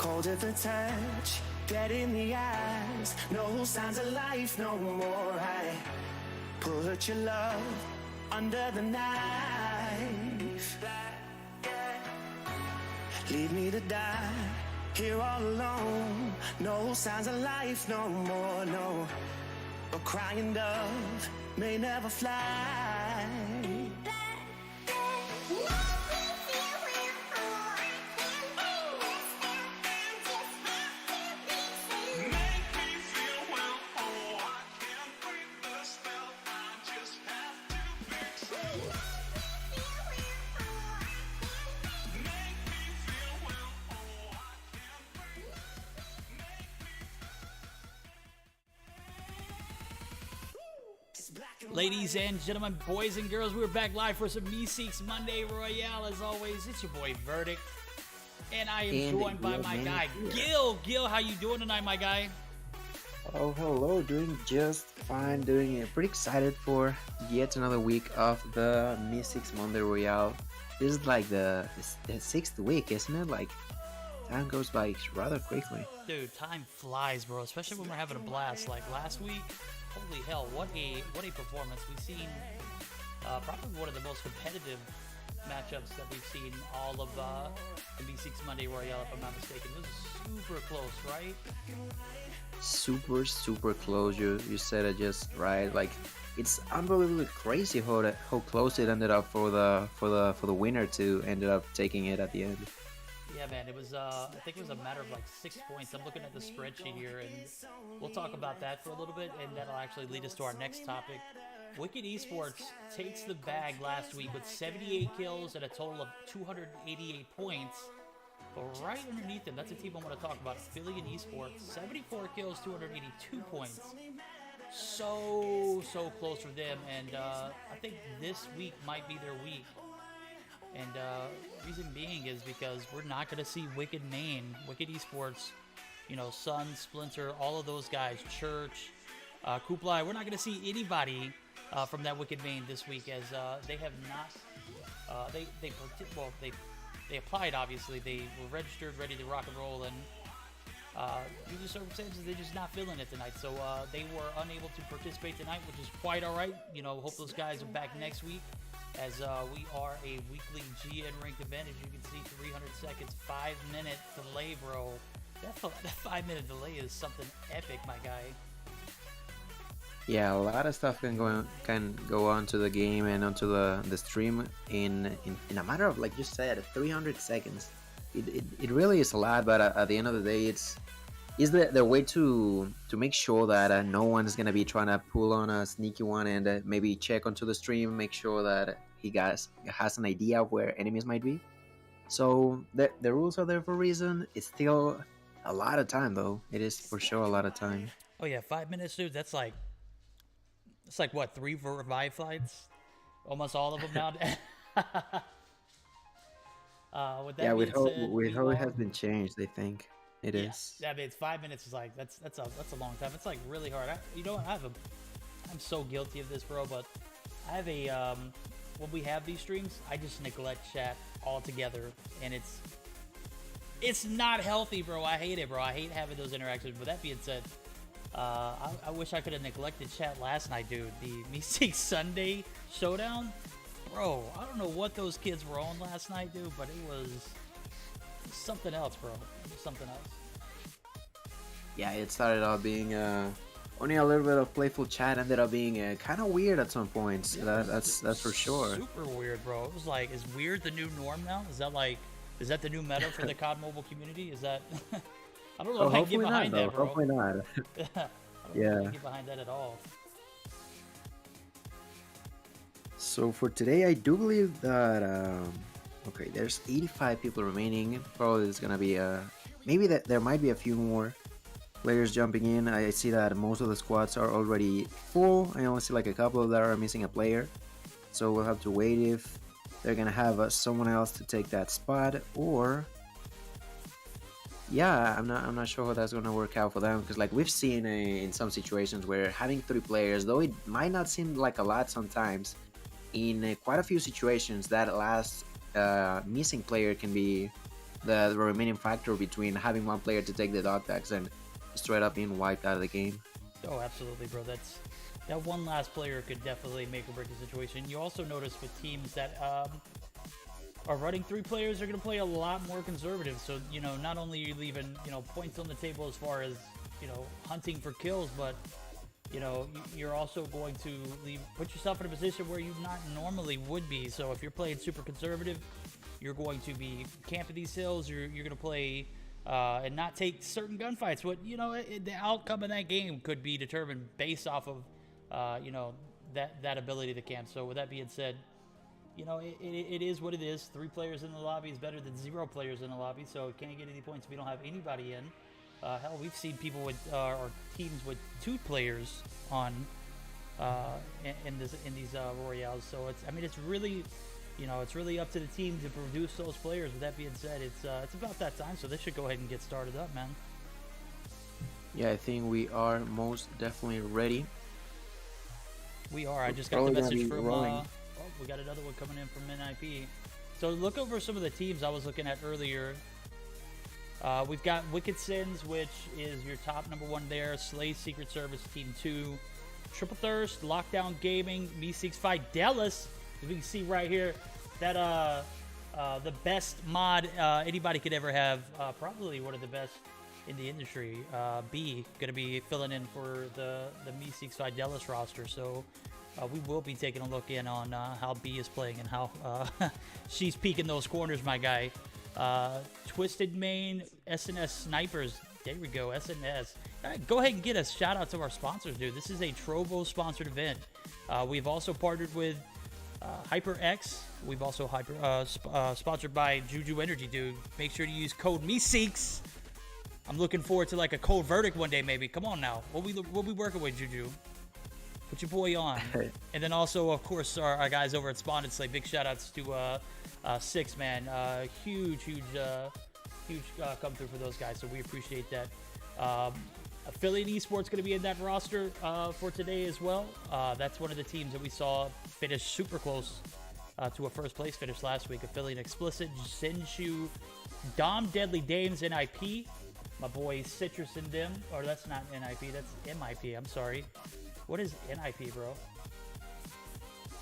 Cold at the touch, dead in the eyes. No signs of life no more. I put your love under the knife. Leave me to die here all alone. No signs of life no more, no. A crying dove may never fly. Ladies and gentlemen, boys and girls, we're back live for some Meseeks Monday Royale. As always, it's your boy Verdict, and I am joined by my guy Gil. Gil, how you doing tonight, my guy? Oh, hello, doing just fine, pretty excited for yet another week of the Meseeks Monday Royale. This is like the 6th week, isn't it? Like, time goes by rather quickly. Dude, time flies, bro, especially when we're having a blast. Like last week, holy hell, what a performance. We've seen probably one of the most competitive matchups that we've seen all of the Meseeks Monday Royale, if I'm not mistaken. It was super close, right? Super close. You said it just right. Like, it's unbelievably crazy how close it ended up for the winner to ended up taking it at the end. Yeah, man, it was, I think it was a matter of like 6 points. I'm looking at the spreadsheet here, and we'll talk about that for a little bit, and that'll actually lead us to our next topic. Wicked Esports takes the bag last week with 78 kills and a total of 288 points. But right underneath them, that's a team I want to talk about, Philly Esports, 74 kills, 282 points. So close for them, and I think this week might be their week. And reason being is because we're not going to see Wicked Esports, you know, Sun, Splinter, all of those guys, Church, Kublai. We're not going to see anybody from that Wicked main this week, as they have not. They applied, obviously. They were registered, ready to rock and roll, and due to circumstances, they're just not feeling it tonight. So they were unable to participate tonight, which is quite all right. You know, hope those guys are back next week, as we are a weekly GN ranked event. As you can see, 300 seconds, 5-minute delay, bro. That 5-minute delay is something epic, my guy. Yeah, a lot of stuff can go onto the game and onto the stream in a matter of, like you said, 300 seconds. It really is a lot, but at the end of the day, it's the way to make sure that no one's gonna be trying to pull on a sneaky one and maybe check onto the stream, make sure that he has an idea of where enemies might be. So the rules are there for a reason. It's still a lot of time, though. It is for sure a lot of time. Oh yeah, 5 minutes, dude. It's like what, 3 revive fights? Almost all of them now. With that Yeah, being said, we hope it has been changed. I think it is. Yeah, I mean, it's 5 minutes. Is like that's a long time. It's like really hard. You know what? I'm so guilty of this, bro. But I have a when we have these streams, I just neglect chat altogether, and it's not healthy, bro. I hate it, bro. I hate having those interactions. But that being said, I wish I could have neglected chat last night, dude. The Meseeks Sunday showdown, bro. I don't know what those kids were on last night, dude, but it was something else, bro. It was something else. Yeah, it started off being only a little bit of playful chat, ended up being kind of weird at some points. Yeah, that's for sure. Super weird, bro. It was like, is weird the new norm now? Is that the new meta for the COD Mobile community? Is that? I don't know if I can get behind that, bro. Hopefully not. I don't know if I can get behind that at all. So for today, I do believe that okay, there's 85 people remaining. Probably there's gonna be maybe that there might be a few more players jumping in. I see that most of the squads are already full. I only see like a couple that are missing a player, so we'll have to wait if they're gonna have someone else to take that spot, or yeah, I'm not sure how that's gonna work out for them, because like we've seen in some situations where having 3 players, though it might not seem like a lot sometimes, in quite a few situations that last missing player can be the remaining factor between having one player to take the dog tags and straight up being wiped out of the game. Oh, absolutely, bro. That one last player could definitely make or break the situation. You also notice with teams that are running 3 players are going to play a lot more conservative. So, you know, not only are you leaving, you know, points on the table as far as, you know, hunting for kills, but, you know, you're also going to put yourself in a position where you not normally would be. So if you're playing super conservative, you're going to be camping these hills. You're going to play and not take certain gunfights. What, you know, the outcome of that game could be determined based off of, you know, that ability to camp. So with that being said, you know, it is what it is. 3 players in the lobby is better than 0 players in the lobby, so it can't get any points if we don't have anybody in. Hell, we've seen people with or teams with 2 players on in these Royales. So it's really, you know, it's really up to the team to produce those players. With that being said, it's about that time, so they should go ahead and get started up, man. Yeah, I think we are most definitely ready. We are. I just got the message from. We got another one coming in from NIP. So look over some of the teams I was looking at earlier. We've got Wicked Sins, which is your top number 1 there. Slay Secret Service Team 2. Triple Thirst, Lockdown Gaming, Meseeks, Fidelis. As we can see right here, that the best mod anybody could ever have. Probably one of the best in the industry. B going to be filling in for the Meseeks Fidelis roster. So we will be taking a look in on how B is playing and how she's peeking those corners, my guy. Twisted Main, SnS Snipers. There we go, SnS. Go ahead and get a shout out to our sponsors, dude. This is a Trovo sponsored event. We've also partnered with HyperX. We've also sponsored by JuJu Energy, dude. Make sure to use code Meseeks. I'm looking forward to like a cold verdict one day, maybe. Come on now. What we working with, JuJu? Put your boy on. And then also, of course, our guys over at Spawn and Slay. Big shout outs to Six, man. Huge come through for those guys. So we appreciate that. Affiliate Esports going to be in that roster for today as well. That's one of the teams that we saw finish super close to a first place finish last week. Affiliate Explicit, Zinshu, Dom Deadly Dames, NIP. My boy Citrus and Dim. Or that's not NIP, that's MIP. I'm sorry. What is NIP, bro?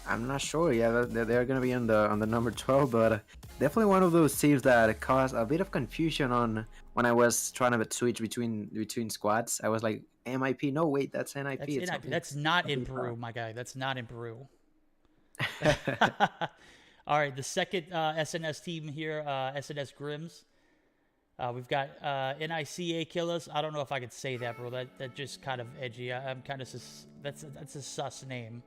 I'm not sure. Yeah, they're gonna be on the number 12, but definitely one of those teams that caused a bit of confusion on when I was trying to switch between squads. I was like, MIP? No, wait, that's NIP. That's NIP. That's not in Peru, my guy. That's not in Peru. All right, the second SNS team here, SNS Grims. We've got NICA Killers. I don't know if I could say that, bro. That just kind of edgy. I'm kind of that's a sus name.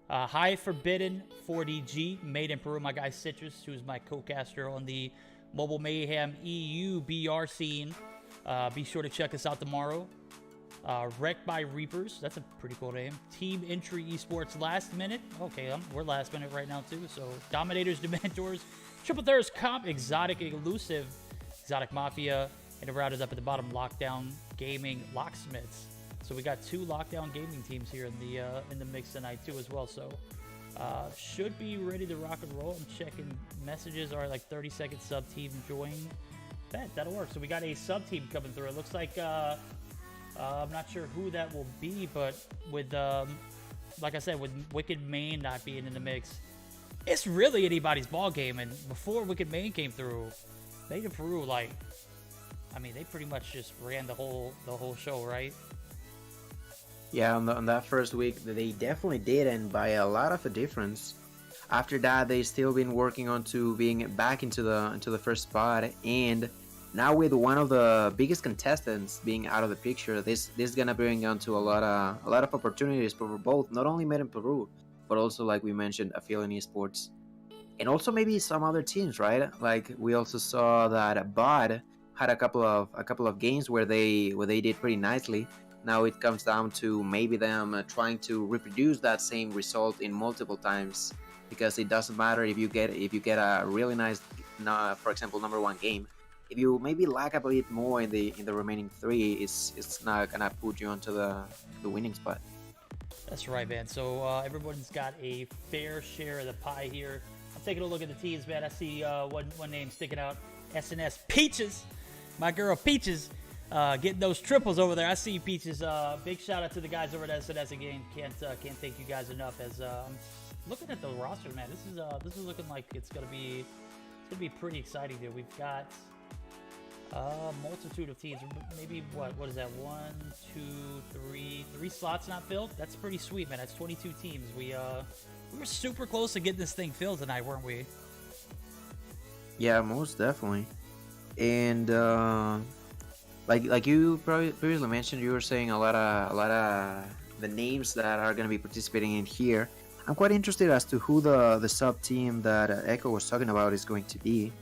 High Forbidden 4DG, made in Peru. My guy Citrus, who's my co-caster on the Mobile Mayhem EU BR scene. Be sure to check us out tomorrow. Wrecked by Reapers. That's a pretty cool name. Team Entry Esports Last Minute. Okay, we're last minute right now too. So Dominators, Dementors, Triple Thirst Comp, Exotic Elusive, Exotic Mafia, and it rounded up at the bottom, Lockdown Gaming Locksmiths. So we got 2 Lockdown Gaming teams here in the mix tonight too as well. So should be ready to rock and roll. I'm checking messages. Are like 30-second sub team join. That'll work. So we got a sub team coming through. It looks like I'm not sure who that will be, but with like I said, with Wicked Main not being in the mix, it's really anybody's ball game. And before Wicked Main came through, Made in Peru, like, I mean, they pretty much just ran the whole show, right? Yeah, on that first week, they definitely did, and by a lot of a difference. After that, they still been working on to being back into the first spot, and now with one of the biggest contestants being out of the picture, this is gonna bring on to a lot of opportunities for both, not only Made in Peru, but also, like we mentioned, Affiliate Esports, and also maybe some other teams, right? Like we also saw that Bod had a couple of games where they did pretty nicely. Now it comes down to maybe them trying to reproduce that same result in multiple times, because it doesn't matter if you get a really nice, for example, number 1 game. If you maybe lag a bit more in the remaining 3, it's not gonna put you onto the winning spot. That's right, man. So everyone's got a fair share of the pie here. I'm taking a look at the teams, man. I see one name sticking out. SnS Peaches, my girl Peaches, getting those triples over there. I see you, Peaches. Big shout out to the guys over at SnS again. Can't thank you guys enough. As I'm looking at the roster, man, this is looking like it's gonna be pretty exciting here. We've got a multitude of teams. Maybe what is that? 1, 2, 3 slots not filled. That's pretty sweet, man. That's 22 teams. We were super close to getting this thing filled tonight, weren't we? Yeah, most definitely. And like you previously mentioned, you were saying a lot of the names that are going to be participating in here. I'm quite interested as to who the sub team that Echo was talking about is going to be.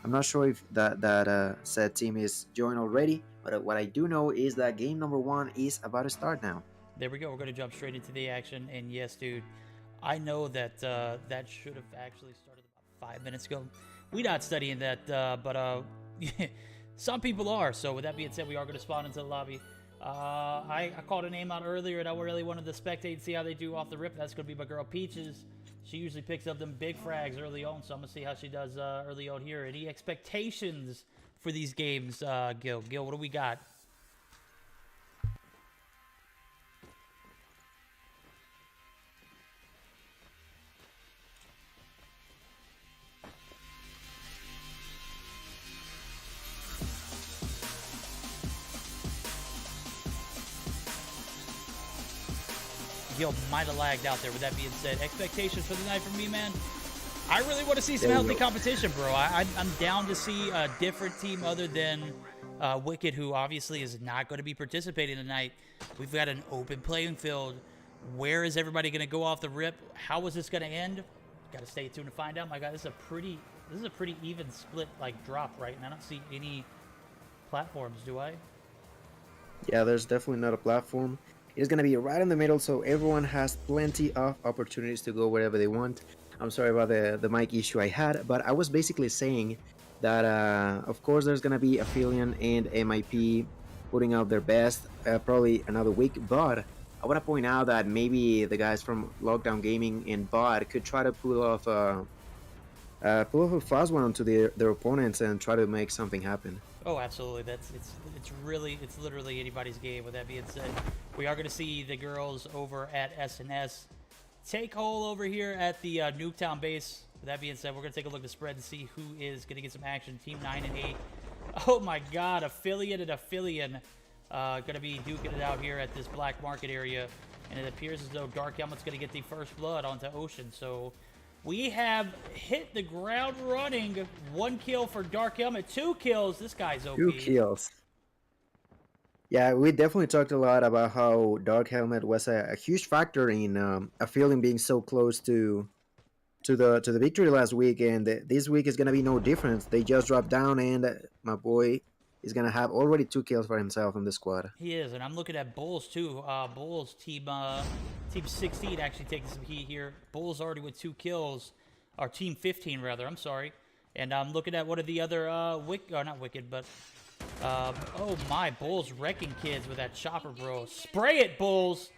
I'm not sure if that said team is joined already, but what I do know is that game number 1 is about to start now. There we go. We're going to jump straight into the action. And yes, dude, I know that that should have actually started about 5 minutes ago. We're not studying that, but some people are. So with that being said, we are going to spawn into the lobby. I called a name out earlier, and I really wanted to spectate and see how they do off the rip. That's going to be my girl Peaches. She usually picks up them big frags early on, so I'm going to see how she does early on here. Any expectations for these games, Gil? Gil, what do we got? Gil might have lagged out there. With that being said, expectations for the night from me, man. I really want to see some healthy competition, bro. I'm down to see a different team other than Wicked, who obviously is not going to be participating tonight. We've got an open playing field. Where is everybody going to go off the rip? How is this going to end? Got to stay tuned to find out. My God, this is a pretty even split like drop, right? And I don't see any platforms, do I? Yeah, there's definitely not a platform. It's going to be right in the middle, so everyone has plenty of opportunities to go wherever they want. I'm sorry about the mic issue I had, but I was basically saying that, of course, there's going to be Aphelion and MIP putting out their best, probably another week, but I want to point out that maybe the guys from Lockdown Gaming and Bot could try to pull off a fast one onto their opponents and try to make something happen. Oh, absolutely. It's literally anybody's game. With that being said, we are going to see the girls over at SnS take hold over here at the Nuketown base. With that being said, we're going to take a look at the spread and see who is going to get some action. Team 9 and 8. Oh my God, Aphelion and Aphelion going to be duking it out here at this black market area. And it appears as though Dark Helmet's going to get the first blood onto Ocean. So we have hit the ground running. 1 kill for Dark Helmet. 2 kills. This guy's OP. 2 kills. Yeah, we definitely talked a lot about how Dark Helmet was a huge factor in Aphelion being so close to the victory last week, and this week is gonna be no different. They just dropped down, and my boy is gonna have already 2 kills for himself in the squad. He is, and I'm looking at Bulls too. Bulls team 16 actually taking some heat here. Bulls already with 2 kills, or team 15 rather. I'm sorry, and I'm looking at one of the other not Wicked, but. Oh my, Bulls wrecking kids with that chopper, bro. Spray it, Bulls.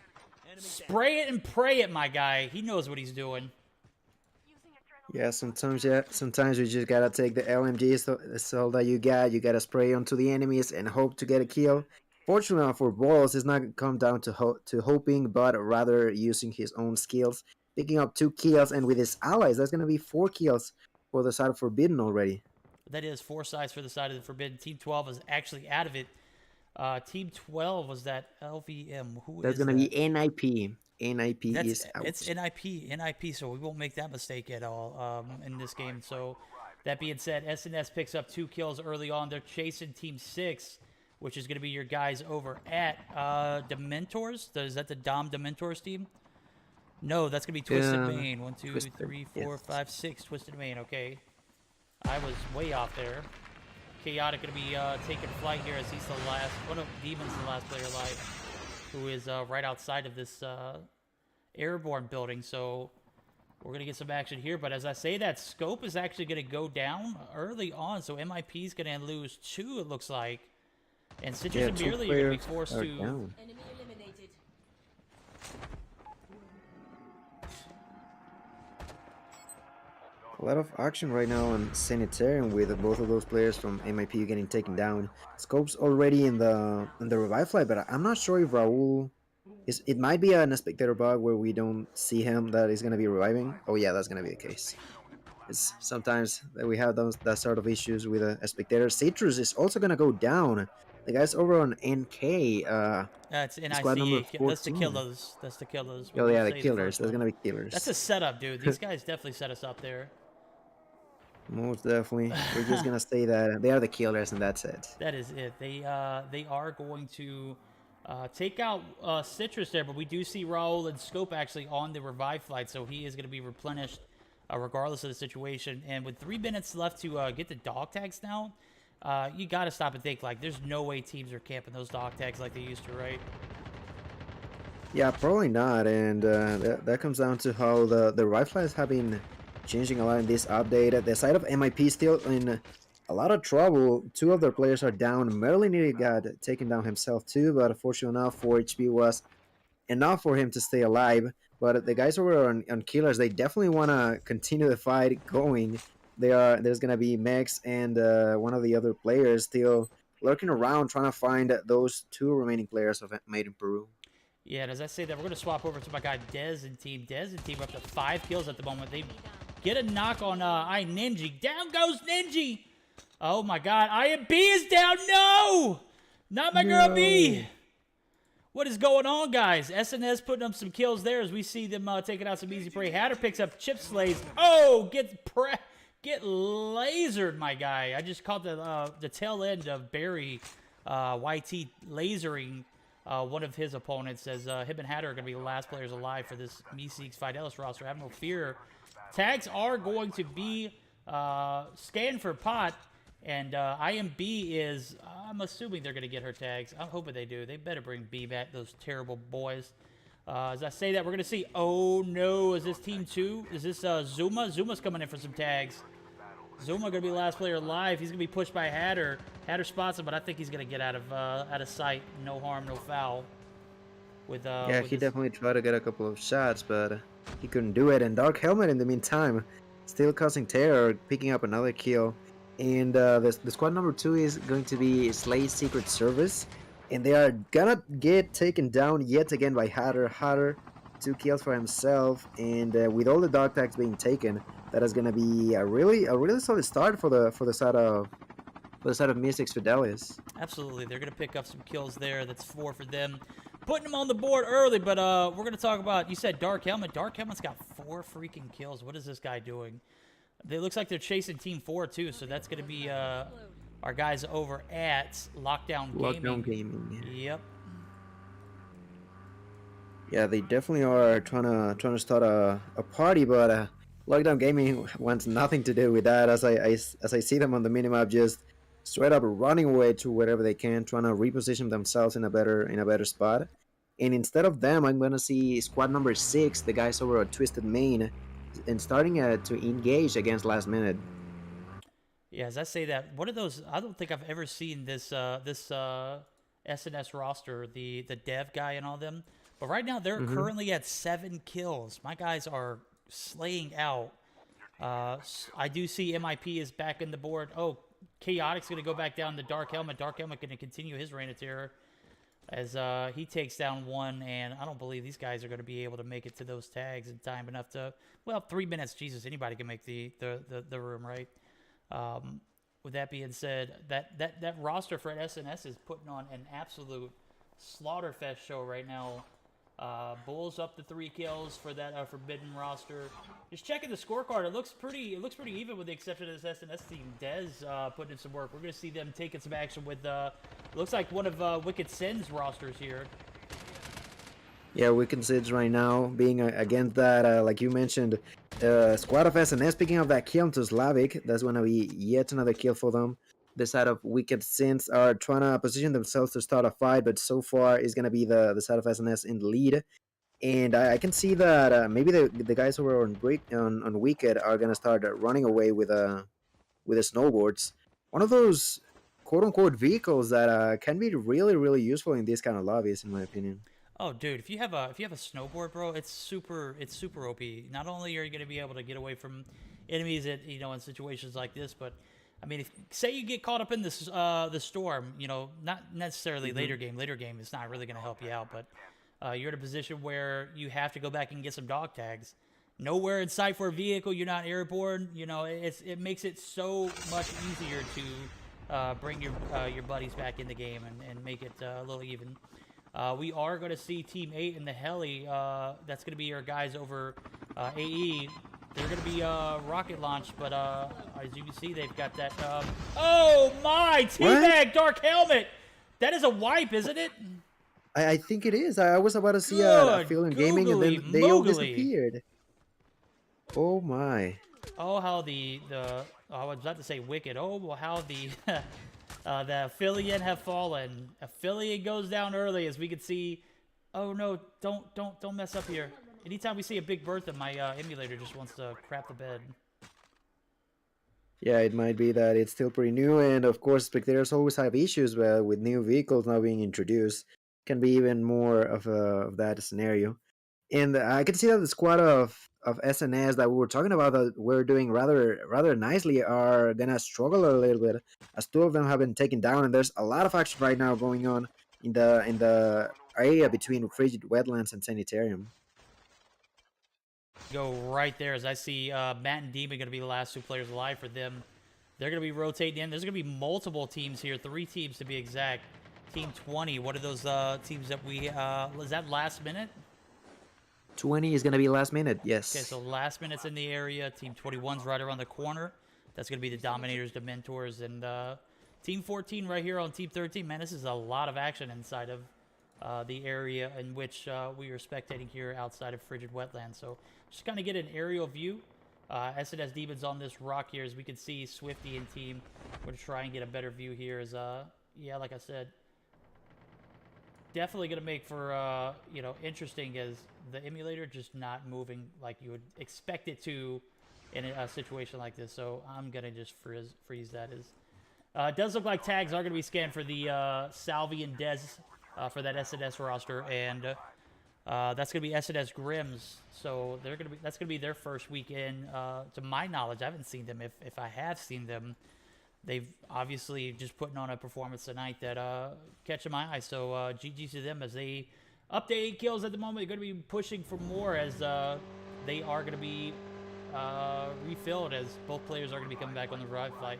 Spray it and pray it, my guy. He knows what he's doing. Yeah, sometimes you just gotta take the LMG, that's all that you got. You gotta spray onto the enemies and hope to get a kill. Fortunately for Bulls, it's not gonna come down to hoping, but rather using his own skills. Picking up 2 kills, and with his allies, that's gonna be 4 kills for the side of Forbidden already. That is 4 sides for the side of the Forbidden. Team 12 is actually out of it. Team 12 was that LVM. That's going to be NIP. NIP is out. It's NIP, so we won't make that mistake at all in this game. So that being said, SnS picks up 2 kills early on. They're chasing Team 6, which is going to be your guys over at Dementors. Is that the Dom Dementors team? No, that's going to be Twisted Main. 1, 2, 3, 4, 5, 6. Twisted Main, okay. I was way off there. Chaotic going to be taking flight here as he's the last. One of Demon's the last player alive, who is right outside of this airborne building. So we're going to get some action here. But as I say that, scope is actually going to go down early on. So MIP is going to lose 2, it looks like. And Citrus and Beerly are going to be forced to. Enemy eliminated. A lot of action right now on Sanitarium with both of those players from MIP getting taken down. Scope's already in the revive flight, but I'm not sure if Raul is. It might be an spectator bug where we don't see him that is gonna be reviving. Oh yeah, that's gonna be the case. It's sometimes that we have those that sort of issues with a spectator. Citrus is also gonna go down. The guys over on NK, That's squad number NICE. That's to kill 14. those. That's to kill those. We're Oh gonna yeah, the say the killers. first That's one. gonna be That's a killers. setup, dude. These guys definitely set us up there. Most definitely. We're just gonna say that they are the killers and that's it. That is it. They are going to take out Citrus there, but we do see Raul and Scope actually on the revive flight, so he is going to be replenished regardless of the situation. And with 3 minutes left to get the dog tags down, you got to stop and think, like, there's no way teams are camping those dog tags like they used to, right? Yeah, probably not, and that comes down to how the revive flights have been changing a lot in this update. The side of MIP still in a lot of trouble. 2 of their players are down. Merlin nearly got taken down himself too, but fortunately enough, 4 HP was enough for him to stay alive. But the guys over on Killers, they definitely want to continue the fight going. There's gonna be Mex and one of the other players still lurking around, trying to find those 2 remaining players of Made in Peru. Yeah, and as I say that, we're going to swap over to my guy Dez and team. Dez and team up to 5 kills at the moment. They get a knock on Ninja. Down goes Ninja. Oh my god, IMB is down. No! Not my girl B. What is going on, guys? SnS putting up some kills there as we see them taking out some easy prey. Hatter picks up Chip Slays. Oh, get lasered, my guy. I just caught the tail end of Barry YT lasering one of his opponents, as him and Hatter are going to be the last players alive for this Meseeks Fidelis roster. Have no fear. Tags are going to be scanned for pot, and IMB is, I'm assuming they're going to get her tags. I'm hoping they do. They better bring B back, those terrible boys. As I say that, we're going to see, oh no, is this team 2? Is this Zuma? Zuma's coming in for some tags. Zuma going to be the last player alive. He's going to be pushed by Hatter. Hatter spots him, but I think he's going to get out of sight. No harm, no foul. Yeah, he definitely tried to get a couple of shots, but he couldn't do it. And Dark Helmet, in the meantime, still causing terror, picking up another kill. And the squad number 2 is going to be Slay's Secret Service. And they are gonna get taken down yet again by Hatter. Hatter, 2 kills for himself. And with all the dog tags being taken, that is gonna be a really solid start for the side of Meseeks Fidelis. Absolutely, they're gonna pick up some kills there. That's 4 for them, putting them on the board early. But we're gonna talk about. You said Dark Helmet. Dark Helmet's got 4 freaking kills. What is this guy doing? It looks like they're chasing Team 4 too. So that's gonna be our guys over at Lockdown Gaming. Yep. Yeah, they definitely are trying to start a party, but Lockdown Gaming wants nothing to do with that. As I see them on the minimap, just straight up running away to wherever they can, trying to reposition themselves in a better spot. And instead of them, I'm gonna see squad number 6, the guys over at Twisted Main, and starting to engage against Last Minute. Yeah, as I say that, what are those? I don't think I've ever seen this SnS roster, the dev guy and all them. But right now, they're currently at 7 kills. My guys are slaying out. I do see MIP is back in the board. Oh, Chaotic's going to go back down to Dark Helmet. Dark Helmet going to continue his reign of terror as he takes down 1. And I don't believe these guys are going to be able to make it to those tags in time enough to, well, 3 minutes. Jesus, anybody can make the room, right? With that being said, that roster for SnS is putting on an absolute slaughterfest show right now. Bulls up to 3 kills for that forbidden roster. Just checking the scorecard, it looks pretty even with the exception of this SnS team. Dez putting in some work. We're gonna see them taking some action with looks like one of Wicked Sin's rosters here. Yeah, Wicked Sids right now being against that, like you mentioned, squad of SNS picking up that kill to Slavic. That's gonna be yet another kill for them. The side of Wicked Sins are trying to position themselves to start a fight, but so far is going to be the side of SNS in the lead. And I can see that maybe the guys who are on Wicked are going to start running away with the snowboards. One of those quote-unquote vehicles that can be really useful in these kind of lobbies, in my opinion. Oh, dude, if you have a snowboard, bro, it's super OP. Not only are you going to be able to get away from enemies at, you know, in situations like this. But I mean, if say you get caught up in this the storm, you know, not necessarily later game. Later game is not really going to help you out, but you're in a position where you have to go back and get some dog tags. Nowhere in sight for a vehicle. You're not airborne. You know, it makes it so much easier to bring your buddies back in the game and make it a little even. We are going to see Team 8 in the heli. That's going to be our guys over AE. They're going to be rocket launch, but as you can see, they've got that. Oh my! Teabag Dark Helmet. That is a wipe, isn't it? I think it is. I was about to see a Feeling Gaming, and then they all disappeared. Oh my! Oh, how the I was about to say wicked. Oh, well, how the the affiliate have fallen. Affiliate goes down early, as we can see. Oh no! Don't mess up here. Anytime we see a Big Bertha, my emulator just wants to crap the bed. Yeah, it might be that it's still pretty new, and of course, spectators always have issues with new vehicles now being introduced. Can be even more of that scenario. And I can see that the squad of SnS that we were talking about that we're doing rather nicely are gonna struggle a little bit, as two of them have been taken down, and there's a lot of action right now going on in the area between Frigid Wetlands and Sanitarium. Go right there, as I see Matt and Demon going to be the last two players alive for them. They're going to be rotating in. There's going to be multiple teams here, 3 teams to be exact. Team 20, what are those teams that we, is that last minute? 20 is going to be last minute, yes. Okay, so last minute's in the area. Team 21's right around the corner. That's going to be the Dominators, the Mentors, and Team 14 right here on Team 13. Man, this is a lot of action inside of the area in which we are spectating here outside of Frigid Wetlands. So just kind of get an aerial view. SnS Demons on this rock here, as we can see Swifty and team. We're going to try and get a better view here. As yeah, like I said, definitely going to make for you know, interesting, as the emulator just not moving like you would expect it to in a situation like this. So I'm going to just freeze that. It does look like tags are going to be scanned for the Salvi and Dez for that SnS roster, and that's going to be SnS Grims. So that's going to be their first weekend. To my knowledge, I haven't seen them. If I have seen them, they've obviously just putting on a performance tonight that catching my eye. So GG to them, as they up to 8 kills at the moment. They're going to be pushing for more, as they are going to be refilled, as both players are going to be coming back on the revive flight.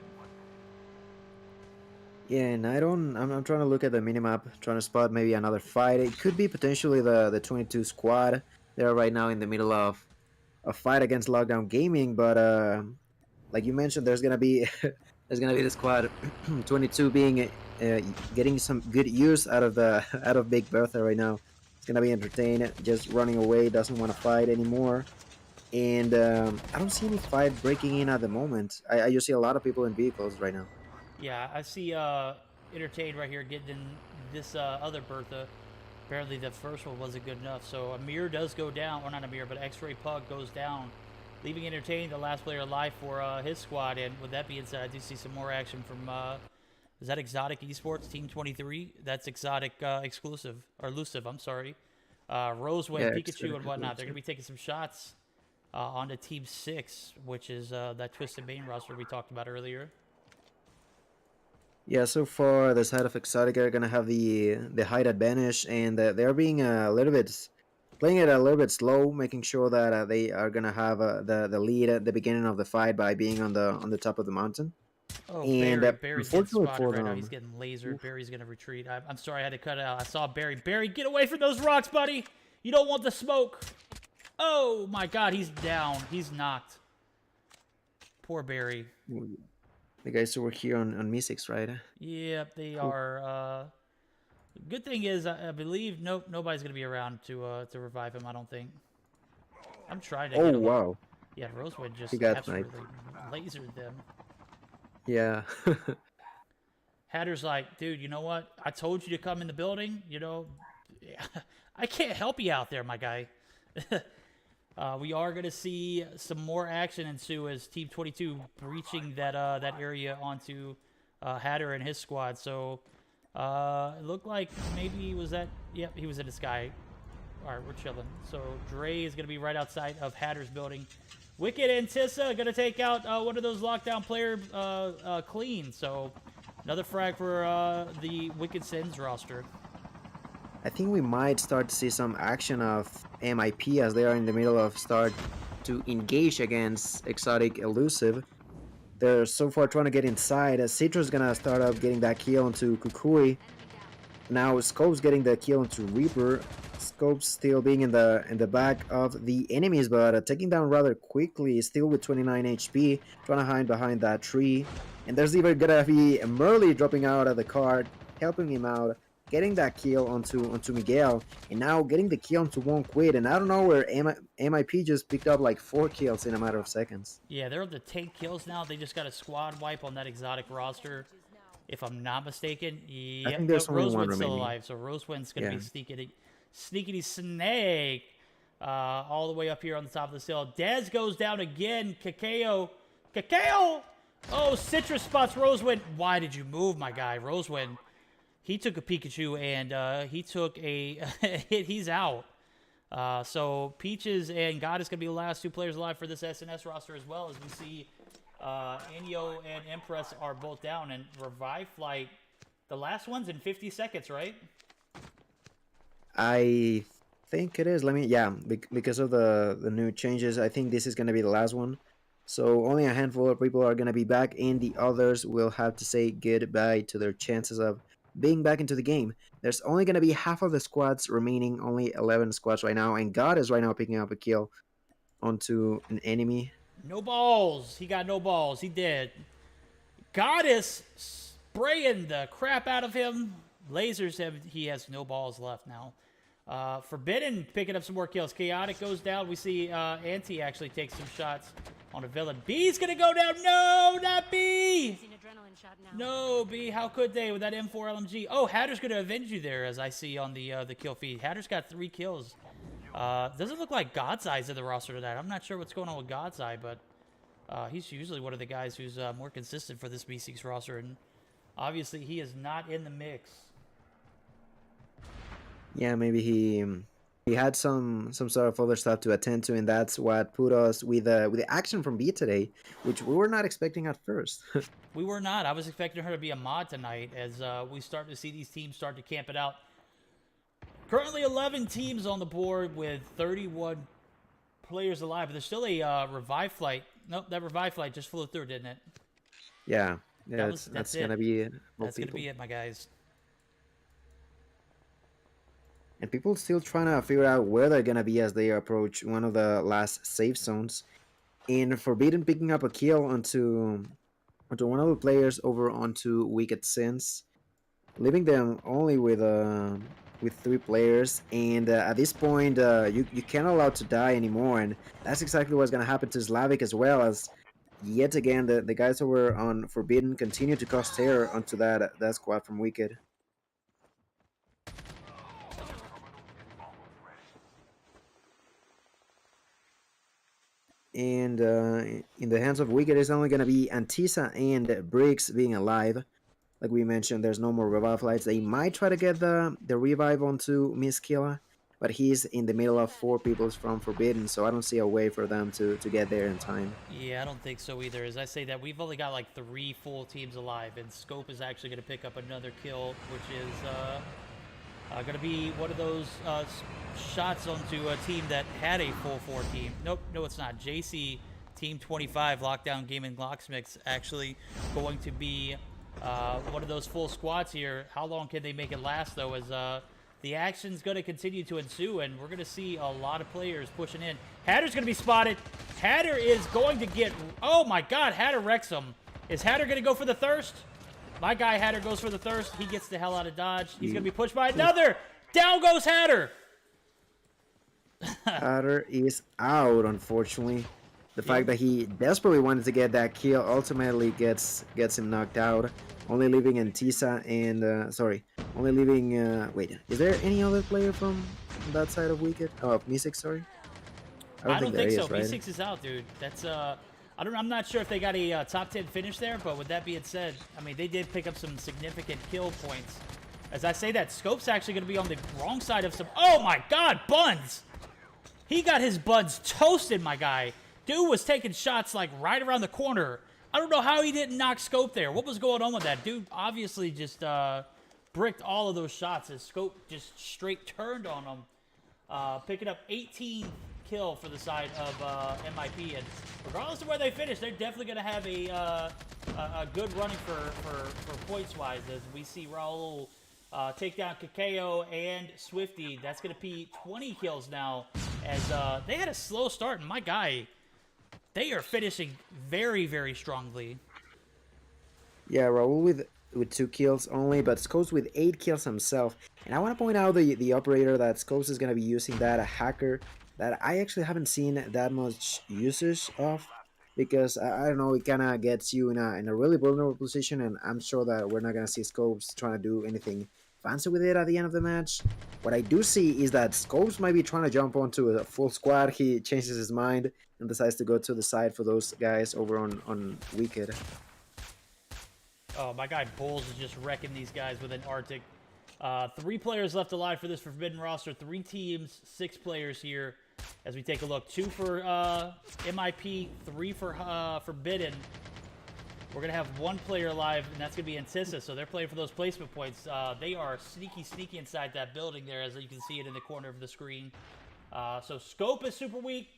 Yeah, and I'm trying to look at the minimap, trying to spot maybe another fight. It could be potentially the 22 squad. They're right now in the middle of a fight against Lockdown Gaming, but like you mentioned, there's gonna be the squad 22 being getting some good use out of Big Bertha right now. It's gonna be entertained, just running away, doesn't want to fight anymore. And I don't see any fight breaking in at the moment. I just see a lot of people in vehicles right now. Yeah, I see Entertained right here getting in this other Bertha. Apparently the first one wasn't good enough. So Amir does go down, or not Amir, but X-Ray Pug goes down, leaving Entertained the last player alive for his squad. And with that being said, I do see some more action from, is that Exotic Esports, Team 23? That's Exotic exclusive, or elusive, I'm sorry. Roseway, yeah, Pikachu, and whatnot. They're going to be taking some shots onto Team 6, which is that Twisted Main roster we talked about earlier. Yeah, so far the side of Exotic are gonna have the height advantage, and they're being playing it a little bit slow, making sure that they are gonna have the lead at the beginning of the fight by being on the top of the mountain. Oh, and Barry's getting spotted right now. He's getting lasered. Barry's gonna retreat. I'm sorry, I had to cut it out. I saw Barry. Barry, get away from those rocks, buddy. You don't want the smoke. Oh my God, he's down. He's knocked. Poor Barry. The guys who work here on Meseeks, right? Yep, they are. Good thing is, I believe nobody's gonna be around to revive him. I don't think. I'm trying to. Oh wow! Yeah, Rosewood just absolutely lasered them. Yeah. Hatter's like, dude, you know what? I told you to come in the building. You know, I can't help you out there, my guy. We are going to see some more action ensue as Team 22 breaching that area onto Hatter and his squad. So it looked like maybe he was at... Yep, he was in the sky. All right, we're chilling. So Dre is going to be right outside of Hatter's building. Wicked and Tissa going to take out one of those lockdown player clean. So another frag for the Wicked Sins roster. I think we might start to see some action of MIP as they are in the middle of start to engage against Exotic Elusive. They're so far trying to get inside. Citra's gonna start up getting that kill onto Kukui. Now Scope's getting the kill onto Reaper. Scope's still being in the back of the enemies, but taking down rather quickly, still with 29 HP, trying to hide behind that tree. And there's even gonna be Merly dropping out of the cart, helping him out, getting that kill onto Miguel, and now getting the kill onto Won't Quit. And I don't know where MIP just picked up like 4 kills in a matter of seconds. Yeah, they're up to 10 kills now. They just got a squad wipe on that exotic roster, if I'm not mistaken. Yep, I think there's only one Rosewind's still remaining. alive, so Rosewind's going to be sneaky snake all the way up here on the top of the hill. Dez goes down again. Kakeo! Oh, Citrus spots Rosewind. Why did you move, my guy? Rosewind, he took a Pikachu and he took a hit. He's out. So Peaches and God is going to be the last 2 players alive for this SnS roster, as well as we see Inyo and Empress are both down. And Revive Flight, the last one's in 50 seconds, right? I think it is. Because of the new changes, I think this is going to be the last one. So only a handful of people are going to be back, and the others will have to say goodbye to their chances of being back into the game. There's only going to be half of the squads remaining, only 11 squads right now, and God is right now picking up a kill onto an enemy. No balls. He got no balls. He did. God is spraying the crap out of him. Lasers he has no balls left now. Forbidden picking up some more kills. Chaotic goes down. We see Anti actually take some shots on a villain. B's gonna go down. No, not B. No, B. How could they with that M4 LMG? Oh, Hatter's gonna avenge you there, as I see on the kill feed. Hatter's got 3 kills. Doesn't look like God's Eye's in the roster tonight. I'm not sure what's going on with God's Eye, but he's usually one of the guys who's more consistent for this Meseeks roster, and obviously he is not in the mix. Yeah, maybe he had some sort of other stuff to attend to, and that's what put us with the action from B today, which we were not expecting at first. We were not. I was expecting her to be a mod tonight, as we start to see these teams start to camp it out. Currently 11 teams on the board with 31 players alive, but there's still a Revive Flight. Nope, that Revive Flight just flew through, didn't it? Yeah, that's going to be it. That's going to be it, my guys. And people still trying to figure out where they're going to be as they approach one of the last safe zones. And Forbidden picking up a kill onto one of the players over onto Wicked Sins, leaving them only with 3 players. And at this point, you can't allow to die anymore. And that's exactly what's going to happen to Slavic, as well as yet again the guys over on Forbidden continue to cause terror onto that squad from Wicked. And in the hands of Wicked, it's only going to be Antisa and Briggs being alive. Like we mentioned, there's no more revive flights. They might try to get the revive onto Miss Killa, but he's in the middle of 4 people from Forbidden, so I don't see a way for them to get there in time. Yeah, I don't think so either. As I say that, we've only got like 3 full teams alive, and Scope is actually going to pick up another kill, which is going to be one of those shots onto a team that had a full 4 team. Nope, no it's not. JC Team 25 Lockdown Gaming Locksmiths actually going to be one of those full squads here. How long can they make it last, though, as the action's going to continue to ensue, and we're going to see a lot of players pushing in. Hatter's going to be spotted. Hatter is going to get... Oh, my God. Hatter wrecks him. Is Hatter going to go for the thirst? My guy Hatter goes for the thirst. He gets the hell out of dodge. He's going to be pushed by another. Down goes Hatter. Hatter is out, unfortunately. The fact that he desperately wanted to get that kill ultimately gets him knocked out. Only leaving Antisa and only leaving wait, is there any other player from that side of Wicked? Oh, Meseeks, sorry. I don't think so. Right? Meseeks is out, dude. That's I'm not sure if they got a top 10 finish there, but with that being said, I mean, they did pick up some significant kill points. As I say that, Scope's actually going to be on the wrong side of some... Oh, my God, Buns! He got his buns toasted, my guy. Dude was taking shots like right around the corner. I don't know how he didn't knock Scope there. What was going on with that? Dude obviously just bricked all of those shots as Scope just straight turned on him. Picking up 18 kill for the side of MIP. And regardless of where they finish, they're definitely going to have a good running for points-wise, as we see Raul take down Kakeo and Swifty. That's going to be 20 kills now, as they had a slow start, and my guy, they are finishing very, very strongly. Yeah, Raul with 2 kills only, but Scopes with 8 kills himself. And I want to point out the operator that Scopes is going to be using, that a hacker that I actually haven't seen that much usage of, because I don't know, it kind of gets you in a really vulnerable position, and I'm sure that we're not going to see Scopes trying to do anything fancy with it at the end of the match. What I do see is that Scopes might be trying to jump onto a full squad. He changes his mind and decides to go to the side for those guys over on Wicked. Oh, my guy Bulls is just wrecking these guys with an Arctic. 3 players left alive for this Forbidden roster. 3 teams, 6 players here. As we take a look, 2 for MIP, 3 for Forbidden. We're going to have 1 player alive, and that's going to be Antissa, so they're playing for those placement points. They are sneaky inside that building there, as you can see it in the corner of the screen. So Scope is super weak.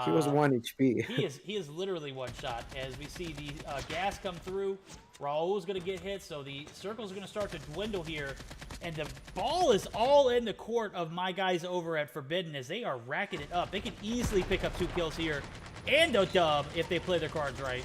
He was 1 HP. he is literally 1 shot. As we see the gas come through, Raul is going to get hit, so the circles are going to start to dwindle here. And the ball is all in the court of my guys over at Forbidden, as they are racking it up. They can easily pick up 2 kills here and a dub if they play their cards right.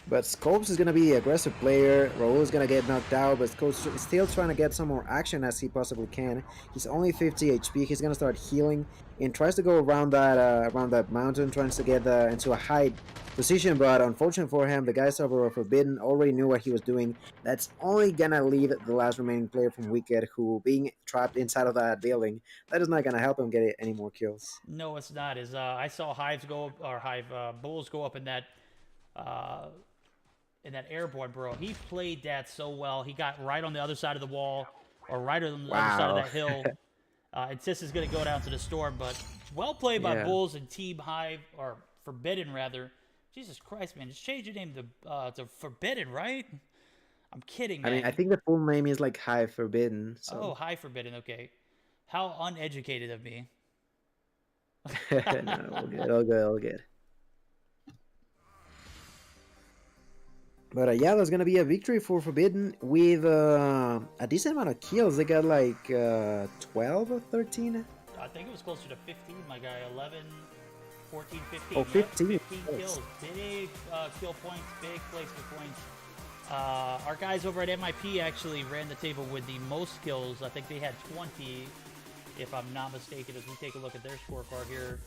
But Scopes is going to be the aggressive player. Raul is going to get knocked out, but Scopes is still trying to get some more action as he possibly can. He's only 50 HP. He's going to start healing and tries to go around that mountain, trying to get into a high position. But unfortunately for him, the guys over at Forbidden already knew what he was doing. That's only going to leave the last remaining player from Wicked, who being trapped inside of that building, that is not going to help him get any more kills. No, it's not. As I saw Bulls go up in that airborne, bro. He played that so well. He got right on the other side of the wall, or right on the other side of that hill. And Sis is going to go down to the storm, but well played by Bulls and Team Hive, or Forbidden rather. Jesus Christ, man, just change your name to Forbidden, right? I'm kidding, man. I mean, I think the full name is like Hive Forbidden. So. Oh, Hive Forbidden, okay. How uneducated of me. No, all good. But yeah, there's gonna be a victory for Forbidden with a decent amount of kills. They got like 12 or 13. I think it was closer to 15, my guy. 11, 14, 15. Oh, 15. Yep, 15 kills. Big kill points, big placement points. Our guys over at MIP actually ran the table with the most kills. I think they had 20, if I'm not mistaken, as we take a look at their scorecard here.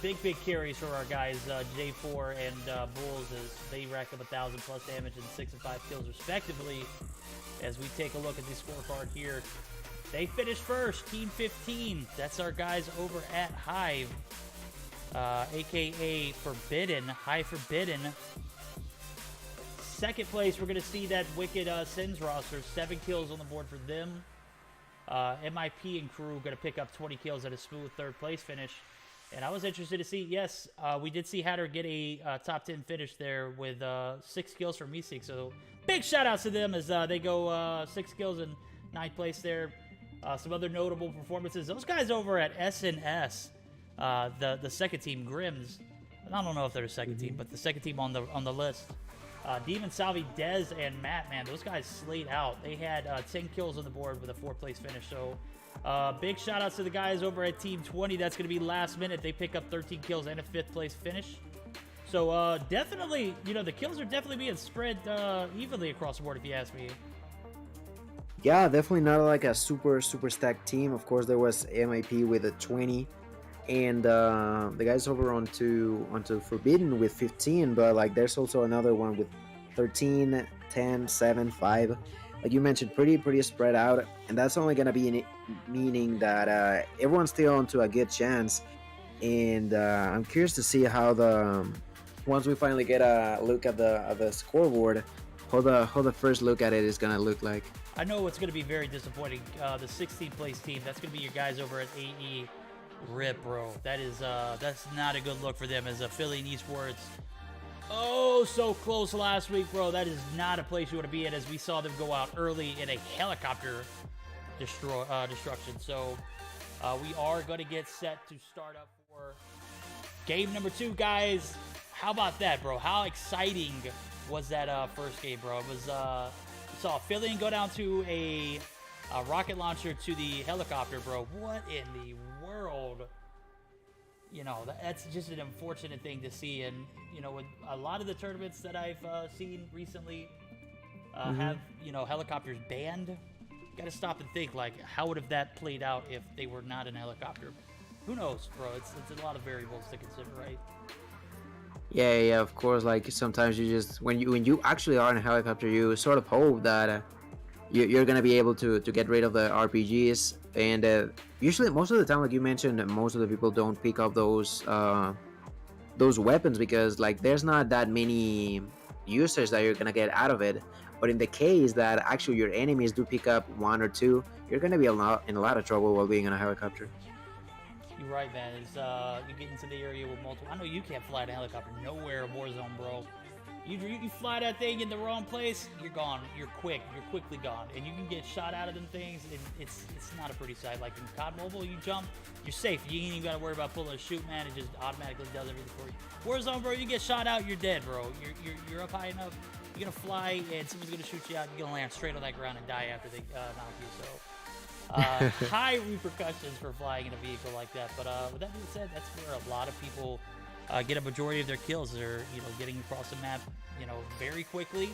Big carries for our guys, J4 and Bulls, as they racked up 1,000 plus damage and 6 and 5 kills respectively. As we take a look at the scorecard here, they finished first, Team 15. That's our guys over at Hive, aka Forbidden, Hive Forbidden. Second place, we're going to see that Wicked Sins roster, 7 kills on the board for them. MIP and crew going to pick up 20 kills at a smooth 3rd place finish. And I was interested to see, yes, we did see Hatter get a top 10 finish there with 6 kills from Meseeks. So big shout outs to them as they go 6 kills in 9th place there. Some other notable performances. Those guys over at SnS, the second team, Grims. I don't know if they're the second team, but the second team on the list. Demon, Salvi, Dez, and Matt, man, those guys slayed out. They had 10 kills on the board with a 4th place finish. So big shout outs to the guys over at Team 20. That's going to be last minute. They pick up 13 kills and a 5th place finish. So definitely, the kills are definitely being spread evenly across the board, if you ask me. Yeah, definitely not like a super stacked team. Of course, there was MIP with a 20, and the guys over onto Forbidden with 15. But like, there's also another one with 13, 10, 7, 5. Like you mentioned, pretty spread out, and that's only gonna be meaning that everyone's still onto a good chance. And I'm curious to see how once we finally get a look at the scoreboard, how the first look at it is gonna look like. I know it's going to be very disappointing. The 16th place team, that's going to be your guys over at AE Rip, bro. That is that's not a good look for them as affiliate esports. Oh, so close last week, bro. That is not a place you want to be in, as we saw them go out early in a helicopter destruction. So we are going to get set to start up for game number 2, guys. How about that, bro? How exciting was that first game, bro? It was we saw affiliate go down to a rocket launcher to the helicopter, bro. What in the world? You know, that's just an unfortunate thing to see. And, you know, with a lot of the tournaments that I've seen recently have, you know, helicopters banned. Got to stop and think, like, how would have that played out if they were not in a helicopter? Who knows, bro? It's a lot of variables to consider, right? Yeah, of course. Like sometimes you just when you actually are in a helicopter, you sort of hope that you're gonna be able to get rid of the RPGs, and usually most of the time, like you mentioned, most of the people don't pick up those weapons because like there's not that many users that you're gonna get out of it. But in the case that actually your enemies do pick up 1 or 2, you're gonna be in a lot of trouble while being in a helicopter. You're right, man. It's you get into the area with multiple. I know you can't fly a helicopter nowhere in Warzone, bro. You fly that thing in the wrong place, you're gone. You're quickly gone, and you can get shot out of them things. And it's not a pretty sight. Like in COD Mobile, you jump, you're safe. You ain't even gotta worry about pulling a shoot, man. It just automatically does everything for you. Warzone, bro, you get shot out, you're dead, bro. You're up high enough. You're gonna fly, and someone's gonna shoot you out. You're gonna land straight on that ground and die after they knock you. So. High repercussions for flying in a vehicle like that. But with that being said, that's where a lot of people get a majority of their kills. They're getting across the map very quickly,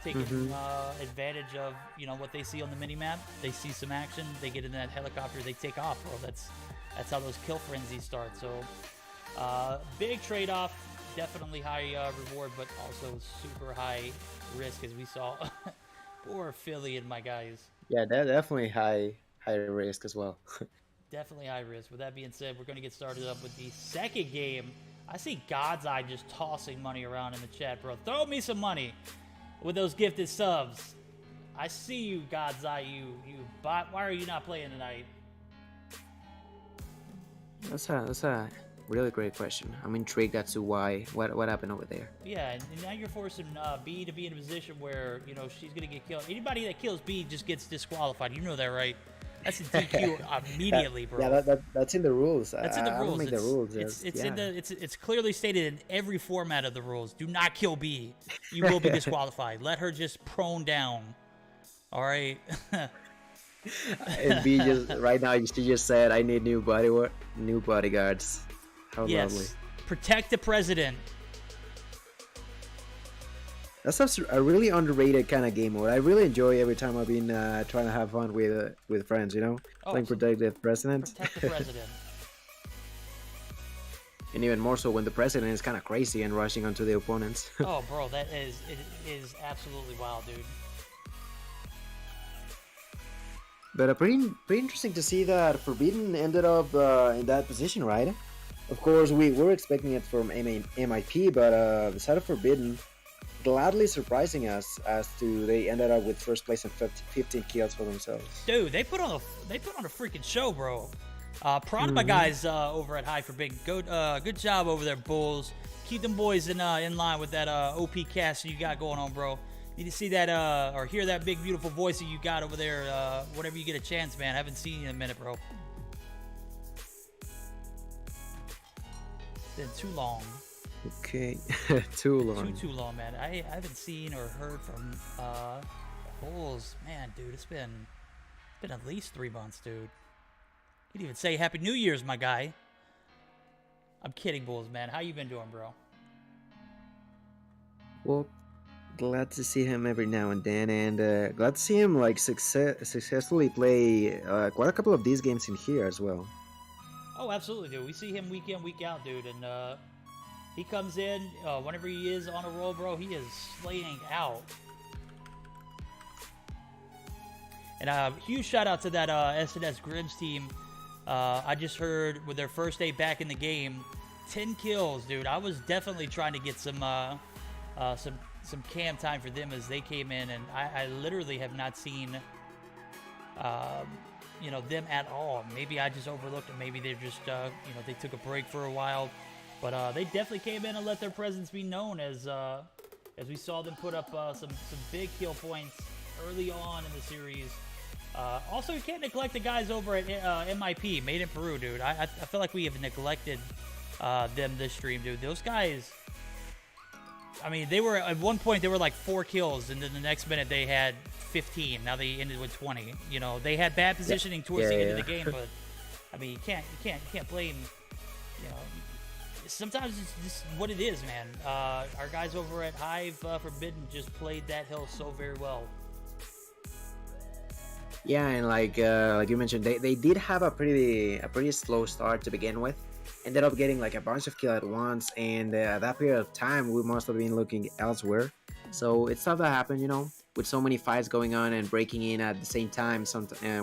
taking advantage of what they see on the mini map. They see some action, they get in that helicopter, they take off, bro. That's how those kill frenzies start. So big trade-off, definitely high reward, but also super high risk, as we saw. Poor Philly and my guys. Yeah, they're definitely high risk as well. Definitely high risk. With that being said, we're going to get started up with the second game. I see God's Eye just tossing money around in the chat, bro. Throw me some money with those gifted subs. I see you, God's Eye. You bot. Why are you not playing tonight? That's a really great question. I'm intrigued as to what happened over there. Yeah, and now you're forcing B to be in a position where she's gonna get killed. Anybody that kills B just gets disqualified. You know that, right? That's a DQ immediately, bro. Yeah, that's in the rules. That's in the rules. I don't make the rules. It's clearly stated in every format of the rules. Do not kill B. You will be disqualified. Let her just prone down. All right. And B just right now, she just said, "I need new bodyguards." How lovely. Protect the president. That's a really underrated kind of game mode. I really enjoy every time I've been trying to have fun with friends, playing Protect the President. Protect the president. And even more so when the president is kind of crazy and rushing onto the opponents. Oh, bro, it is absolutely wild, dude. But pretty interesting to see that Forbidden ended up in that position, right? Of course, we were expecting it from MIP, but the side of Forbidden gladly surprising us as to they ended up with first place and 15 kills for themselves. Dude, they put on a freaking show, bro. Proud of my guys over at High Forbidden. Good job over there, Bulls. Keep them boys in line with that OP cast you got going on, bro. Need to see that or hear that big beautiful voice that you got over there whenever you get a chance, man. I haven't seen you in a minute, bro. Been too long. Okay, too long. Too long, man. I haven't seen or heard from Bulls, man, dude. It's been at least 3 months, dude. You'd even say Happy New Year's, my guy. I'm kidding, Bulls, man. How you been doing, bro? Well, glad to see him every now and then, and glad to see him like successfully play quite a couple of these games in here as well. Oh, absolutely, dude. We see him week in, week out, dude, and he comes in whenever he is on a roll, bro. He is slaying out. And huge shout out to that SnS Grims team. I just heard with their first day back in the game, 10 kills, dude. I was definitely trying to get some cam time for them as they came in, and I literally have not seen you know, them at all. Maybe I just overlooked it. Maybe they're just, you know, they took a break for a while. But they definitely came in and let their presence be known as we saw them put up some big kill points early on in the series. Also, you can't neglect the guys over at MIP, Made in Peru, dude. I feel like we have neglected them this stream, dude. Those guys, I mean, they were at one point they were like 4 kills, and then the next minute they had 15. Now they ended with 20. You know, they had bad positioning towards the end of the game, but I mean, you can't blame. You know, sometimes it's just what it is, man. Our guys over at Hive Forbidden just played that hill so very well. Yeah, and like you mentioned, they did have a pretty slow start to begin with. Ended up getting like a bunch of kills at once, and that period of time we must have been looking elsewhere. So it's stuff that happened, you know, with so many fights going on and breaking in at the same time.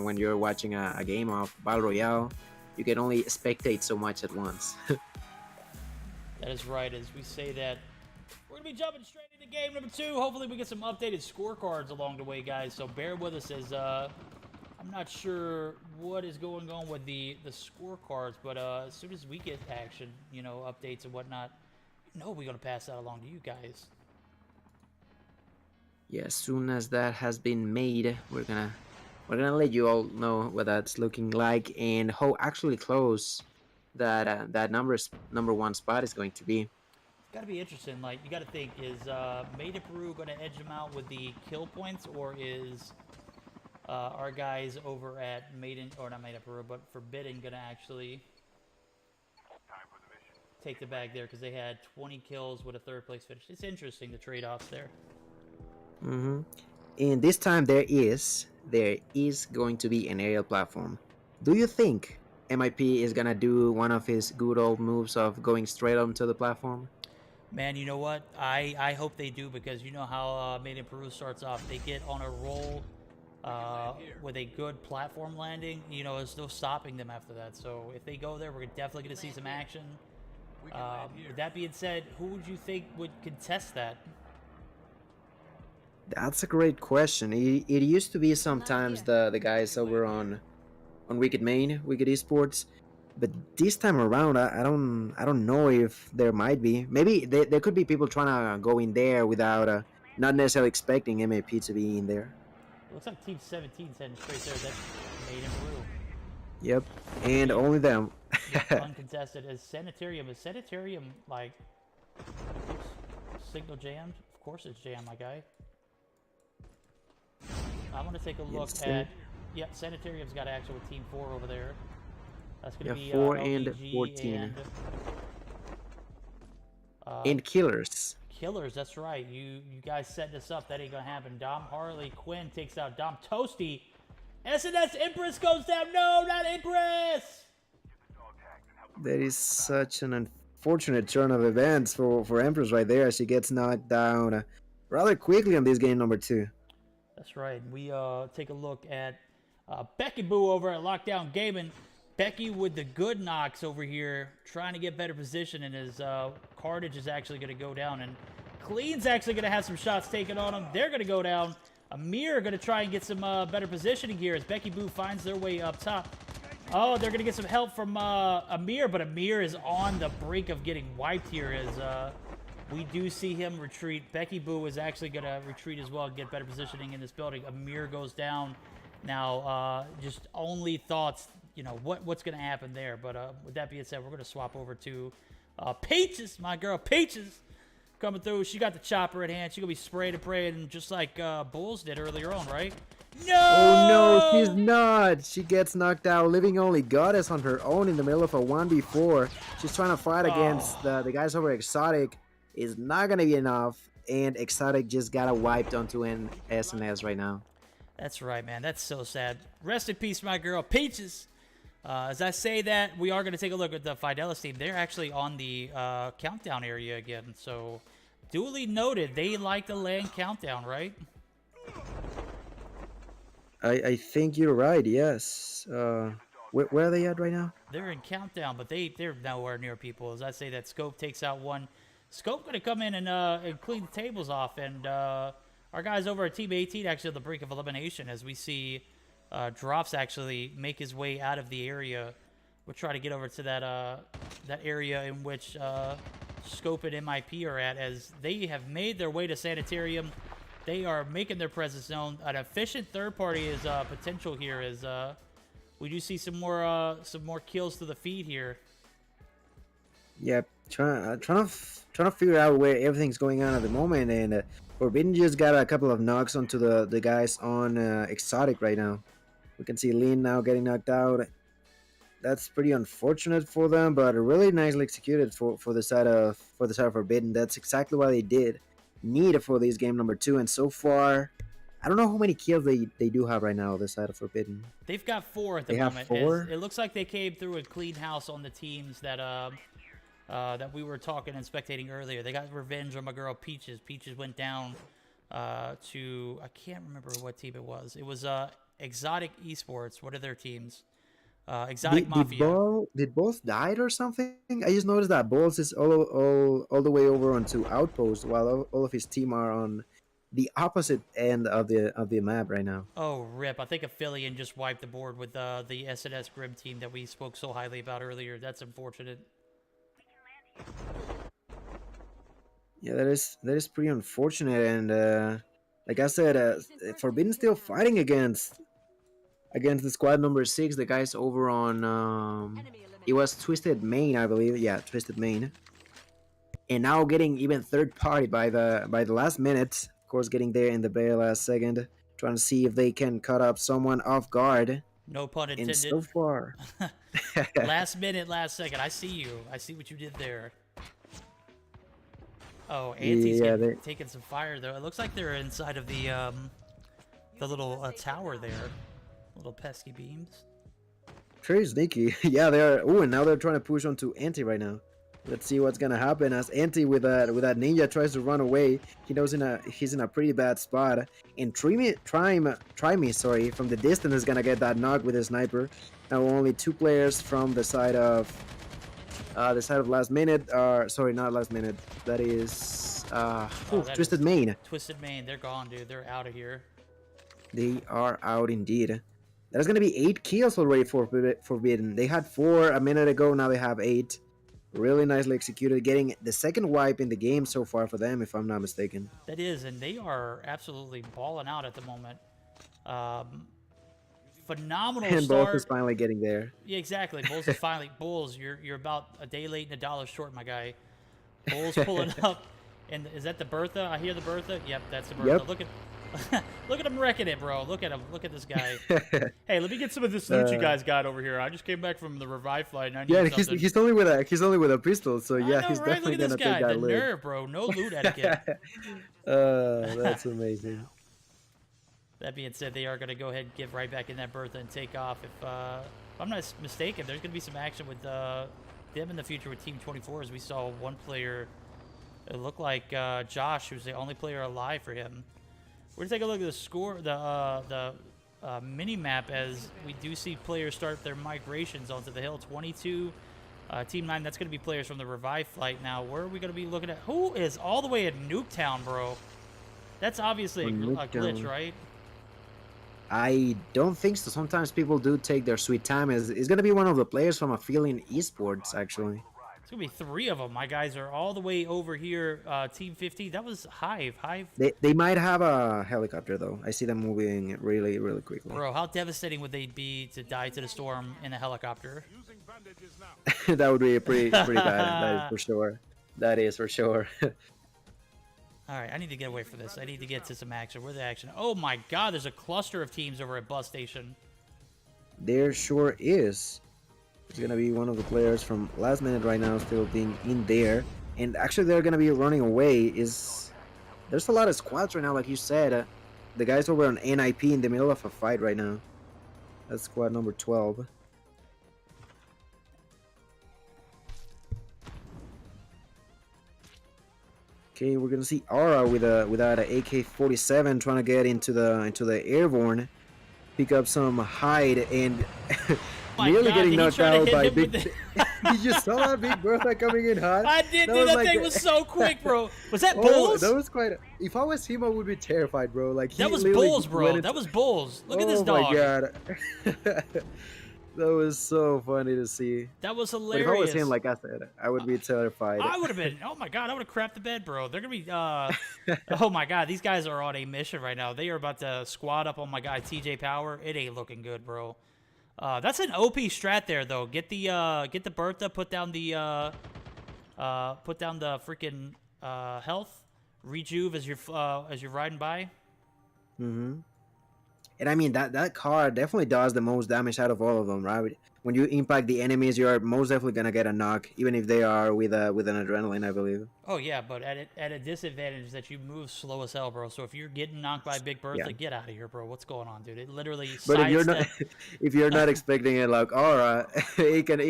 When you're watching a game of Battle Royale, you can only spectate so much at once. That is right. As we say that, we're going to be jumping straight into game number 2. Hopefully we get some updated scorecards along the way, guys. So bear with us as I'm not sure what is going on with the scorecards, but as soon as we get action, you know, updates and whatnot, you know we're going to pass that along to you guys. Yeah, as soon as that has been made, we're gonna let you all know what that's looking like and how actually close that number 1 spot is going to be. It's got to be interesting. Like, you got to think, is Made in Peru going to edge them out with the kill points, or is our guys over at not Made in Peru, but Forbidden going to actually take the bag there because they had 20 kills with a 3rd place finish? It's interesting, the trade-offs there. And this time there is going to be an aerial platform. Do you think MIP is gonna do one of his good old moves of going straight onto the platform? Man, you know what? I hope they do, because you know how Made in Peru starts off. They get on a roll with a good platform landing. You know, there's no stopping them after that. So if they go there, we're definitely going to see some action. With that being said, who would you think would contest that? That's a great question. It used to be sometimes the guys over on Wicked Esports, but this time around I don't know if there might be. Maybe there could be people trying to go in there without not necessarily expecting MAP to be in there. It looks like Team 17's heading straight there. That's Made in Peru. Yep, and only them. Uncontested as Sanitarium. Is Sanitarium like signal jammed? Of course it's jammed, my guy. I'm gonna take a look at. Yep, Sanitarium's got action with Team 4 over there. That's gonna be 4 and LDG 14. And And Killers. Killers, that's right. You guys set this up. That ain't gonna happen. Dom Harley Quinn takes out Dom Toasty. SnS Empress goes down. No, not Empress. That is such an unfortunate turn of events for Empress right there. She gets knocked down rather quickly on this game number 2. That's right. We take a look at Becky Boo over at Lockdown Gaming. Becky with the good knocks over here, trying to get better position, and his Carnage is actually going to go down, and Clean's actually going to have some shots taken on him. They're going to go down. Amir going to try and get some better positioning here as Becky Boo finds their way up top. Oh, they're going to get some help from Amir, but Amir is on the brink of getting wiped here as we do see him retreat. Becky Boo is actually going to retreat as well and get better positioning in this building. Amir goes down. Now, just only thoughts, you know, what's going to happen there. But with that being said, we're going to swap over to Peaches, my girl Peaches, coming through. She got the chopper in hand. She's going to be spraying and praying just like Bulls did earlier on, right? No! Oh no, she's not. She gets knocked out. Living Only Goddess on her own in the middle of a 1v4. She's trying to fight against the guys over Exotic. Is not going to be enough. And Exotic just got wiped onto an SnS right now. That's right, man. That's so sad. Rest in peace, my girl Peaches. As I say that, we are going to take a look at the Fidelis team. They're actually on the countdown area again. So, duly noted, they like the land countdown, right? I think you're right, yes. Where are they at right now? They're in countdown, but they're nowhere near people. As I say that, Scope takes out one. Scope going to come in and clean the tables off. And our guys over at Team 18 actually on the brink of elimination as we see Drops actually make his way out of the area. We'll try to get over to that area in which Scope and MIP are at, as they have made their way to Sanitarium. They are making their presence known. An efficient third party is potential here, as we do see some more kills to the feed here. Yep, trying to figure out where everything's going on at the moment, and Forbidden just got a couple of knocks onto the guys on Exotic right now. We can see Lin now getting knocked out. That's pretty unfortunate for them, but really nicely executed for the side of Forbidden. That's exactly what they did need for this game number 2, and so far, I don't know how many kills they do have right now on the side of Forbidden. They've got 4 at the moment. Have 4? It looks like they came through a clean house on the teams that that we were talking and spectating earlier. They got revenge on my girl Peaches. Peaches went down to, I can't remember what team it was. It was Exotic Esports. What are their teams? Exotic Mafia. Did both died or something? I just noticed that Balls is all the way over onto Outpost, while all of his team are on the opposite end of the map right now. Oh, rip. I think Aphelion just wiped the board with the SNS Grim team that we spoke so highly about earlier. That's unfortunate. Yeah, that is pretty unfortunate, and like I said, Forbidden still fighting against the squad number 6, the guys over on it was Twisted Main, I believe. Yeah, Twisted Main, and now getting even third party by the last minute. Of course, getting there in the very last second, trying to see if they can cut up someone off guard. No pun intended. And so far, last minute, last second. I see you. I see what you did there. Oh, Auntie's taking some fire though. It looks like they're inside of the little tower there. Little pesky beams. Pretty sneaky. Yeah, they are. Oh, and now they're trying to push onto Auntie right now. Let's see what's gonna happen as Auntie with that ninja tries to run away. He knows he's in a pretty bad spot. And Try me, sorry, from the distance is gonna get that knock with his sniper. Now only 2 players from the side of Last Minute. Sorry, not Last Minute. That is Twisted Main. Twisted Main. They're gone, dude. They're out of here. They are out indeed. There's gonna be 8 kills already for Forbidden. They had 4 a minute ago. Now they have 8. Really nicely executed, getting the second wipe in the game so far for them, if I'm not mistaken. That is, and they are absolutely balling out at the moment. Phenomenal and start. Bulls is finally getting there. Yeah, exactly. Bulls is finally Bulls. You're about a day late and $1 short, my guy. Bulls pulling up, and is that the Bertha? I hear the Bertha. Yep, that's the Bertha. Yep. Look at. Look at him wrecking it, bro. Look at him. Look at this guy. Hey, let me get some of this loot you guys got over here. I just came back from the revive flight. And I need something. he's only with a pistol, so yeah, know, he's right? definitely gonna take that loot. The nerve, bro. No loot etiquette. That's amazing. That being said, they are gonna go ahead and get right back in that Bertha and take off. If I'm not mistaken, there's gonna be some action with them in the future with Team 24, as we saw one player. It looked like Josh, who's the only player alive for him. We're gonna take a look at the score, the mini map, as we do see players start their migrations onto the hill. 22, Team 9. That's gonna be players from the revive flight. Now, where are we gonna be looking at? Who is all the way in Nuketown, bro? That's obviously a glitch, right? I don't think so. Sometimes people do take their sweet time. It's gonna be one of the players from Aphelion Esports, actually. It's gonna be 3 of them. My guys are all the way over here. Team 50. That was Hive. They might have a helicopter though. I see them moving really, really quickly. Bro, how devastating would they be to die to the storm in a helicopter? That would be pretty bad. That is for sure. That is for sure. All right, I need to get away from this. I need to get to some action. Where's the action? Oh my God, there's a cluster of teams over at Bus Station. There sure is. It's gonna be one of the players from Last Minute right now, still being in there, and actually they're gonna be running away. There's a lot of squads right now, like you said. The guys over on NIP in the middle of a fight right now. That's squad number 12. Okay, we're gonna see Aura with that AK-47 trying to get into the airborne, pick up some hide, and nearly getting knocked out by Big. Did you saw that Big Bertha coming in hot? I did, That dude. was That like thing the- was so quick, bro. Was that Oh, Bulls? that was quite. If I was him, I would be terrified, bro. Like he That was literally Bulls, bro. went into- That was Bulls. Look at this Oh dog. my god. That was so funny to see. That was But hilarious. if I was him, like I said, I would be terrified. I would have been. Oh my god, I would have crapped the bed, bro. They're gonna be. Oh my god, these guys are on a mission right now. They are about to squad up on my guy TJ Power. It ain't looking good, bro. That's an OP strat there, though. Get the Bertha. Put down the freaking health. Rejuve as you're riding by. Mm-hmm. And I mean that card definitely does the most damage out of all of them, right? When you impact the enemies, you're most definitely gonna get a knock, even if they are with an adrenaline, I believe. Oh yeah, but at a disadvantage that you move slow as hell, bro. So if you're getting knocked by Big Bertha, Yeah. get out of here, bro. What's going on, dude? It literally. But if you're not, sidestep- if you're not expecting it, like aura, it can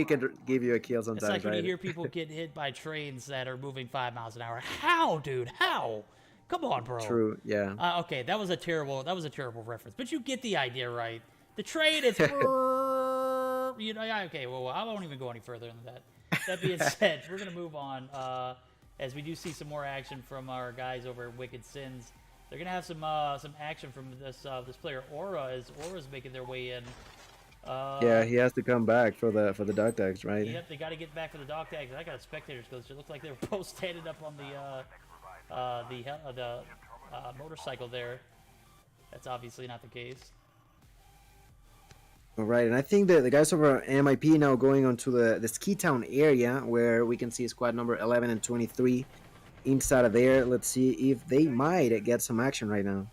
give you a kill It's sometimes, like when right? you hear people get hit by trains that are moving 5 miles an hour. How, dude? How? Come on, bro. True, yeah. Okay, that was a terrible reference, but you get the idea, right? The train is, you know. Yeah, okay, well, I won't even go any further than that. That being said, we're gonna move on as we do see some more action from our guys over at Wicked Sins. They're gonna have some action from this player Aura as Aura's making their way in. Yeah, he has to come back for the dog tags, right? Yep, they got to get back for the dog tags. I got spectators because it looked like they were both standing up on the motorcycle there. That's obviously not the case. All right, and I think that the guys over at MIP now going onto the Ski Town area where we can see squad number 11 and 23 inside of there. Let's see if they might get some action right now.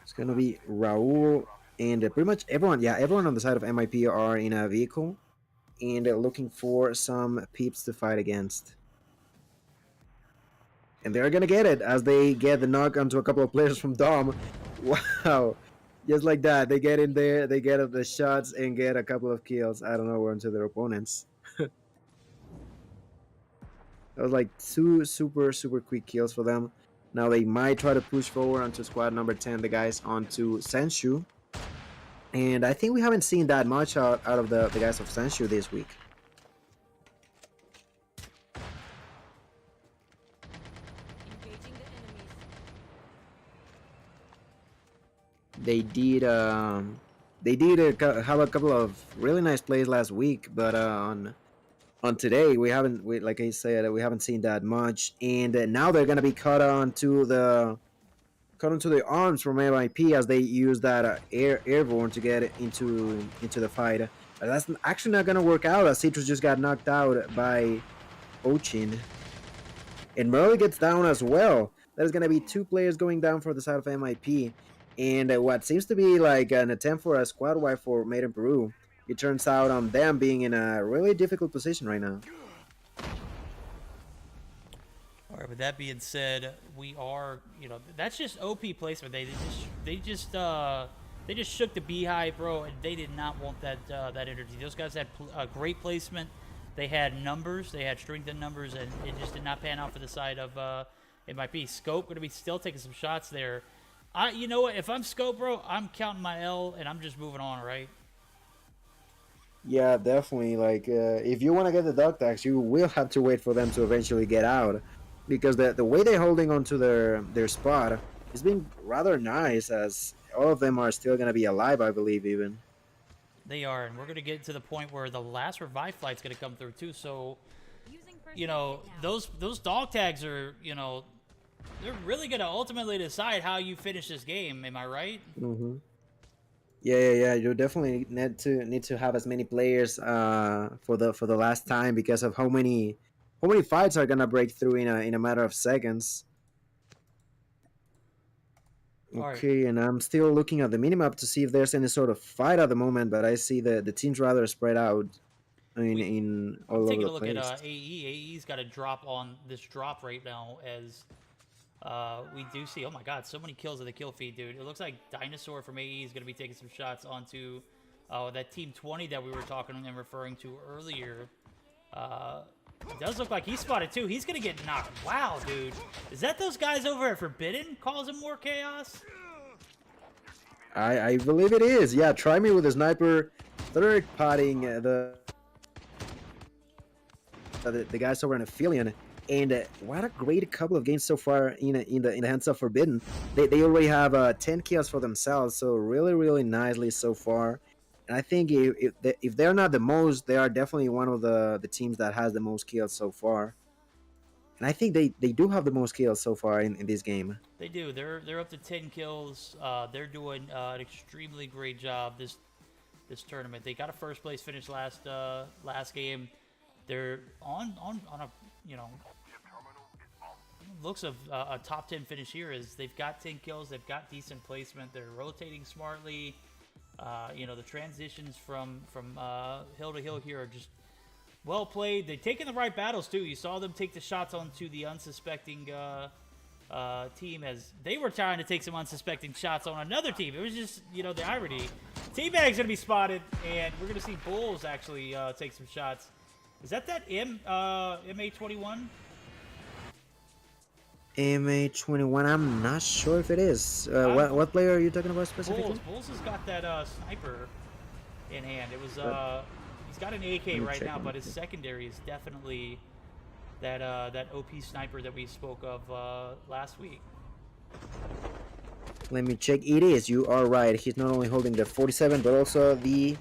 It's gonna be Raul and pretty much everyone. Yeah, everyone on the side of MIP are in a vehicle and looking for some peeps to fight against. And they're gonna get it as they get the knock onto a couple of players from Dom. Wow, just like that, they get in there, they get the shots and get a couple of kills. I don't know where onto their opponents. That was like two super quick kills for them. Now they might try to push forward onto squad number 10, the guys onto Senshu. And I think we haven't seen that much out of the guys of Senshu this week. They did have a couple of really nice plays last week, but on today we haven't, like I said, we haven't seen that much. And now they're gonna be caught onto the arms from MIP as they use that airborne to get into the fight. But that's actually not gonna work out as Citrus just got knocked out by Ochin, and Merle gets down as well. There's gonna be two players going down for the side of MIP. And what seems to be like an attempt for a squad wipe for Made in Peru, it turns out on them being in a really difficult position right now. All right, with that being said, we are, that's just OP placement. They just shook the beehive, bro, and they did not want that energy. Those guys had great placement. They had numbers, they had strength in numbers, and it just did not pan out for the side of MIP. Scope going to be still taking some shots there. You know what? If I'm Scope, bro, I'm counting my L and I'm just moving on, right? Yeah, definitely. Like, if you want to get the dog tags, you will have to wait for them to eventually get out, because the way they're holding onto their spot has been rather nice, as all of them are still going to be alive, I believe, even. They are, and we're going to get to the point where the last revive flight's going to come through, too. So, those dog tags are, they're really going to ultimately decide how you finish this game. Am I right? Mm-hmm. Yeah. You definitely need to have as many players for the last time, because of how many fights are gonna break through in a matter of seconds. Okay, and I'm still looking at the minimap to see if there's any sort of fight at the moment, but I see the team's rather spread out in all over the place. Taking a look at AE. AE's got a drop on this drop right now as we do see. Oh my god, so many kills of the kill feed, dude. It looks like Dinosaur from AE is going to be taking some shots onto that Team 20 that we were talking and referring to earlier. It does look like he spotted too. He's going to get knocked. Wow, dude. Is that those guys over at Forbidden causing more chaos? I believe it is. Yeah, try me with a sniper third potting the guys over in Aphelion. And what a great couple of games so far in the hands of Forbidden. They already have 10 kills for themselves, so really nicely so far. And I think if they're not the most, they are definitely one of the teams that has the most kills so far. And I think they do have the most kills so far in this game. They do. They're up to 10 kills. They're doing an extremely great job this tournament. They got a first place finish last game. They're on a looks of a top 10 finish here. Is they've got 10 kills. They've got decent placement. They're rotating smartly. The transitions from hill to hill here are just well played. They've taken the right battles too. You saw them take the shots onto the unsuspecting team as they were trying to take some unsuspecting shots on another team. It was just, the irony. Teabag's going to be spotted, and we're going to see Bulls actually take some shots. Is that MA21? MA21, I'm not sure if it is. What player are you talking about specifically? Bulls has got that sniper in hand. It was he's got an AK right now, but his secondary is definitely that OP sniper that we spoke of last week. Let me check. It is. You are right. He's not only holding the 47, but also the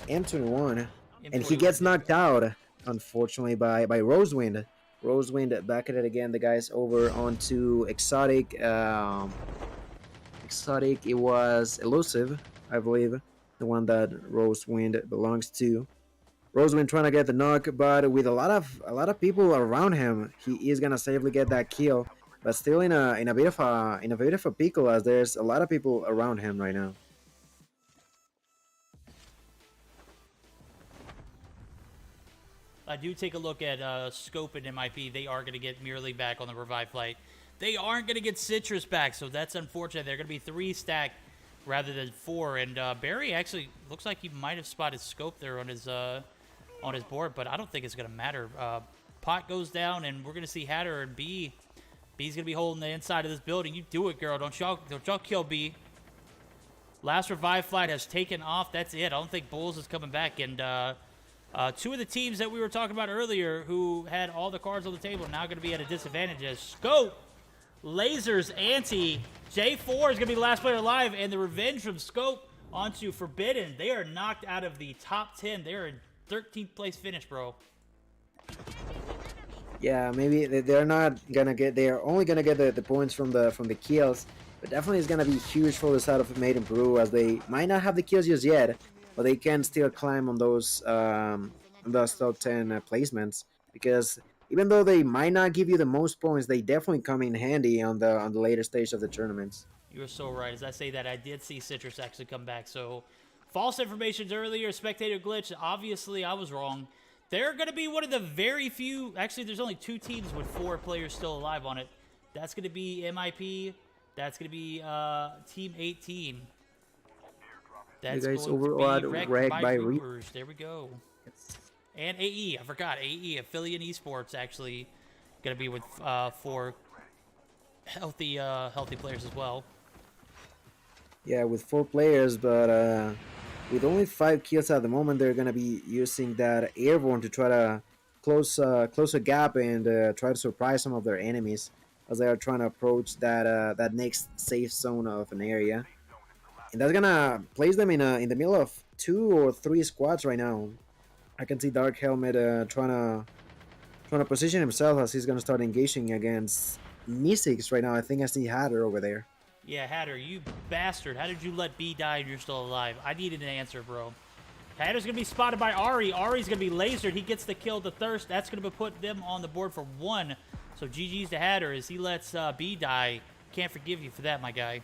M21, and he gets knocked out, unfortunately, by Rosewind. Rosewind back at it again. The guys over onto Exotic. Exotic. It was Elusive, I believe, the one that Rosewind belongs to. Rosewind trying to get the knock, but with a lot of people around him, he is gonna safely get that kill. But still in a bit of a pickle, as there's a lot of people around him right now. I do take a look at Scope and MIP. They are going to get Mirror League back on the revive flight. They aren't going to get Citrus back, so that's unfortunate. They're going to be 3 stacked rather than 4. And Barry actually looks like he might have spotted Scope there on his board, but I don't think it's going to matter. Pot goes down, and we're going to see Hatter and B. B's going to be holding the inside of this building. You do it, girl. Don't y'all kill B. Last revive flight has taken off. That's it. I don't think Bulls is coming back, and 2 of the teams that we were talking about earlier who had all the cards on the table are now going to be at a disadvantage as Scope lasers Ante. J4 is going to be the last player alive, and the revenge from Scope onto Forbidden. They are knocked out of the top 10. They are in 13th place finish, bro. Yeah, maybe they're not gonna get. They are only gonna get the points from the kills, but definitely it's gonna be huge for the side of Made in Peru, as they might not have the kills just yet, but they can still climb on those top 10 placements, because even though they might not give you the most points, they definitely come in handy on the later stage of the tournaments. You were so right. As I say that, I did see Citrus actually come back. So false information earlier, spectator glitch. Obviously, I was wrong. They're going to be one of the very few. Actually, there's only 2 teams with 4 players still alive on it. That's going to be MIP. That's going to be Team 18. That's you guys going overall to be wrecked by Reapers. There we go. And AE. I forgot. AE, Affiliate Esports, actually going to be with 4 healthy players as well. Yeah, with 4 players, but with only 5 kills at the moment, they're gonna be using that airborne to try to close a gap and try to surprise some of their enemies as they are trying to approach that next safe zone of an area, and that's gonna place them in the middle of 2 or 3 squads right now. I can see Dark Helmet trying to position himself as he's gonna start engaging against Meseeks right now. I think I see Hatter over there. Yeah, Hatter, you bastard. How did you let B die and you're still alive? I needed an answer, bro. Hatter's going to be spotted by Ari. Ari's going to be lasered. He gets the kill to Thirst. That's going to put them on the board for 1. So GG's to Hatter as he lets B die. Can't forgive you for that, my guy.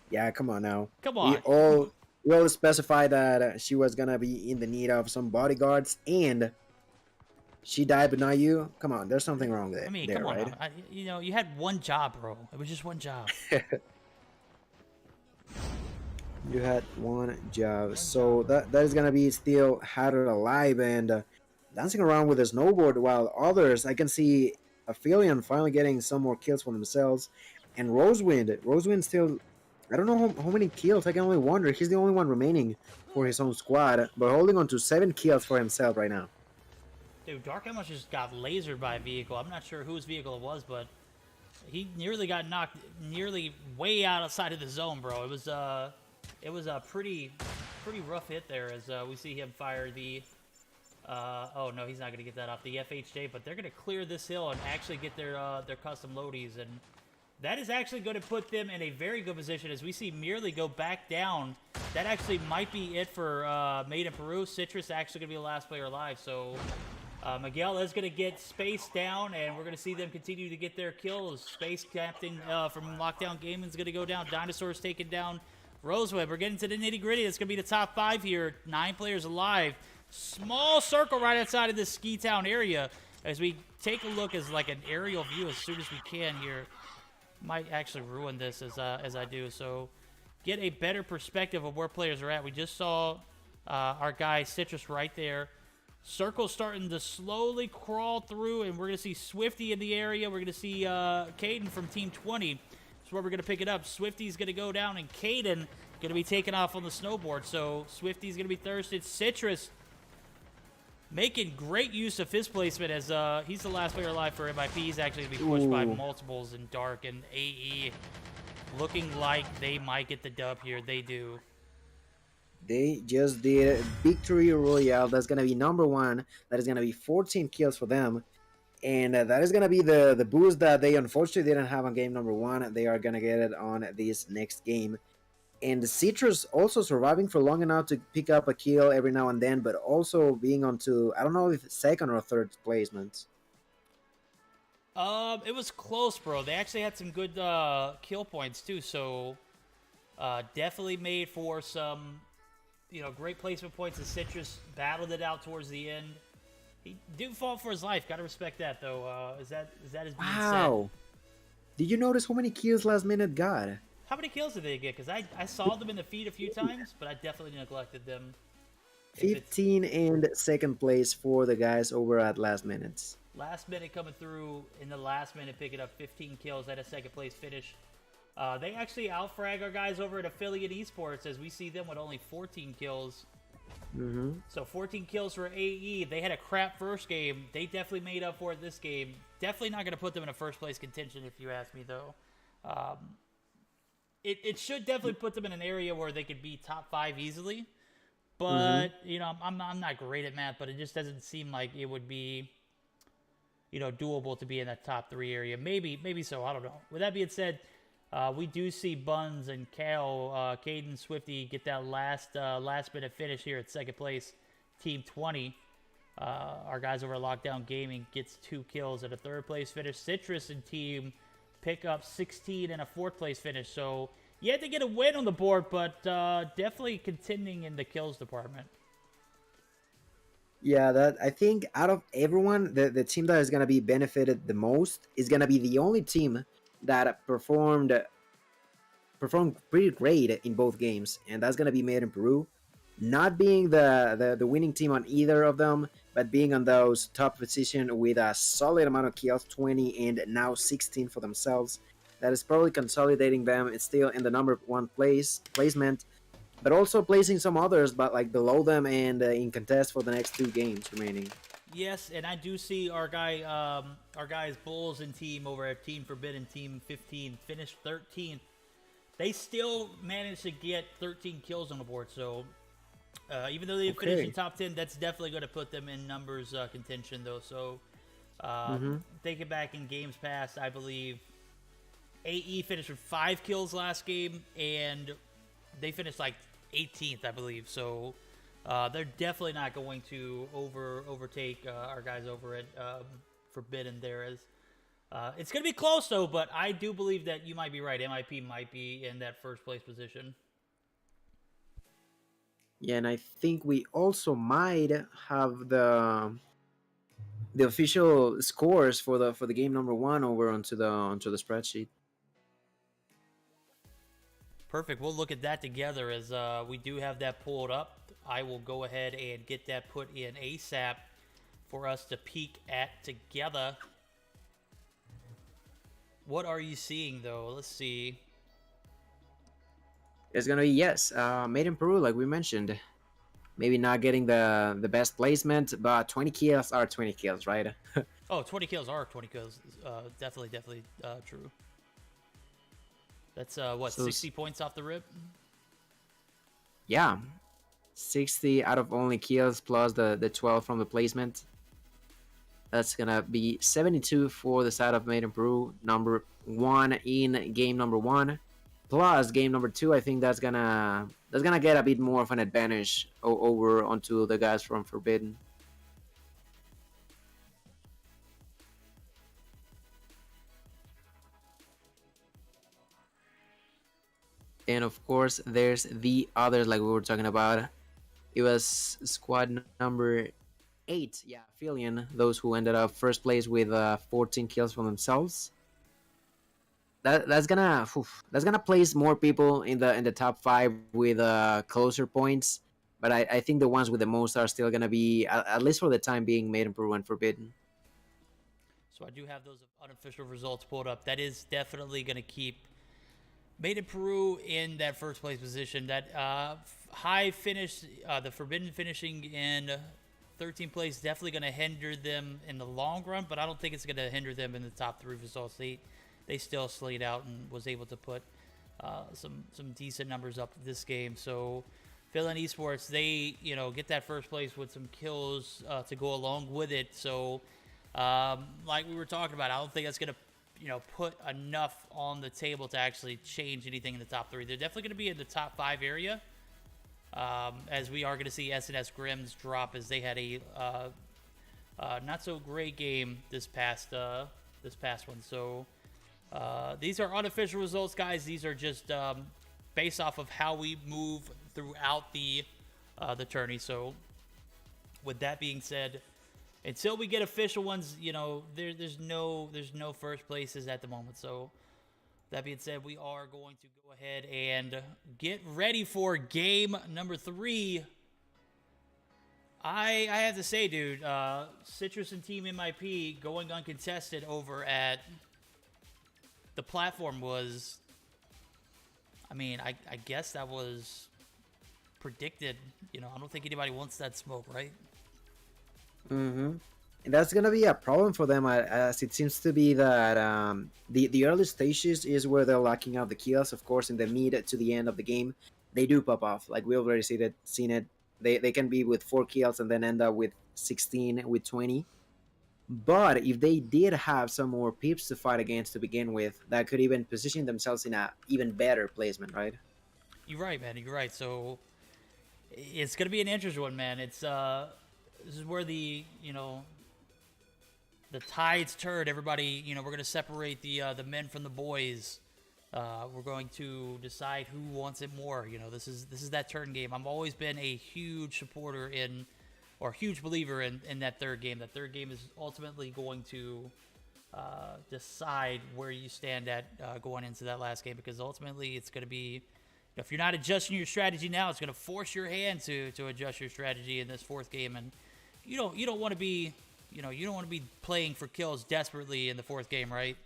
Yeah, come on now. Come on. We all specified that she was going to be in the need of some bodyguards, and she died, but not you. Come on, there's something wrong there. I mean, there, come on. right? You had 1 job, bro. It was just 1 job. You had 1 job. So that is gonna be still Hatter alive and dancing around with a snowboard, while others, I can see Aphelion finally getting some more kills for themselves, and Rosewind still I don't know how many kills. I can only wonder. He's the only one remaining for his own squad, but holding on to 7 kills for himself right now. Dude, Dark almost just got lasered by a vehicle. I'm not sure whose vehicle it was, but he nearly got knocked nearly way outside of the zone, bro. It was a pretty rough hit there as we see him fire the oh no, he's not gonna get that off the FHJ, but they're gonna clear this hill and actually get their custom loadies, and that is actually going to put them in a very good position as we see Merely go back down. That actually might be it for Made in Peru. Citrus actually going to be the last player alive, so Miguel is going to get Space down, and we're going to see them continue to get their kills. Space Captain from Lockdown Gaming is going to go down. Dinosaur's taken down. Rosewood, we're getting to the nitty-gritty. It's going to be the top 5 here. 9 players alive. Small circle right outside of this Ski Town area as we take a look as like an aerial view as soon as we can here. Might actually ruin this as I do, so get a better perspective of where players are at. We just saw our guy Citrus right there. Circle starting to slowly crawl through, and we're going to see Swifty in the area. We're going to see Caden from Team 20. That's where we're going to pick it up. Swifty's going to go down, and Caden going to be taken off on the snowboard. So Swifty's going to be thirsted. Citrus making great use of his placement as he's the last player alive for MIP. He's actually going to be pushed by multiples in Dark and AE. Looking like they might get the dub here. They do. They just did Victory Royale. That's going to be number 1. That is going to be 14 kills for them. And that is going to be the boost that they unfortunately didn't have on game number 1. They are going to get it on this next game. And Citrus also surviving for long enough to pick up a kill every now and then, but also being on to, I don't know if 2nd or 3rd placement. It was close, bro. They actually had some good kill points too, so definitely made for some, great placement points. And Citrus battled it out towards the end. He did fall for his life. Gotta respect that, though. Is that his being Wow. Said? Did you notice how many kills last minute got? How many kills did they get? Because I saw them in the feed a few times, but I definitely neglected them. 15 and 2nd place for the guys over at last minutes. Last minute coming through in the last minute, picking up 15 kills at a 2nd place finish. They actually outfrag our guys over at Affiliate Esports as we see them with only 14 kills. So 14 kills for AE. They had a crap first game. They definitely made up for it this game. Definitely not going to put them in a 1st place contention if you ask me, though. It should definitely put them in an area where they could be top 5 easily. But, I'm not great at math, but it just doesn't seem like it would be, doable to be in that top 3 area. Maybe so. I don't know. With that being said, we do see Buns and Cal, Caden, Swifty get that last minute finish here at 2nd place, Team 20. Our guys over at Lockdown Gaming gets 2 kills at a 3rd place finish. Citrus and Team pick up 16 and a 4th place finish. So you had to get a win on the board, but definitely contending in the kills department. Yeah, that I think out of everyone, the team that is going to be benefited the most is going to be the only team that performed pretty great in both games, and that's going to be Made in Peru. Not being the winning team on either of them, but being on those top position with a solid amount of kills, 20 and now 16 for themselves. That is probably consolidating them. It's still in the number 1 placement, but also placing some others, but like below them and in contest for the next 2 games remaining. Yes, and I do see our guys Bulls and team over at Team Forbidden, Team 15, finished 13th. They still managed to get 13 kills on the board, so even though they finished in top 10, that's definitely going to put them in numbers contention, though. So thinking back in games past, I believe AE finished with 5 kills last game, and they finished like 18th, I believe. So they're definitely not going to overtake our guys over at Forbidden there. As it's going to be close, though, but I do believe that you might be right. MIP might be in that 1st place position. Yeah, and I think we also might have the official scores for the game number 1 over onto the spreadsheet. Perfect. We'll look at that together as we do have that pulled up. I will go ahead and get that put in ASAP for us to peek at together. What are you seeing, though? Let's see. It's gonna be, yes, made in Peru, like we mentioned. Maybe not getting the best placement, but 20 kills are 20 kills, right? Oh, 20 kills are 20 kills. Definitely true. That's what, So 60 points off the rip? yeah, 60 out of only kills plus the 12 from the placement. That's gonna be 72 for the side of Made in Peru, number one in game number one. Plus game number two, I think that's gonna get a bit more of an advantage over onto the guys from Forbidden. And of course, there's the others like we were talking about. It was squad number 8, yeah, Filion, those who ended up first place with 14 kills from themselves. That's gonna place more people in the top 5 with closer points, but I think the ones with the most are still gonna be, at least for the time being, Made in Peru and Forbidden. So I do have those unofficial results pulled up. That is definitely going to keep Made in Peru in that first place position. That high finish, the Forbidden finishing in 13th place, definitely going to hinder them in the long run, but I don't think it's going to hinder them in the top 3 results. They still slayed out and was able to put some decent numbers up this game. So Filion Esports, they get that first place with some kills to go along with it. So like we were talking about, I don't think that's going to put enough on the table to actually change anything in the top 3. They're definitely going to be in the top 5 area, as we are going to see SnS Grimm's drop, as they had a not so great game this past one. So these are unofficial results, guys. These are just based off of how we move throughout the tourney. So with that being said, until we get official ones, there's no first places at the moment. So that being said, we are going to go ahead and get ready for game number 3. I have to say, dude, Citrus and Team MIP going uncontested over at the platform was, I guess that was predicted. I don't think anybody wants that smoke, right? Mm-hmm. And that's gonna be a problem for them, as it seems to be that the early stages is where they're locking out the kills. Of course, in the mid to the end of the game, they do pop off. Like we already seen it. They can be with 4 kills and then end up with 16, with 20. But if they did have some more peeps to fight against to begin with, that could even position themselves in a even better placement, right? You're right, man. You're right. So it's gonna be an interesting one, man. It's this is where the tides turn. Everybody, we're going to separate the men from the boys. We're going to decide who wants it more. This is that turn game. I've always been a huge supporter or huge believer in that third game. That third game is ultimately going to decide where you stand at going into that last game, because ultimately it's going to be, if you're not adjusting your strategy now, it's going to force your hand to adjust your strategy in this fourth game. And you don't want to be playing for kills desperately in the fourth game, right?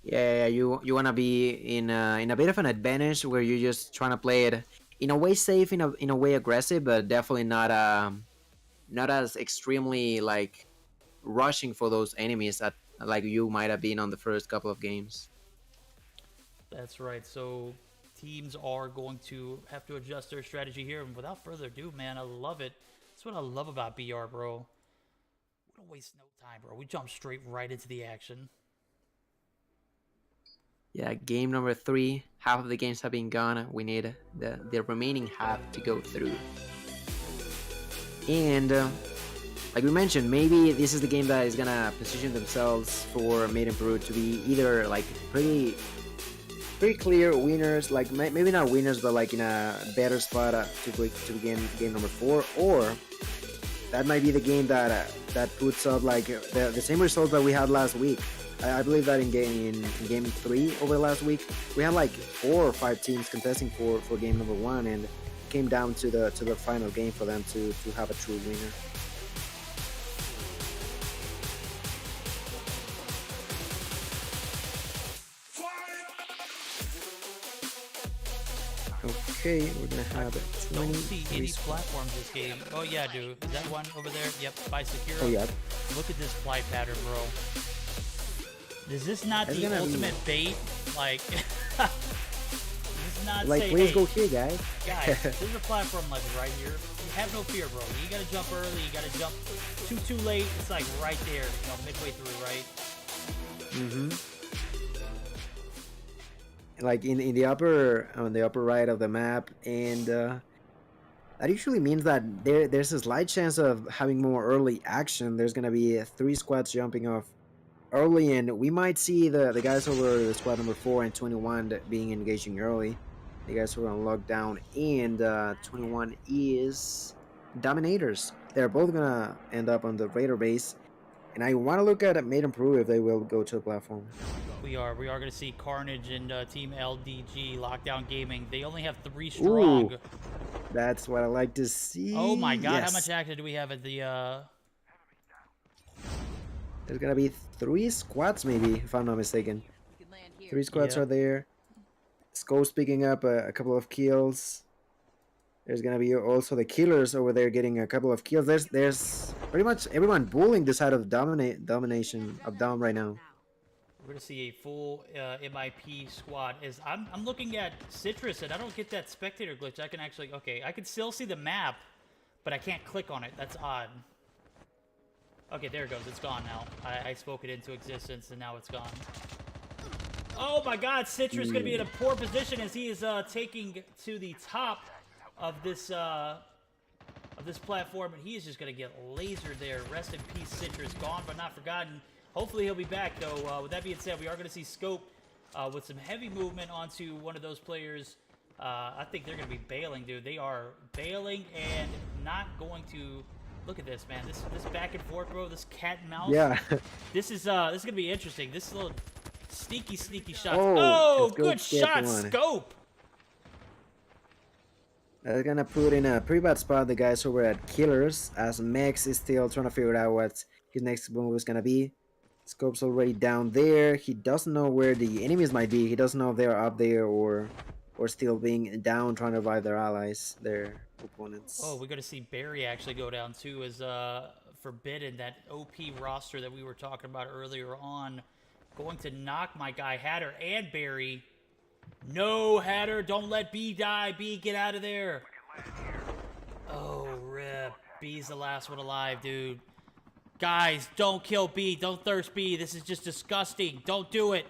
Yeah, you want to be in a bit of an advantage where you're just trying to play it in a way safe, in a way aggressive, but definitely not as extremely like rushing for those enemies that like you might have been on the first couple of games. That's right. So teams are going to have to adjust their strategy here. And without further ado, man, I love it. That's what I love about BR, bro. We don't waste no time, bro. We jump straight right into the action. Yeah, game number 3. Half of the games have been gone. We need the remaining half to go through. And like we mentioned, maybe this is the game that is gonna position themselves for Made in Peru to be either like pretty clear winners, like maybe not winners, but like in a better spot to begin game number 4, or that might be the game that puts up like the same result that we had last week. I believe that in game 3 over last week, we had like 4 or 5 teams contesting for game number 1, and it came down to the final game for them to have a true winner. Okay, we're gonna have Don't see 23 any squads. platforms this game. Oh yeah, dude. Is that one over there? Yep, by Secure. Oh yeah, Look at this flight pattern, bro. Is this not That's the gonna be- ultimate bait? Like, this is not like say, please hey, go here, guys. guys, there's a platform like right here. You have no fear, bro. You gotta jump early. You gotta jump too late. It's like right there, you know, midway through, right? Like in the upper on the upper right of the map, and that usually means that there's a slight chance of having more early action. There's gonna be 3 squads jumping off early, and we might see the guys over the squad number 4 and 21 being engaging early. The guys who are on lockdown, and 21 is Dominators. They're both gonna end up on the Raider base, and I want to look at Maiden Peru if they will go to the platform. We are gonna see Carnage and Team LDG Lockdown Gaming. They only have 3 strong. Ooh, that's what I like to see. Oh my god, Yes. how much action do we have at the There's gonna be 3 squads, maybe, if I'm not mistaken. 3 squads Yeah. are there. Scope's picking up a couple of kills. There's gonna be also the killers over there getting a couple of kills. There's pretty much everyone bullying the side of domination of Dom right now. We're gonna see a full MIP squad. I'm looking at Citrus and I don't get that spectator glitch. I can actually I can still see the map, but I can't click on it. That's odd. Okay, there it goes. It's gone now. I spoke it into existence and now it's gone. Oh my god, Citrus gonna be in a poor position as he is taking to the top of this platform, and he is just gonna get lasered there. Rest in peace, Citrus. Gone but not forgotten. Hopefully he'll be back though. With that being said, we are gonna see Scope with some heavy movement onto one of those players. I think they're gonna be bailing, dude. They are bailing and not going to. Look at this, man. This back and forth, bro. This cat and mouse. Yeah. This is gonna be interesting. This little sneaky shots. Oh, Oh, Scope good gets shot, one. Scope. They're gonna put in a pretty bad spot the guys over at Killers, as Mex is still trying to figure out what his next move is gonna be. Scope's already down there. He doesn't know where the enemies might be. He doesn't know if they're up there or still being down trying to revive their allies, their opponents. Oh, we're gonna see Barry actually go down too as Forbidden, that OP roster that we were talking about earlier on, going to knock my guy Hatter and Barry. No, Hatter, don't let B die. B, get out of there. Oh, rip. B's the last one alive, dude. Guys, don't kill B. Don't thirst B. This is just disgusting. Don't do it.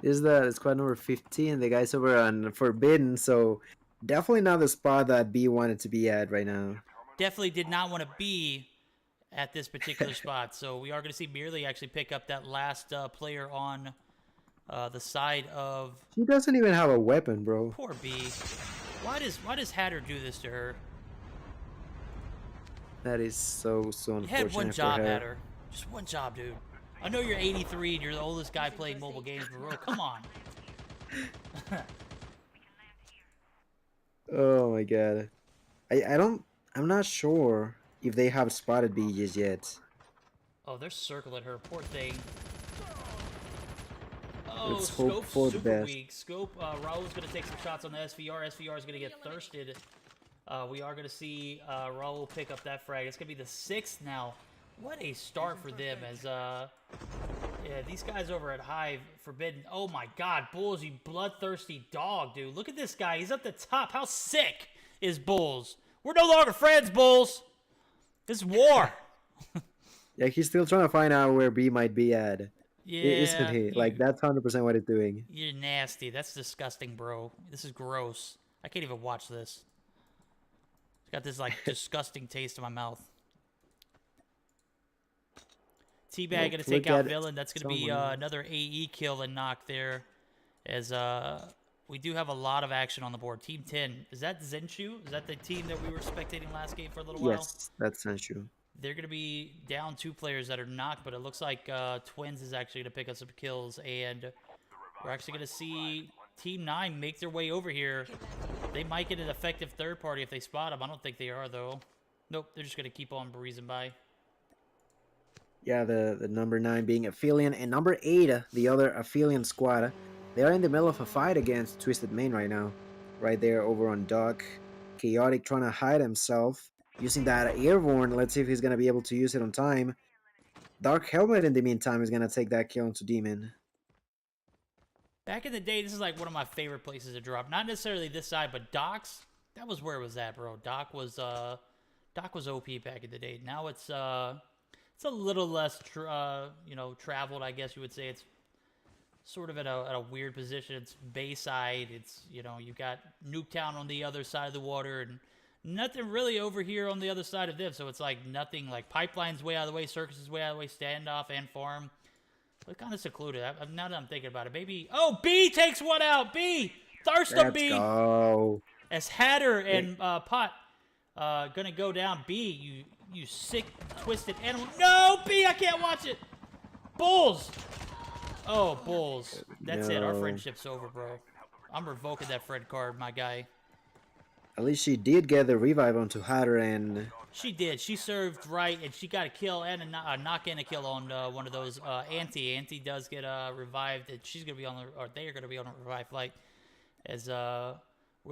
This is the squad number 15. The guys over on Forbidden, so definitely not the spot that B wanted to be at right now. Definitely did not want to be at this particular spot. So we are going to see Merely actually pick up that last player on the side of... She doesn't even have a weapon, bro. Poor B. Why does Hatter do this to her? That is so unfortunate. You had one job, for her. Hatter. Just one job, dude. I know you're 83 and you're the oldest guy playing mobile games, but bro, come on. Oh my god. I'm not sure if they have spotted B just yet. Oh, they're circling her. Poor thing. Oh, Let's hope Scope's for the super best. weak. Scope, Raul's going to take some shots on the SVR. SVR is going to get thirsted. We are going to see Raul pick up that frag. It's going to be the 6th now. What a start for them as, yeah, these guys over at Hive, Forbidden. Oh my god, Bulls, you bloodthirsty dog, dude. Look at this guy. He's up the top. How sick is Bulls? We're no longer friends, Bulls. This is war. Yeah, he's still trying to find out where B might be at. Yeah. Isn't he? Like, that's 100% what he's doing. You're nasty. That's disgusting, bro. This is gross. I can't even watch this. It's got this, like, disgusting taste in my mouth. Teabag gonna take out Villain. That's gonna be another AE kill and knock there. As we do have a lot of action on the board. Team 10. Is that Zenshu? Is that the team that we were spectating last game for a little while? Yes, that's Senshu. They're going to be down 2 players that are knocked, but it looks like Twins is actually going to pick up some kills, and we're actually going to see Team 9 make their way over here. They might get an effective third party if they spot them. I don't think they are, though. Nope, they're just going to keep on breezing by. Yeah, the number 9 being Aphelion, and number 8, the other Aphelion squad. They are in the middle of a fight against Twisted Main right now. right there over on Doc. Chaotic trying to hide himself using that airborne. Let's see if he's gonna be able to use it on time. Dark Helmet in the meantime is gonna take that kill into Demon. Back in the day, this is like one of my favorite places to drop. Not necessarily this side, but Doc's. That was where it was at, bro. Doc was OP back in the day. Now it's a little less traveled, I guess you would say. It's sort of at a weird position. It's Bayside. It's, you've got Nuketown on the other side of the water, and nothing really over here on the other side of them. So it's like nothing. Like Pipeline's way out of the way, Circus is way out of the way, Standoff and Farm. But kind of secluded. Now that I'm thinking about it, maybe. Oh, B takes one out. B thirst on B. Let's go. As Hatter and Pot gonna go down. B, you sick twisted animal. No, B, I can't watch it. Bulls. Oh, Bulls. That's it. Our friendship's over, bro. I'm revoking that friend card, my guy. At least she did get the revive onto Hatter, and she did. She served right, and she got a kill and a knock and a kill on one of those. Auntie does get revived, and she's gonna be on or they are gonna be on a revive flight. As we're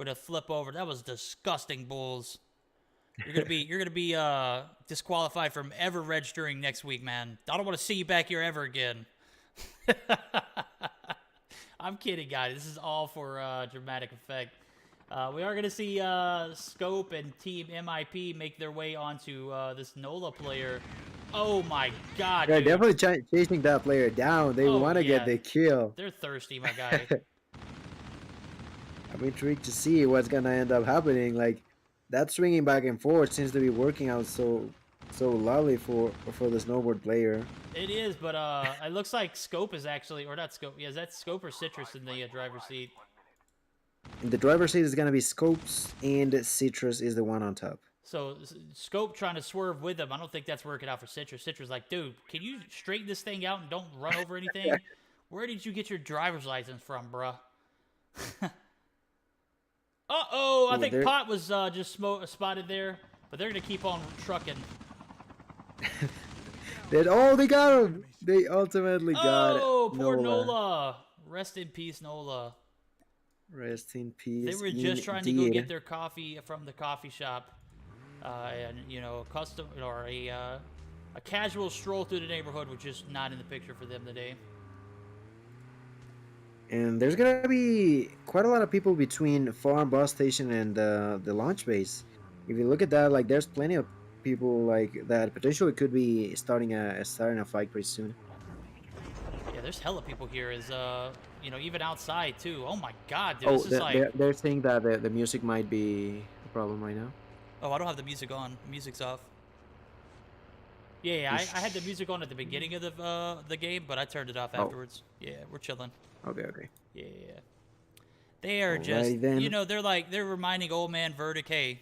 gonna flip over. That was disgusting, Bulls. You're gonna be disqualified from ever registering next week, man. I don't want to see you back here ever again. I'm kidding, guys. This is all for dramatic effect. We are going to see Scope and Team MIP make their way onto this NOLA player. Oh my god, they're dude. definitely chasing that player down. They want to get the kill. They're thirsty, my guy. I'm intrigued to see what's going to end up happening. Like, that swinging back and forth seems to be working out so lovely for the snowboard player. It is, but it looks like Scope is actually, or not Scope. Yeah, is that Scope or Citrus in the driver's seat? In the driver's seat is going to be Scopes, and Citrus is the one on top. So Scope trying to swerve with him. I don't think that's working out for Citrus. Citrus like, dude, can you straighten this thing out and don't run over anything? Where did you get your driver's license from, bruh? Uh-oh, I think Pot was just spotted there, but they're going to keep on trucking. They got him. They ultimately got Oh, poor Nola. Nola. Rest in peace, Nola. Rest in peace. They were just trying to go get their coffee from the coffee shop, and a custom or a casual stroll through the neighborhood was just not in the picture for them today. And there's gonna be quite a lot of people between Farm Bus Station and the launch base. If you look at that, like, there's plenty of people like that potentially could be starting a fight pretty soon. Yeah, there's hella people here. Even outside too. Oh my god, dude! This is like they're saying that the music might be a problem right now. Oh, I don't have the music on. The music's off. Yeah, I had the music on at the beginning of the game, but I turned it off afterwards. Yeah, we're chilling. Okay. Yeah. They are just, they're reminding old man Verdict, hey.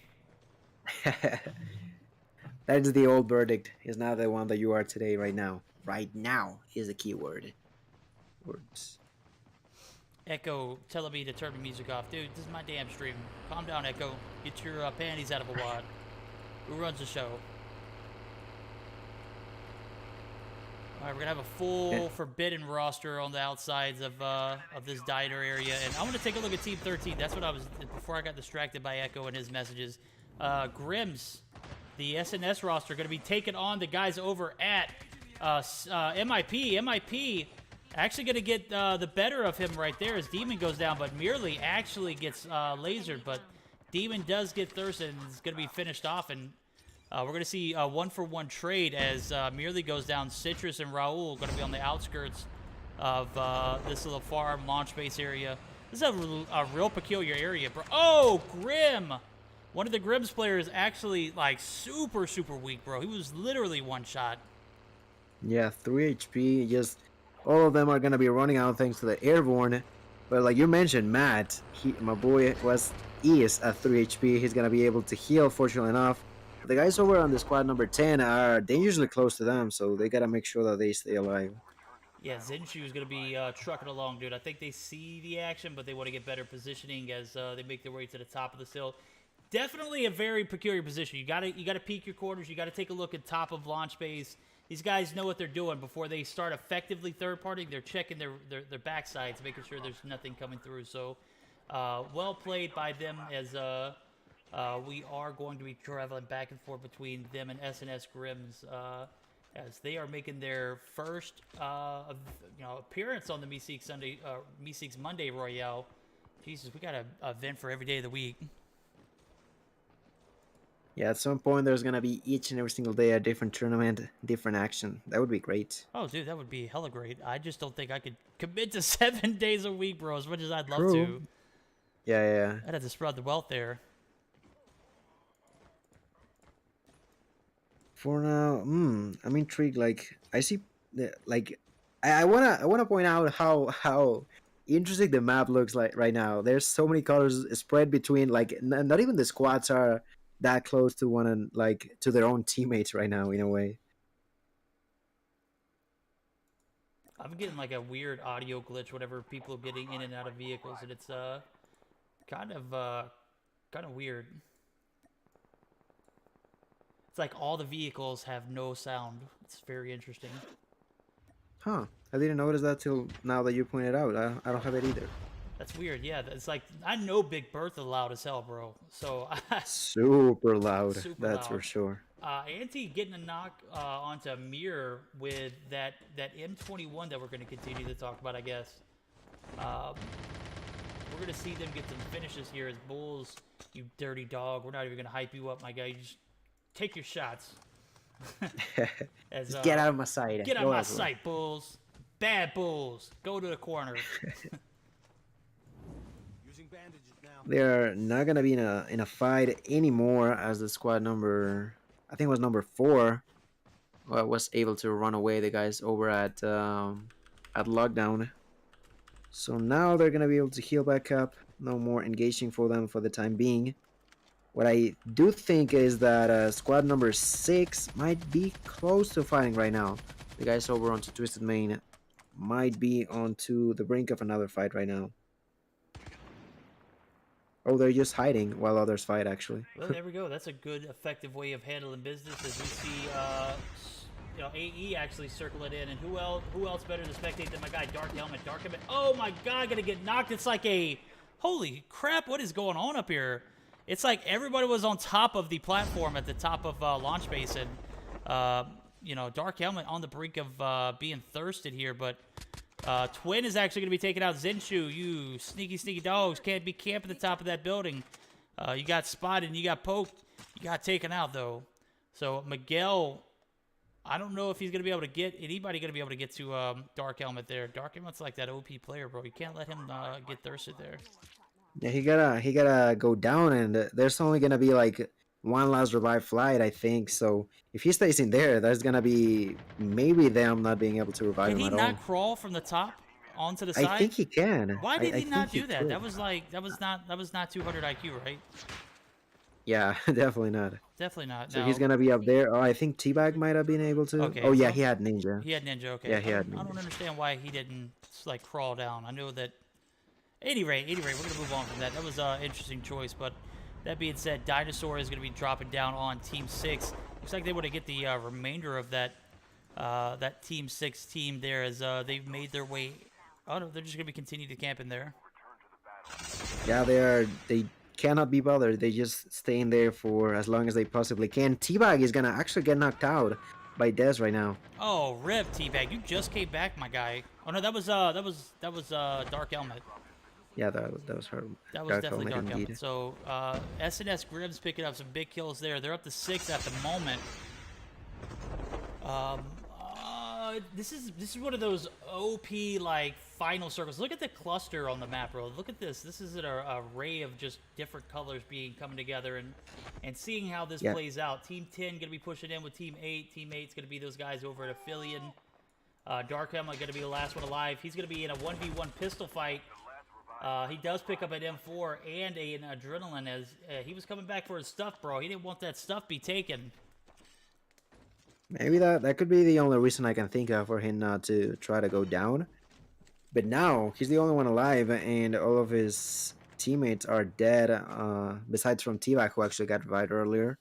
That is the old Verdict. Is not the one that you are today, right now. Right now is the key word. Words. Echo telling me to turn the music off. Dude, this is my damn stream. Calm down, Echo. Get your panties out of a wad. Who runs the show? All right, we're gonna have a full Forbidden roster on the outsides of this diner area, and I want to take a look at Team 13. That's what I was before I got distracted by Echo and his messages. Grims, the SnS roster, going to be taking on the guys over at MIP. MIP actually going to get the better of him right there as Demon goes down, but Merely actually gets lasered, but Demon does get thirsted and is going to be finished off, and we're going to see a 1-for-1 trade as Merely goes down. Citrus and Raul going to be on the outskirts of this little farm launch base area. This is a real peculiar area, bro. Oh, Grim! One of the Grimm's players actually, like, super, super weak, bro. He was literally one shot. Yeah, 3 HP. Just all of them are going to be running out thanks to the airborne. But like you mentioned, Matt, my boy is at 3 HP. He's going to be able to heal, fortunately enough. The guys over on the squad number 10 are dangerously close to them, so they got to make sure that they stay alive. Yeah, Zinshu is going to be trucking along, dude. I think they see the action, but they want to get better positioning as they make their way to the top of the hill. Definitely a very peculiar position. You gotta peek your corners. You gotta take a look at top of launch base. These guys know what they're doing before they start effectively third partying. They're checking their backsides, making sure there's nothing coming through. So Well played by them as we are going to be traveling back and forth between them and SnS Grims as they are making their first appearance on the Meseeks Monday Royale. Jesus, we got a event for every day of the week. Yeah, at some point there's gonna be each and every single day a different tournament, different action. That would be great. Oh, dude, that would be hella great. I just don't think I could commit to 7 days a week, bro, as much as I'd love True. to. Yeah. I'd have to spread the wealth there. For now, I'm intrigued. Like I see, I wanna point out how interesting the map looks like right now. There's so many colors spread between like not even the squads are that close to one and like to their own teammates right now in a way. I'm getting like a weird audio glitch whenever people are getting in and out of vehicles, and it's kind of weird. It's like all the vehicles have no sound. It's very interesting. Huh? I didn't notice that till now that you pointed out. I don't have it either. That's weird. Yeah, it's like I know Big Bertha loud as hell, bro. So Super loud. Super That's loud. for sure. Anti getting a knock onto Mirror with that M21 that we're going to continue to talk about, I guess. We're going to see them get some finishes here as Bulls. You dirty dog. We're not even going to hype you up, my guy. You just take your shots. Just get out of my sight. Get out of my sight, Bulls. Bad Bulls. Go to the corner. They're not gonna be in a fight anymore as the squad number, I think it was number 4, was able to run away. The guys over at lockdown. So now they're gonna be able to heal back up. No more engaging for them for the time being. What I do think is that squad number 6 might be close to fighting right now. The guys over onto Twisted Main might be onto the brink of another fight right now. Oh, they're just hiding while others fight, actually. Well, there we go. That's a good, effective way of handling business as we see, AE actually circle it in. And who else better to spectate than my guy, Dark Helmet. Oh my God, gonna get knocked. It's like holy crap, what is going on up here? It's like everybody was on top of the platform at the top of launch base, and Dark Helmet on the brink of being thirsted here, but Twin is actually going to be taking out Zenshu. You sneaky dogs can't be camping at the top of that building. You got spotted and you got poked. You got taken out, though. So Miguel, I don't know if he's going to be able to get anybody going to be able to get to Dark Helmet there. Dark Helmet's like that OP player, bro. You can't let him get thirsted there. Yeah, he gotta go down, and there's only gonna be like one last revive flight, I think. So if he stays in there, there's gonna be maybe them not being able to revive him at all. Can he not crawl from the top onto the side? I think he can. Why did he not do that? Could. That was not 200 IQ, right? Yeah, definitely not. Definitely not. So no. He's gonna be up there. Oh, I think T-Bag might have been able to. Okay, oh yeah, he had Ninja. He had Ninja. Okay. Yeah, he had Ninja. I don't understand why he didn't like crawl down. I know that. Anyway, we're gonna move on from that. That was an interesting choice, but that being said, Dinosaur is gonna be dropping down on Team 6. Looks like they want to get the remainder of that Team 6 team there as they've made their way. Oh no, they're just gonna be continuing to camp in there. Yeah, they cannot be bothered. They just stay in there for as long as they possibly can. T-Bag is gonna actually get knocked out by Dez right now. Oh, rip, T-Bag, you just came back, my guy. Oh no, that was Dark Helmet. Yeah, that was her. That was definitely Dark Helmet. So SnS Grims picking up some big kills there. They're up to 6 at the moment. This is one of those OP like final circles. Look at the cluster on the map, bro. Look at this. This is an array of just different colors coming together and seeing how this plays out. Team 10 gonna be pushing in with Team 8. Team 8's gonna be those guys over at Aphelion. Dark Helmet gonna be the last one alive. He's gonna be in a 1v1 pistol fight. He does pick up an M4 and an Adrenaline as he was coming back for his stuff, bro. He didn't want that stuff be taken. Maybe that could be the only reason I can think of for him not to try to go down. But now, he's the only one alive, and all of his teammates are dead, besides from T-Bag, who actually got revived earlier.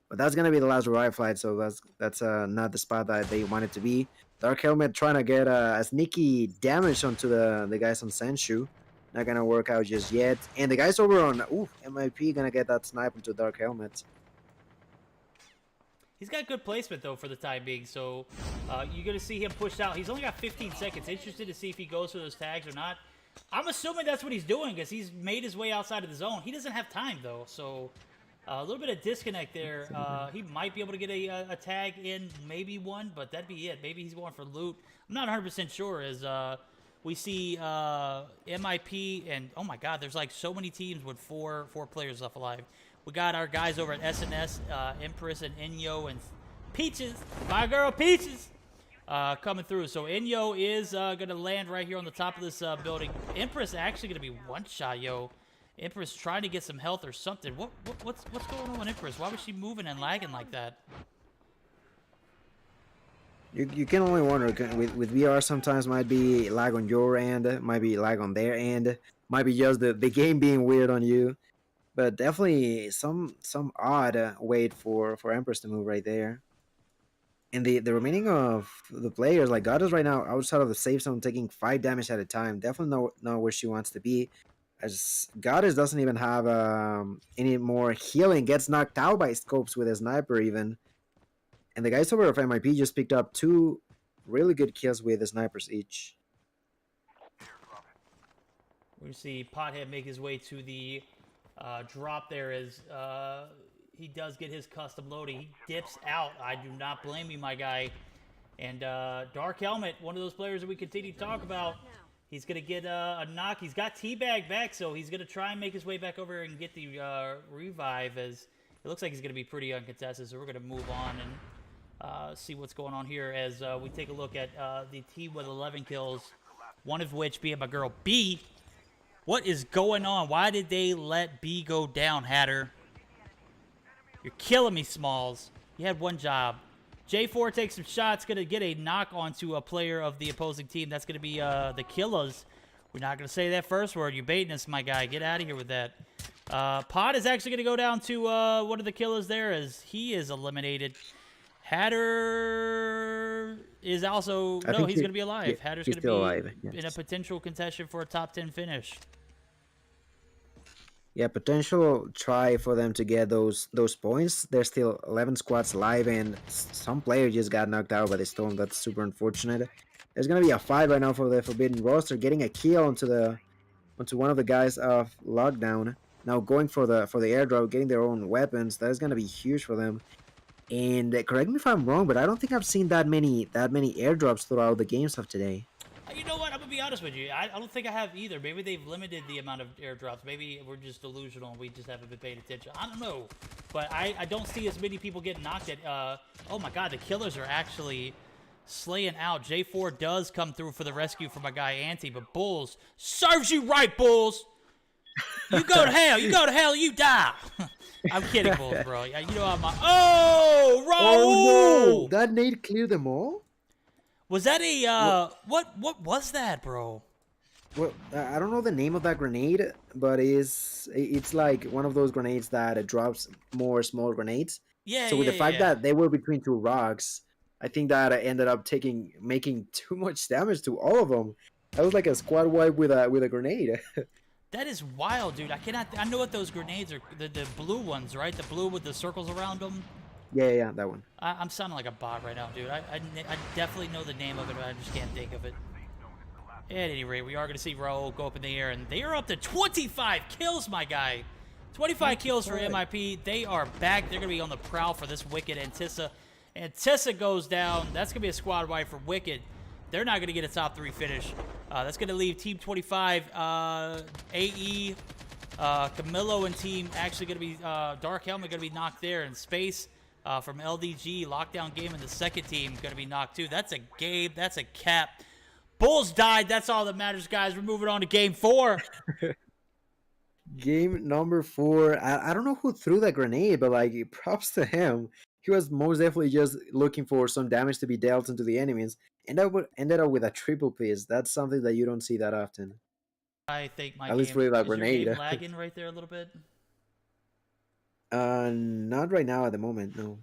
But that's going to be the last revive flight, so that's not the spot that they want it to be. Dark Helmet trying to get a sneaky damage onto the guys on Zenshu. not gonna work out just yet. And the guys over on MIP gonna get that snipe into Dark Helmet. He's got good placement, though, for the time being, so you're going to see him pushed out. He's only got 15 seconds. Interested to see if he goes for those tags or not. I'm assuming that's what he's doing, because he's made his way outside of the zone. He doesn't have time, though, so a little bit of disconnect there. He might be able to get a tag in, maybe one, but that'd be it. Maybe he's going for loot. I'm not 100% sure, as we see MIP, and oh my god, there's like so many teams with four players left alive. We got our guys over at SnS, Empress and Inyo and Peaches, my girl Peaches, coming through. So Inyo is going to land right here on the top of this building. Empress actually going to be one-shot, yo. Empress trying to get some health or something. What's going on with Empress? Why was she moving and lagging like that? You can only wonder. With VR, sometimes might be lag on your end, might be lag on their end, might be just the game being weird on you. But definitely some odd wait for Empress to move right there. And the remaining of the players, like Goddess right now outside of the safe zone, taking 5 damage at a time. Definitely know where she wants to be. As Goddess doesn't even have any more healing, gets knocked out by scopes with a sniper even. And the guys over of MIP just picked up 2 really good kills with the snipers each. We see Pothead make his way to the drop there as he does get his custom loading. He dips out. I do not blame you, my guy. And Dark Helmet, one of those players that we continue to talk about. He's going to get a knock. He's got Teabag back, so he's going to try and make his way back over and get the revive, as it looks like he's going to be pretty uncontested. So we're going to move on and see what's going on here as we take a look at the team with 11 kills, one of which being my girl B. What is going on? Why did they let B go down, Hatter? You're killing me, Smalls. You had one job. J4 takes some shots. Going to get a knock onto a player of the opposing team. That's going to be the Killers. We're not going to say that first word. You're baiting us, my guy. Get out of here with that. Pod is actually going to go down to one of the Killers there as he is eliminated. Hatter is also... No, he's going to be alive. Yeah, Hatter's going to be alive, yes. in a potential contention for a top 10 finish. Yeah, potential try for them to get those points. There's still 11 squads live, and some player just got knocked out by the storm. That's super unfortunate. There's gonna be a fight right now for the Forbidden Roster, getting a kill onto one of the guys of Lockdown. Now going for the airdrop, getting their own weapons. That is gonna be huge for them. And correct me if I'm wrong, but I don't think I've seen that many airdrops throughout the games of today. You know what? I'm going to be honest with you. I don't think I have either. Maybe they've limited the amount of airdrops. Maybe we're just delusional and we just haven't been paying attention. I don't know. But I don't see as many people getting knocked at. Oh, my God. The Killers are actually slaying out. J4 does come through for the rescue for my guy, Ante. But Bulls serves you right, Bulls. You go to hell. You go to hell. You die. I'm kidding, Bulls, bro. You know I'm... Oh, Raul! Oh, no. That nade cleared them all? Was that a, what was that, bro? Well, I don't know the name of that grenade, but it's like one of those grenades that drops more small grenades. Yeah, so with the fact that they were between 2 rocks, I think that ended up making too much damage to all of them. That was like a squad wipe with a grenade. That is wild, dude. I know what those grenades are. The blue ones, right? The blue with the circles around them. Yeah, that one. I'm sounding like a bot right now, dude. I definitely know the name of it, but I just can't think of it. At any rate, we are going to see Raul go up in the air, and they are up to 25 kills, my guy. 25 kills for MIP. They are back. They're going to be on the prowl for this Wicked Antissa. Antissa goes down. That's going to be a squad wipe for Wicked. They're not going to get a top 3 finish. That's going to leave Team 25, AE, Camilo, and team actually going to be Dark Helmet going to be knocked there in space. From LDG, Lockdown Game, and the second team going to be knocked too. That's a game. That's a cap. Bulls died. That's all that matters, guys. We're moving on to Game 4. Game number 4. I don't know who threw that grenade, but like props to him. He was most definitely just looking for some damage to be dealt into the enemies, and that ended up with a triple piece. That's something that you don't see that often. I think my at least with that grenade. Your game lagging right there a little bit. Not right now at the moment, no.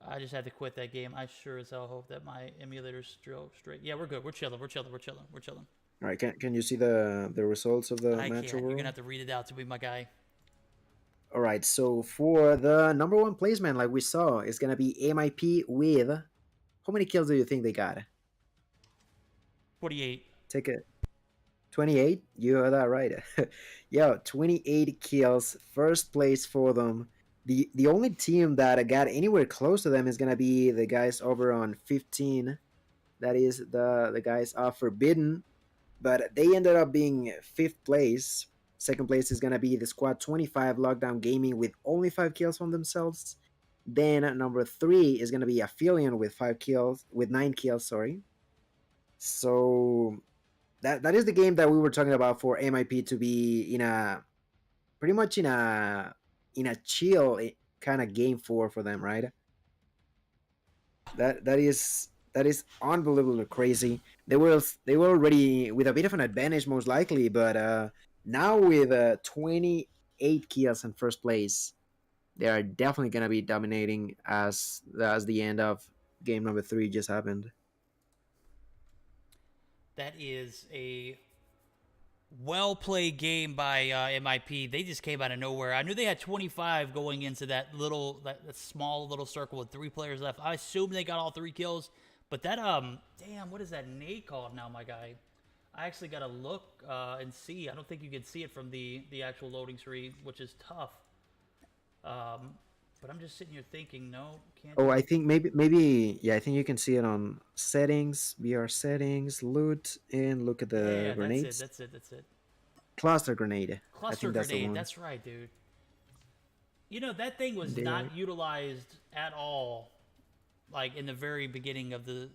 I just had to quit that game. I sure as hell hope that my emulator's drove straight. Yeah, we're good. We're chilling. We're chilling. We're chilling. We're chilling. All right, can you see the results of the I match can't. You're overall? gonna have to read it out to be my guy. All right, so for the number one placement, like we saw, it's gonna be MIP with how many kills do you think they got? 48. Take it. 28. You heard that right. Yeah, 28 kills, first place for them. The only team that got anywhere close to them is gonna be the guys over on 15. That is the guys of Forbidden, but they ended up being fifth place. Second place is gonna be the squad 25 Lockdown Gaming with only 5 kills from themselves. Then number 3 is gonna be Aphelion with 9 kills. Sorry. So that is the game that we were talking about for MIP to be in a pretty much in a chill kind of game for them, right? That is unbelievably crazy. They were already with a bit of an advantage most likely, but now with 28 kills in first place, they are definitely gonna be dominating as the end of game number 3 just happened. That is a well-played game by MIP. They just came out of nowhere. I knew they had 25 going into that small little circle with 3 players left. I assumed they got all 3 kills, but that damn, what is that nade called now, my guy? I actually got to look and see. I don't think you can see it from the actual loading screen, which is tough. But I'm just sitting here thinking, no, can't. Oh, I think maybe yeah. I think you can see it on settings, VR settings, loot, and look at the grenades. That's it. Cluster grenade. Cluster grenade. That's right, dude. You know that thing was not utilized at all, like in the very beginning of the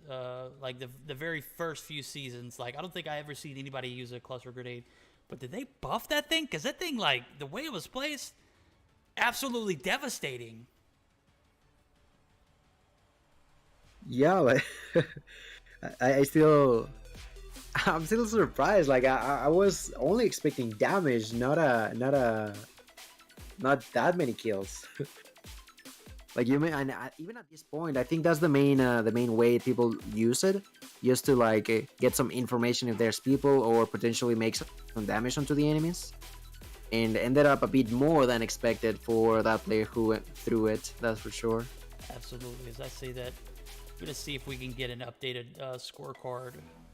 the very first few seasons. Like I don't think I ever seen anybody use a cluster grenade. But did they buff that thing? Because that thing, like the way it was placed, absolutely devastating. Yeah, like I'm still surprised. Like I was only expecting damage, not that many kills. Like you may, and even at this point, I think that's the main way people use it, just to like get some information if there's people or potentially make some damage onto the enemies. And ended up a bit more than expected for that player who went through it. That's for sure. Absolutely. As I say that, I'm gonna see if we can get an updated scorecard.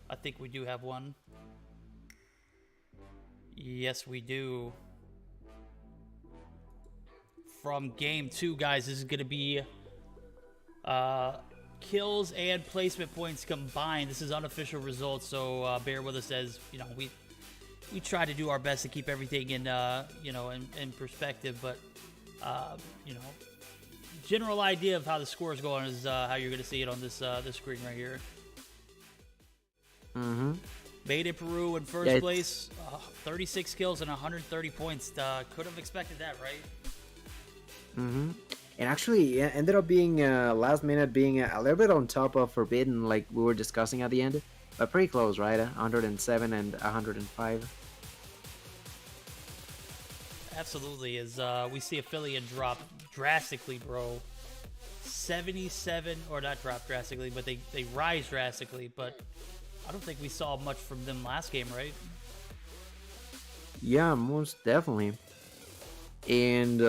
I think we do have one. Yes, we do. From game 2, guys, this is gonna be kills and placement points combined. This is unofficial results, so bear with us as you know we try to do our best to keep everything in in perspective, but general idea of how the score is going is how you're going to see it on this screen right here. Made in Peru in first place, 36 kills and 130 points. Could have expected that, right? And actually, it ended up being last minute being a little bit on top of Forbidden, like we were discussing at the end. But pretty close, right? 107 and 105. Absolutely. As we see Aphelion drop drastically, bro. 77, or not drop drastically, but they rise drastically. But I don't think we saw much from them last game, right? Yeah, most definitely. And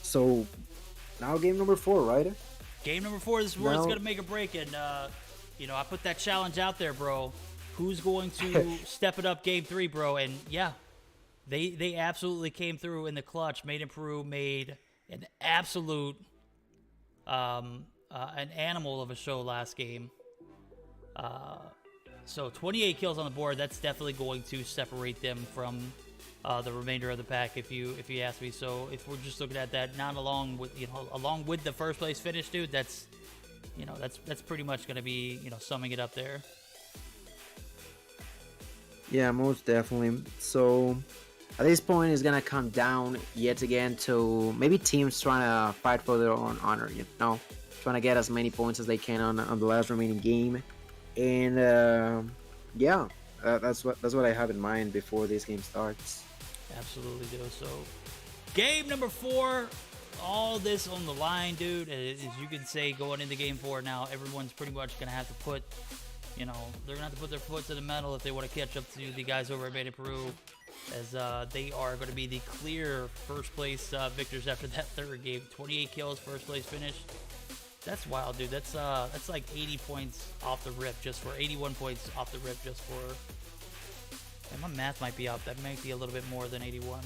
so now game number 4, right? Game number 4 is where it's going to make a break. And, I put that challenge out there, bro. Who's going to step it up game 3, bro? And, yeah, they absolutely came through in the clutch. Made in Peru made an absolute an animal of a show last game. So 28 kills on the board. That's definitely going to separate them from the remainder of the pack, if you ask me. So if we're just looking at that, not along with the first place finish, dude, that's pretty much going to be summing it up there. Yeah, most definitely. So at this point, it's gonna come down yet again to maybe teams trying to fight for their own honor. Trying to get as many points as they can on the last remaining game. And that's what I have in mind before this game starts. Absolutely, do. So game number 4, all this on the line, dude. As you can say, going into Game 4 now, everyone's pretty much going to have to put, they're going to have to put their foot to the metal if they want to catch up to the guys over at Made in Peru, as they are going to be the clear first place victors after that third game. 28 kills, first place finish. That's wild, dude. That's like 80 points off the rip just for 81 points off the rip just for. And my math might be up. That might be a little bit more than 81.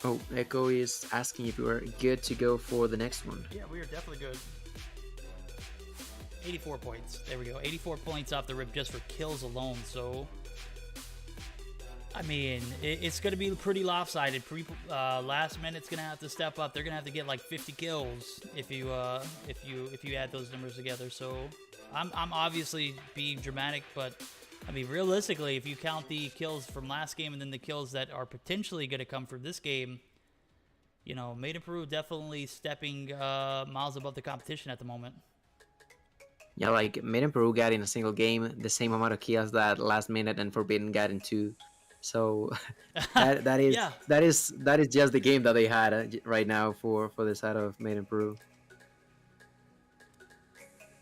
Oh, Echo is asking if we are good to go for the next one. Yeah, we are definitely good. 84 points. There we go. 84 points off the rip just for kills alone. So, I mean, it's going to be pretty lopsided. Last minute's going to have to step up. They're going to have to get like 50 kills if you add those numbers together. So, I'm obviously being dramatic, but I mean, realistically, if you count the kills from last game and then the kills that are potentially going to come from this game, Made in Peru definitely stepping miles above the competition at the moment. Yeah, like Made in Peru got in a single game the same amount of kills that last minute and Forbidden got in 2. So that is Yeah. that is just the game that they had right now for the side of Made in Peru.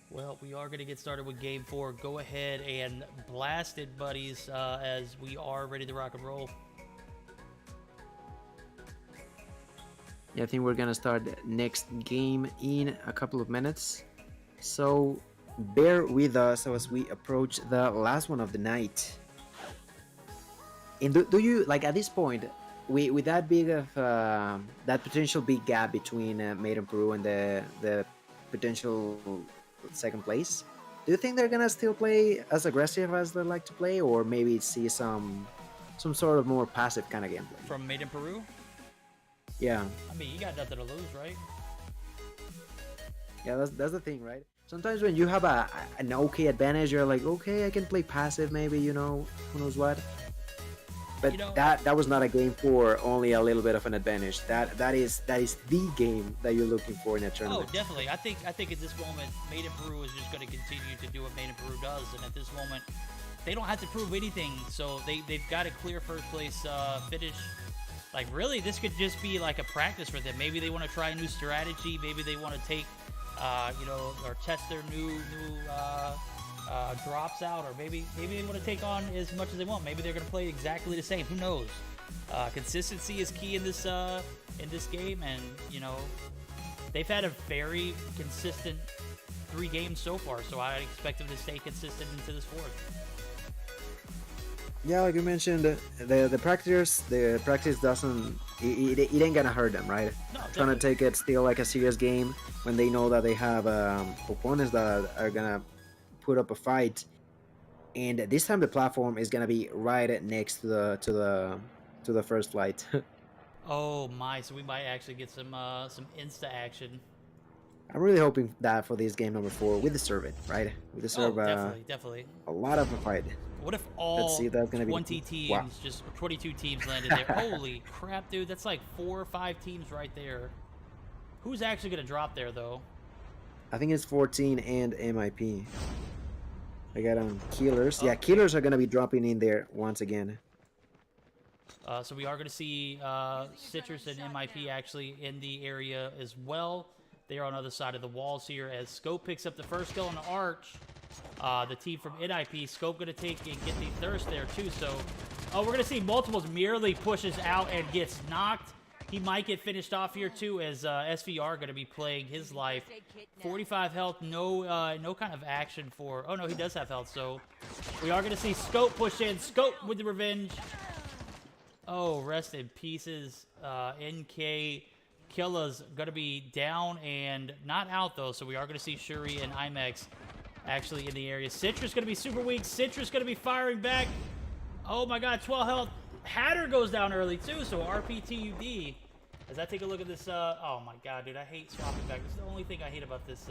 Well, we are going to get started with Game 4. Go ahead and blast it, buddies, as we are ready to rock and roll. Yeah, I think we're gonna start the next game in a couple of minutes. So bear with us as we approach the last one of the night. And do you, like, at this point, with that big of that potential big gap between Made in Peru and the potential second place, do you think they're gonna still play as aggressive as they like to play, or maybe see some sort of more passive kind of gameplay From Made in Peru? Yeah, I mean, you got nothing to lose, right? yeah, that's the thing, right? Sometimes when you have an okay advantage, you're like, okay, I can play passive, maybe, who knows what. But that was not a game for only a little bit of an advantage. That is the game that you're looking for in a tournament. Oh, definitely. I think at this moment, Made in Peru is just going to continue to do what Made in Peru does, and at this moment, they don't have to prove anything. So they've got a clear first place finish. Like, really, this could just be like a practice for them. Maybe they want to try a new strategy. Maybe they want to take, or test their new drops out, or maybe they want to take on as much as they want. Maybe they're going to play exactly the same. Who knows? Consistency is key in this game, and they've had a very consistent 3 games so far. So I expect them to stay consistent into this 4th. Yeah, like you mentioned, the practice doesn't, it ain't gonna hurt them, right? No, trying to take it still like a serious game when they know that they have opponents that are gonna put up a fight, and this time the platform is gonna be right next to the first flight. Oh my! So we might actually get some insta action. I'm really hoping that for this game number 4, we deserve it, right? We deserve definitely a lot of a fight. What if all Let's see if that's gonna 20 be... teams, Wow. just 22 teams landed there? Holy crap, dude! That's like 4 or 5 teams right there. Who's actually gonna drop there, though? I think it's 14 and MIP. I got on Killers. Yeah, Killers are gonna be dropping in there once again. So we are gonna see Citrus and MIP actually in the area as well. They are on the other side of the walls here as Scope picks up the first kill on the Arch. The team from NIP, Scope going to take and get the Thirst there too. So, we're going to see Multiples merely pushes out and gets knocked. He might get finished off here too, as SVR going to be playing his life. 45 health, no kind of action for... Oh no, he does have health. So we are going to see Scope push in. Scope with the revenge. Oh, rest in pieces. NK Killa's going to be down and not out though. So we are going to see Shuri and IMAX actually in the area. Citrus going to be super weak. Citrus going to be firing back. Oh my god, 12 health. Hatter goes down early too, so RPTUD. As I take a look at this, oh my god, dude, I hate swapping back. This is the only thing I hate about this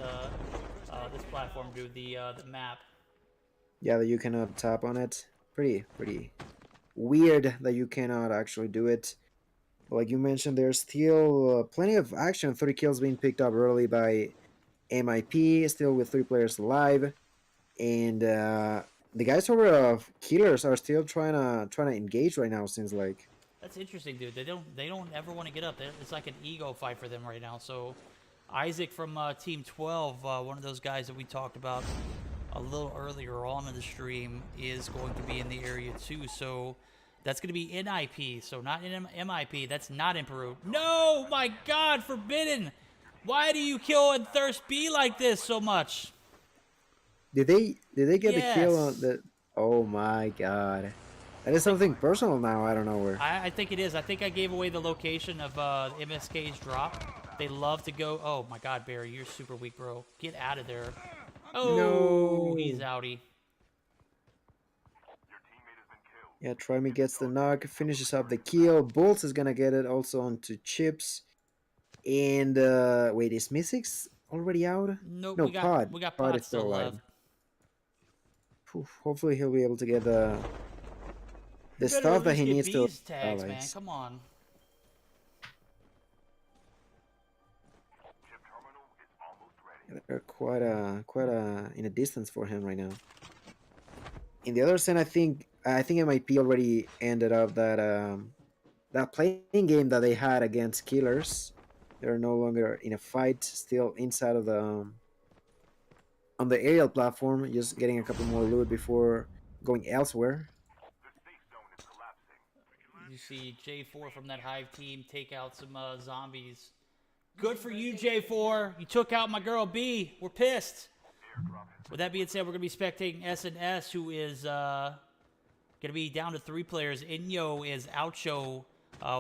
this platform, dude, the map. Yeah, that you cannot tap on it. Pretty weird that you cannot actually do it. Like you mentioned, there's still plenty of action. 30 kills being picked up early by MIP, still with 3 players alive, and the guys over of Killers are still trying to engage right now. Seems like That's interesting, dude. They don't ever want to get up. It's like an ego fight for them right now. So Isaac from Team 12, one of those guys that we talked about a little earlier on in the stream, is going to be in the area too. So that's going to be in IP, so not in MIP. That's not in Peru. No, my God, forbidden. Why do you kill and Thirst B like this so much? Did they get the kill on Yes. the? Oh my God, that is something personal now. I don't know where. I think it is. I think I gave away the location of MSK's drop. They love to go. Oh my God, Barry, you're super weak, bro. Get out of there. Oh, No. he's outie. Yeah, Try Me gets the knock, finishes up the kill. Bolts is gonna get it also onto Chips. And wait, is Meseeks already out? Nope, No, we Pod. got Pod Pod is still still alive. left. Hopefully he'll be able to get the You better stuff at that least he get needs to. B's tags, man. Allies. Come on. They're quite in a distance for him right now. In the other side, I think MIP already ended up that playing game that they had against Killers. They're no longer in a fight, still inside of the on the aerial platform, just getting a couple more loot before going elsewhere. You see J4 from that Hive team take out some zombies. Good for you, J4. You took out my girl B. We're pissed. With that being said, we're going to be spectating SnS, who is going to be down to 3 players. Inyo is Oucho.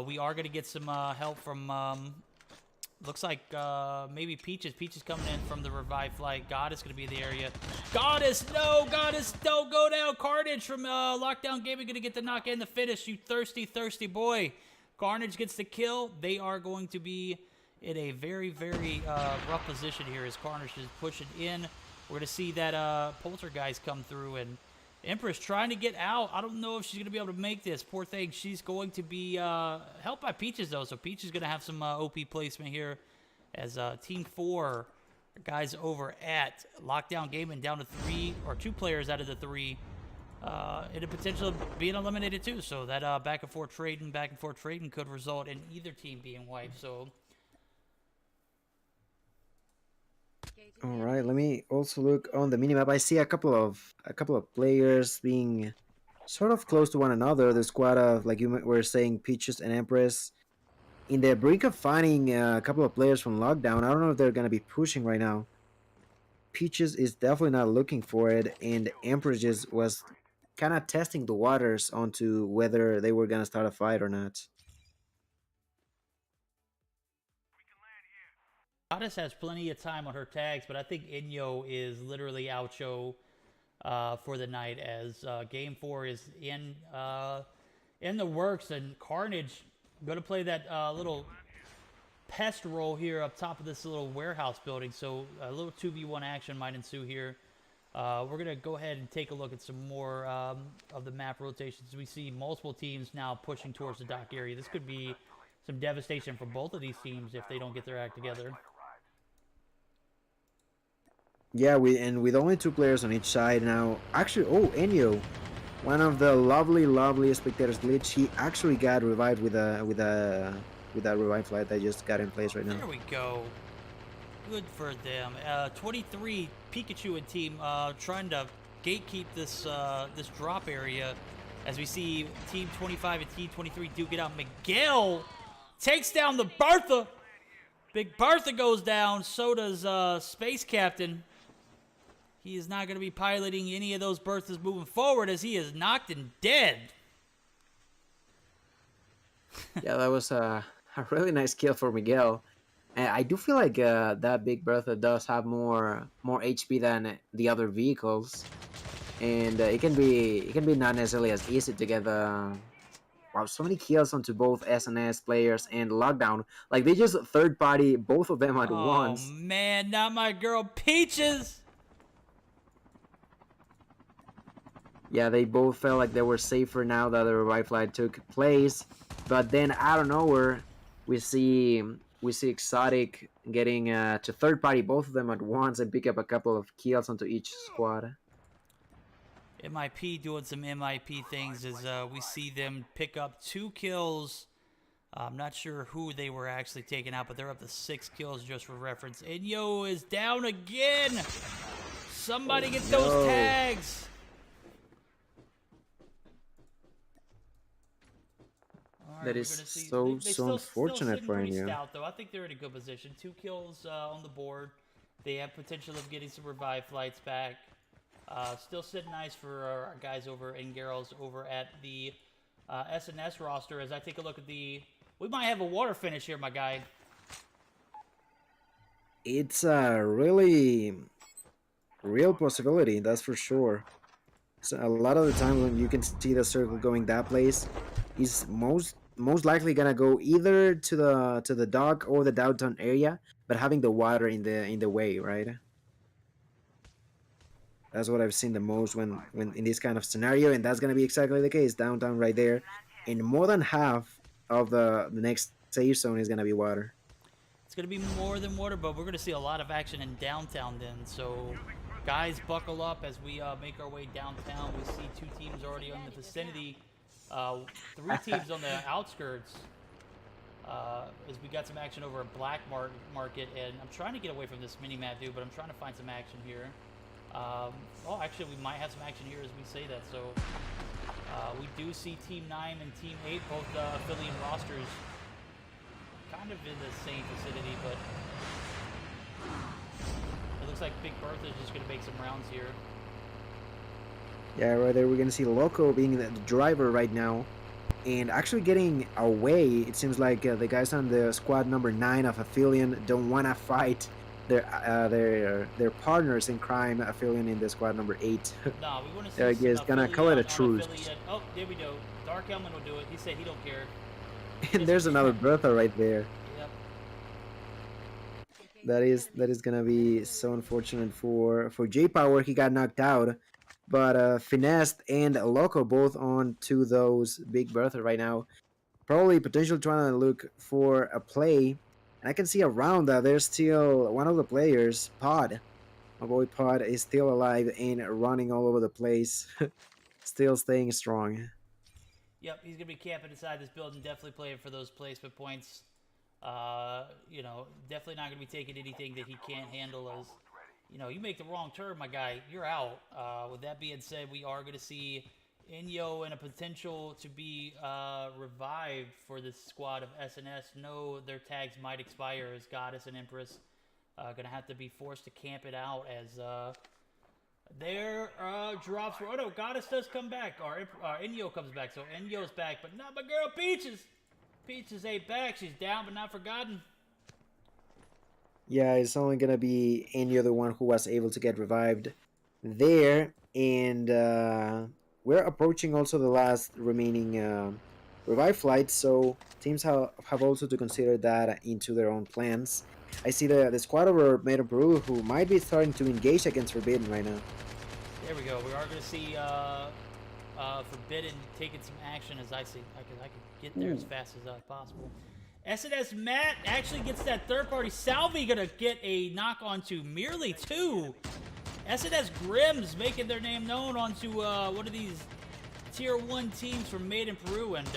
We are going to get some help from, looks like maybe Peaches. Peaches coming in from the Revive flight. Goddess going to be in the area. Goddess, no! Goddess, don't go down! Carnage from Lockdown Gaming going to get the knock and the finish. You thirsty, thirsty boy. Carnage gets the kill. They are going to be in a very, very rough position here as Carnage is pushing in. We're going to see that Poltergeist come through, and Empress trying to get out. I don't know if she's going to be able to make this. Poor thing. She's going to be helped by Peaches, though, so Peaches is going to have some OP placement here as Team 4 guys over at Lockdown Gaming down to 3 or 2 players out of the 3 in a potential of being eliminated, too. So that back and forth trading could result in either team being wiped, so... All right, let me also look on the minimap. I see a couple of players being sort of close to one another. The squad of, like you were saying, Peaches and Empress, in the brink of finding a couple of players from Lockdown. I don't know if they're gonna be pushing right now. Peaches is definitely not looking for it, and Empress just was kind of testing the waters onto whether they were gonna start a fight or not. Goddess has plenty of time on her tags, but I think Inyo is literally Oucho for the night as Game 4 is in the works, and Carnage going to play that little pest role here up top of this little warehouse building, so a little 2v1 action might ensue here. We're going to go ahead and take a look at some more of the map rotations. We see multiple teams now pushing towards the dock area. This could be some devastation for both of these teams if they don't get their act together. Yeah, with only 2 players on each side now. Actually, oh, Enyo, one of the lovely spectators glitch. He actually got revived with that revive flight that just got in place right now. There we go. Good for them. 23 Pikachu and team trying to gatekeep this this drop area. As we see Team 25 and Team 23 do get out. Miguel takes down the Bertha. Big Bertha goes down. So does Space Captain. He is not going to be piloting any of those Berthas moving forward as he is knocked and dead. Yeah, that was a really nice kill for Miguel. I do feel like that big Bertha does have more HP than the other vehicles, and it can be not necessarily as easy to get wow, so many kills onto both SnS players and Lockdown. Like they just third party both of them at once. Oh man, not my girl Peaches. Yeah, they both felt like they were safer now that the revive flight took place. But then out of nowhere, we see Exotic getting to third party both of them at once and pick up a couple of kills onto each squad. MIP doing some MIP things as we see them pick up 2 kills. I'm not sure who they were actually taking out, but they're up to 6 kills just for reference. Inyo is down again. Somebody get those tags. Right, that is so unfortunate for Inyo. Stout, though. I think they're in a good position. 2 kills on the board. They have potential of getting some revive flights back. Still sitting nice for our guys over in Garrels over at the SnS roster. As I take a look at the... We might have a water finish here, my guy. It's a really real possibility, that's for sure. So a lot of the time when you can see the circle going that place, he's most likely gonna go either to the dock or the downtown area, but having the water in the way, right? That's what I've seen the most when in this kind of scenario, and that's gonna be exactly the case. Downtown right there, and more than half of the next safe zone is gonna be water. It's gonna be more than water, but we're gonna see a lot of action in downtown then. So, guys, buckle up as we make our way downtown. We see 2 teams already in the vicinity, 3 teams on the outskirts. As we got some action over at Black Market, and I'm trying to get away from this mini map, dude, but I'm trying to find some action here. Oh, actually, we might have some action here as we say that. So, we do see Team 9 and Team 8, both affiliate rosters, kind of in the same vicinity, but it looks like Big Bertha is just going to make some rounds here. Yeah, right there we're going to see Loco being the driver right now, and actually getting away. It seems like the guys on the squad number 9 of Aphelion don't want to fight their partners in crime, Aphelion in the squad number 8. No, we want to see They're just gonna call it a truce. Oh, there we go. Dark Helmet will do it. He said he don't care. And there's another Bertha right there. Yep. That is gonna be so unfortunate for J Power. He got knocked out, but Finessed and Loco both on to those Big Bertha right now. Probably potentially trying to look for a play. And I can see around that there's still one of the players, Pod. My boy Pod is still alive and running all over the place. Still staying strong. Yep, he's going to be camping inside this building, definitely playing for those placement points. You know, definitely not going to be taking anything that he can't handle as, you know, you make the wrong turn, my guy, you're out. With that being said, we are going to see Inyo and a potential to be revived for this squad of SnS. No, their tags might expire as Goddess and Empress. Going to have to be forced to camp it out as their drops. Oh no, Goddess does come back. Or Inyo comes back, so Inyo's back. But not my girl Peaches. Peaches ain't back. She's down but not forgotten. Yeah, it's only going to be Inyo, the one who was able to get revived there. And we're approaching also the last remaining revive flights, so teams have also to consider that into their own plans. I see the squad over Made in Peru who might be starting to engage against Forbidden right now. There we go. We are going to see Forbidden taking some action as I see. I can get there as fast as possible. SnS Matt actually gets that third-party Salvi going to get a knock onto Merely 2. SnS Grims making their name known onto one of these Tier 1 teams from Made in Peru, and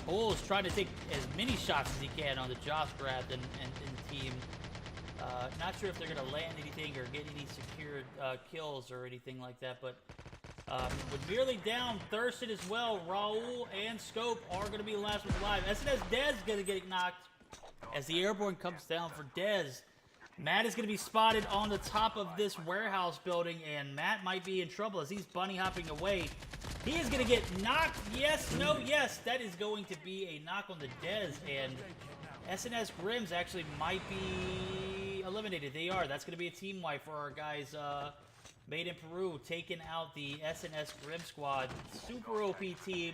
Bull's trying to take as many shots as he can on the Josh Graft and team. Not sure if they're going to land anything or get any secured kills or anything like that, but with Merely down, Thurston as well, Raul and Scope are going to be the last ones alive. SnS Dez is going to get knocked as the airborne comes down for Dez. Matt is going to be spotted on the top of this warehouse building, and Matt might be in trouble as he's bunny hopping away. He is going to get knocked. Yes, no, yes. That is going to be a knock on the Dez, and SnS Grims actually might be eliminated. They are. That's going to be a team wipe for our guys Made in Peru, taking out the SnS Grim squad. Super OP team.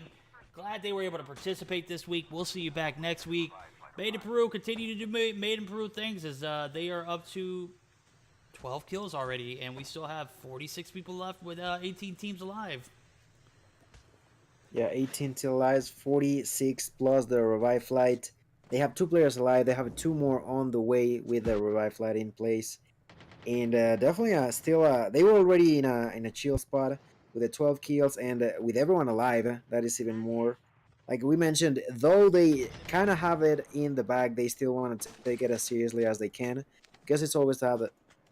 Glad they were able to participate this week. We'll see you back next week. Made in Peru continue to do Made in Peru things as they are up to 12 kills already, and we still have 46 people left with 18 teams alive. Yeah, 18 still alive, 46 plus the revive flight. They have 2 players alive. They have 2 more on the way with the revive flight in place. And definitely still, they were already in a chill spot. with the 12 kills, and with everyone alive, that is even more. Like we mentioned, though they kind of have it in the bag, they still want to take it as seriously as they can, because it's always to have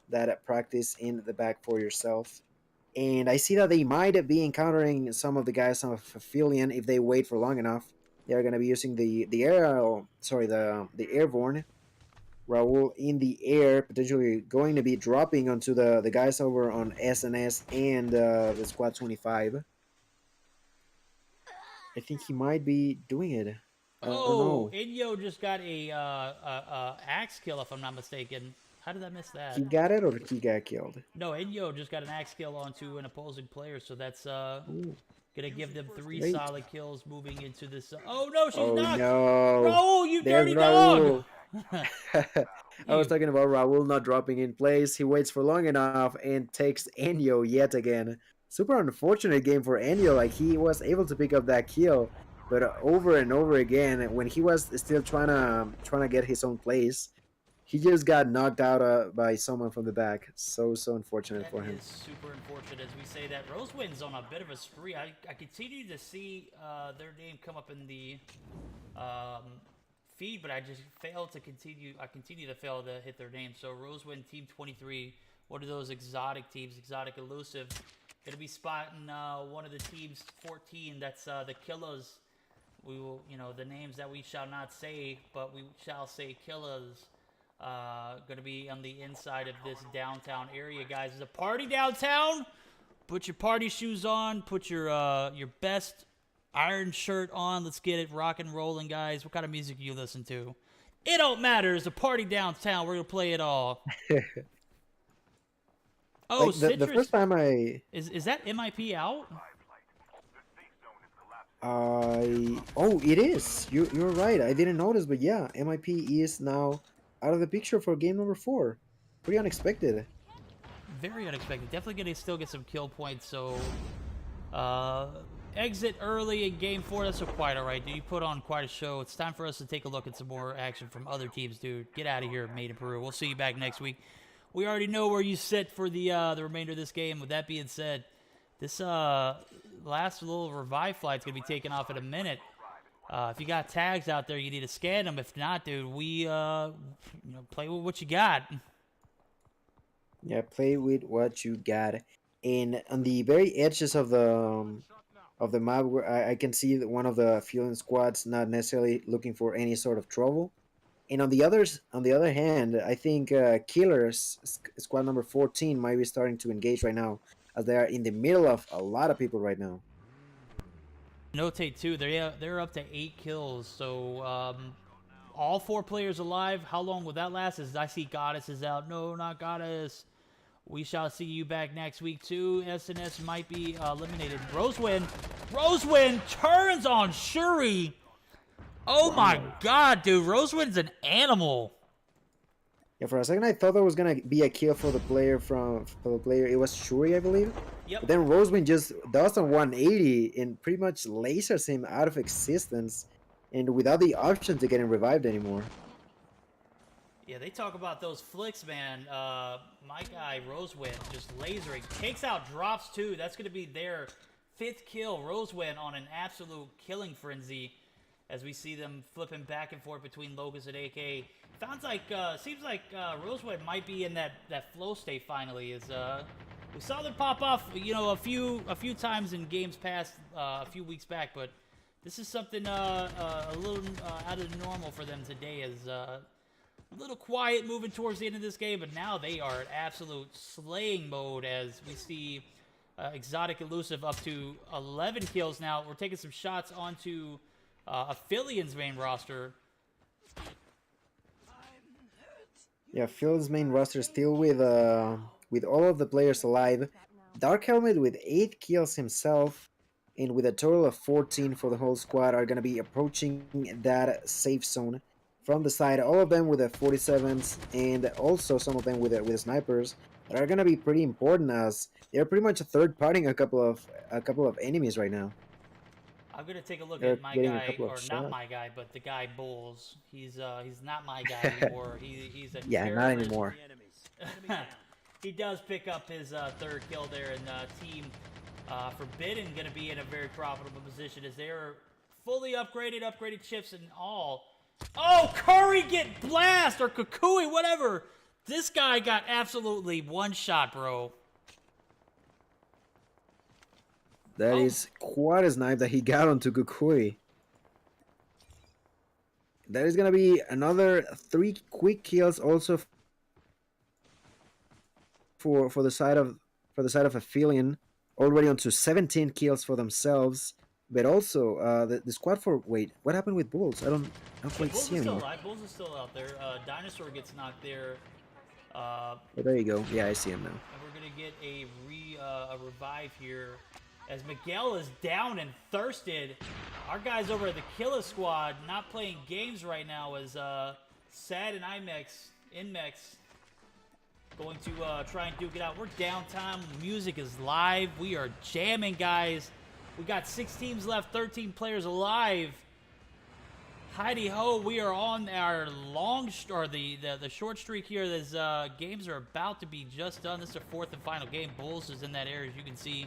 that practice in the bag for yourself. And I see that they might be encountering some of the guys of Philian if they wait for long enough. They're going to be using the airborne Raul in the air, potentially going to be dropping onto the guys over on SnS and the Squad 25. I think he might be doing it. I don't Oh, know. Inyo just got a axe kill, if I'm not mistaken. How did I miss that? He got it or he got killed? No, Inyo just got an axe kill onto an opposing player, so that's Ooh, gonna give them 3 late. solid kills moving into this. Oh no, she's Oh knocked! no. Raul, you There's dirty dog! Raul. I was talking about Raul not dropping in place. He waits for long enough and takes Enyo yet again. Super unfortunate game for Enyo. Like he was able to pick up that kill, but over and over again, when he was still trying to get his own place, he just got knocked out by someone from the back. So unfortunate for him. That is super unfortunate. As we say that, Rosewin's on a bit of a spree. I continue to see their name come up in the feed, but I just fail to continue. I continue to fail to hit their name. So Rosewin Team 23, one of those exotic teams, exotic elusive, gonna be spotting one of the teams 14. That's the Killers. We will, the names that we shall not say, but we shall say Killers. Going to be on the inside of this downtown area, guys. There's a party downtown. Put your party shoes on. Put your best iron shirt on. Let's get it rock and rolling, guys. What kind of music you listen to? It don't matter. It's a party downtown. We're gonna play it all. Oh, like the first time is that MIP out? It is. You're right. I didn't notice, but yeah, MIP is now out of the picture for game number 4. Pretty unexpected. Very unexpected. Definitely gonna still get some kill points. So, exit early in game 4. That's quite all right, dude. You put on quite a show. It's time for us to take a look at some more action from other teams, dude. Get out of here, Made in Peru. We'll see you back next week. We already know where you sit for the remainder of this game. With that being said, this last little revive flight's gonna be taken off in a minute. If you got tags out there, you need to scan them. If not, dude, we play with what you got. Yeah, play with what you got. And on the very edges of the map, where I can see that one of the fueling squads not necessarily looking for any sort of trouble. And on the other hand, I think Killers squad number 14 might be starting to engage right now, as they are in the middle of a lot of people right now. Notate too, they're up to 8 kills. So all 4 players alive. How long will that last? As I see Goddess is out. No, not Goddess. We shall see you back next week too. SnS might be eliminated. Rosewin turns on Shuri. Oh my god, dude. Rosewin's an animal. Yeah, for a second I thought there was gonna be a kill for the player It was Shuri, I believe. Yep. But then Rosewin just does a 180 and pretty much lasers him out of existence, and without the option to get him revived anymore. Yeah, they talk about those flicks, man. My guy Rosewin just lasering, takes out drops too. That's gonna be their 5th kill. Rosewin on an absolute killing frenzy. As we see them flipping back and forth between Locust and AK. Seems like Rosewin might be in that flow state finally. We saw them pop off, a few times in games past, a few weeks back, but this is something a little out of the normal for them today. As a little quiet moving towards the end of this game, but now they are at absolute slaying mode. As we see Exotic Elusive up to 11 kills now. We're taking some shots onto Affilian's main roster. Yeah, Phil's main roster still with all of the players alive. Dark Helmet with 8 kills himself, and with a total of 14 for the whole squad, are gonna be approaching that safe zone from the side. All of them with the 47s, and also some of them with the snipers that are gonna be pretty important, as they're pretty much third-partying a couple of enemies right now. I'm gonna take a look They're at my getting a guy, couple of or not shots. my guy, but the guy Bulls. He's not my guy anymore. He's a Yeah, not terrorist. anymore. He does pick up his 3rd kill there in team Forbidden going to be in a very profitable position as they're fully upgraded chips and all. Oh, Curry get blast or Kukui, whatever. This guy got absolutely one shot, bro. That is quite a snipe that he got onto Kukui. That is gonna be another 3 quick kills also for the side of Aphelion, already onto 17 kills for themselves. But also the squad for what happened with Bulls? I don't quite Bulls see is him. still alive. Bulls is still out there. Dinosaur gets knocked there. Oh, there you go. Yeah, I see him now. And we're gonna get a revive here as Miguel is down and thirsted. Our guys over at the Killer Squad not playing games right now as Sad and Inmex going to try and duke it out. We're downtime. Music is live. We are jamming, guys. We got 6 teams left, 13 players alive. Heidi ho, we are on our the short streak here. These games are about to be just done. This is our 4th and final game. Bulls is in that area, as you can see.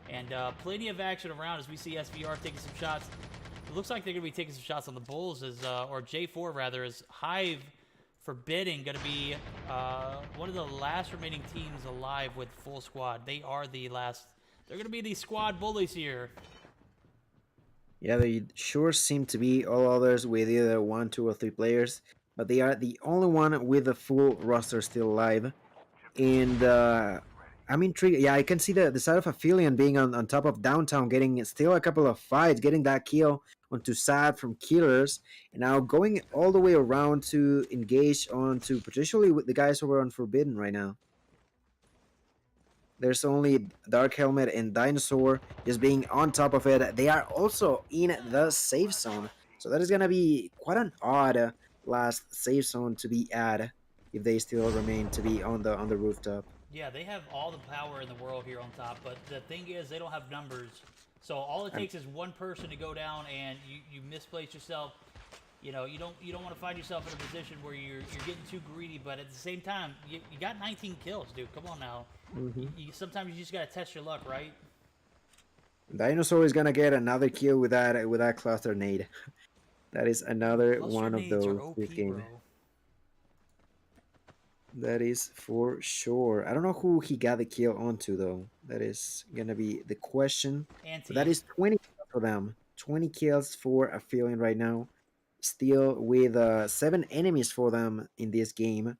And plenty of action around as we see SVR taking some shots. It looks like they're going to be taking some shots on the Bulls, or J4 rather, as Hive Forbidden going to be one of the last remaining teams alive with full squad. They are the last. They're going to be the squad bullies here. Yeah, they sure seem to be. All others with either 1, 2, or 3 players, but they are the only one with the full roster still alive. And I'm intrigued. Yeah, I can see the side of Aphelion being on top of Downtown, getting still a couple of fights, getting that kill onto Sad from Killers, and now going all the way around to engage onto potentially with the guys over on Forbidden right now. There's only Dark Helmet and Dinosaur just being on top of it. They are also in the safe zone. So that is going to be quite an odd last safe zone to be at if they still remain to be on the rooftop. Yeah, they have all the power in the world here on top, but the thing is they don't have numbers. So all it takes is one person to go down and you misplace yourself. You know, you don't want to find yourself in a position where you're getting too greedy, but at the same time, you got 19 kills, dude. Come on now. Sometimes you just gotta test your luck, right? Dinosaur is gonna get another kill with that cluster nade. That is another Cluster one of nades are those OP, this game. bro. That is for sure. I don't know who he got the kill onto though. That is gonna be the question. But that is 20 for them. 20 kills for Aphelion right now. Still with 7 enemies for them in this game.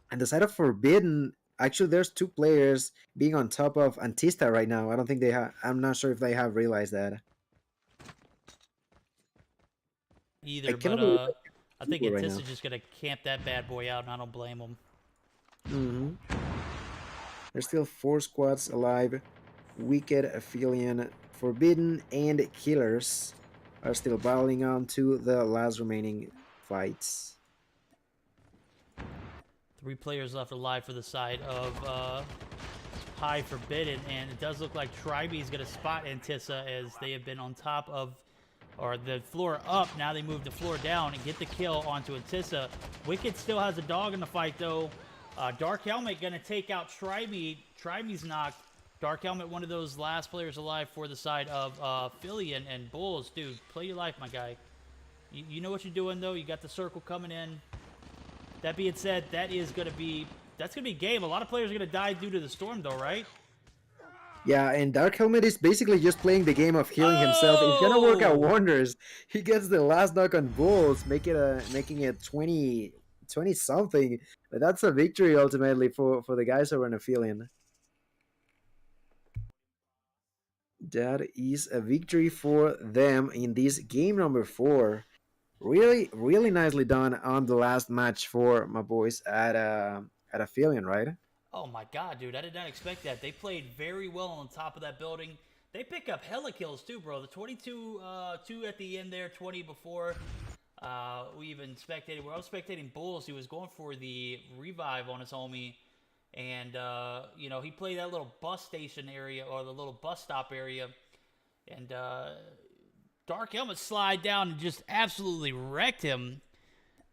And the side of Forbidden, actually there's 2 players being on top of Antista right now. I don't think they have. I'm not sure if they have realized that. Either, but I think Antista's just gonna camp that bad boy out, and I don't blame him. There's still 4 squads alive. Wicked, Aphelion, Forbidden, and Killers are still battling on to the last remaining fights. 3 players left alive for the side of High Forbidden, and it does look like Tribe's going to spot Antissa as they have been on top of, or the floor up. Now they move the floor down and get the kill onto Antissa. Wicked still has a dog in the fight, though. Dark Helmet going to take out Tribe. Tribe's knocked. Dark Helmet, one of those last players alive for the side of Philly and Bulls. Dude, play your life, my guy. You know what you're doing, though. You got the circle coming in. That being said, that's gonna be game. A lot of players are gonna die due to the storm, though, right? Yeah, and Dark Helmet is basically just playing the game of healing himself. It's gonna work out wonders. He gets the last knock on Bulls, making it 20 something. But that's a victory ultimately for the guys over in Aphelion. That is a victory for them in this game number 4. Really, really nicely done on the last match for my boys at Aphelion, right? Oh my god, dude, I did not expect that. They played very well on top of that building. They pick up hella kills too, bro. The 22, 2 at the end there, 20 before. We even spectated. I was spectating Bulls. He was going for the revive on his homie. And, you know, he played that little bus station area, or the little bus stop area. And, Dark Helmet slide down and just absolutely wrecked him.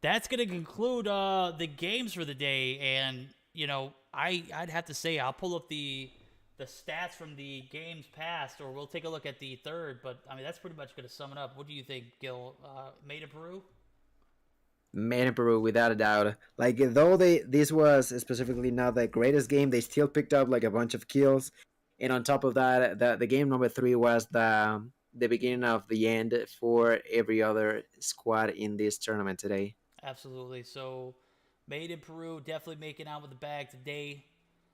That's going to conclude the games for the day. And, you know, I'd have to say, I'll pull up the the stats from the games past, or we'll take a look at the third. But I mean, that's pretty much going to sum it up. What do you think, Gil? Made in Peru? Made in Peru, without a doubt. Like, though this was specifically not the greatest game, they still picked up like a bunch of kills. And on top of that, the game number 3 was the beginning of the end for every other squad in this tournament today. Absolutely. So, Made in Peru, definitely making out with the bag today.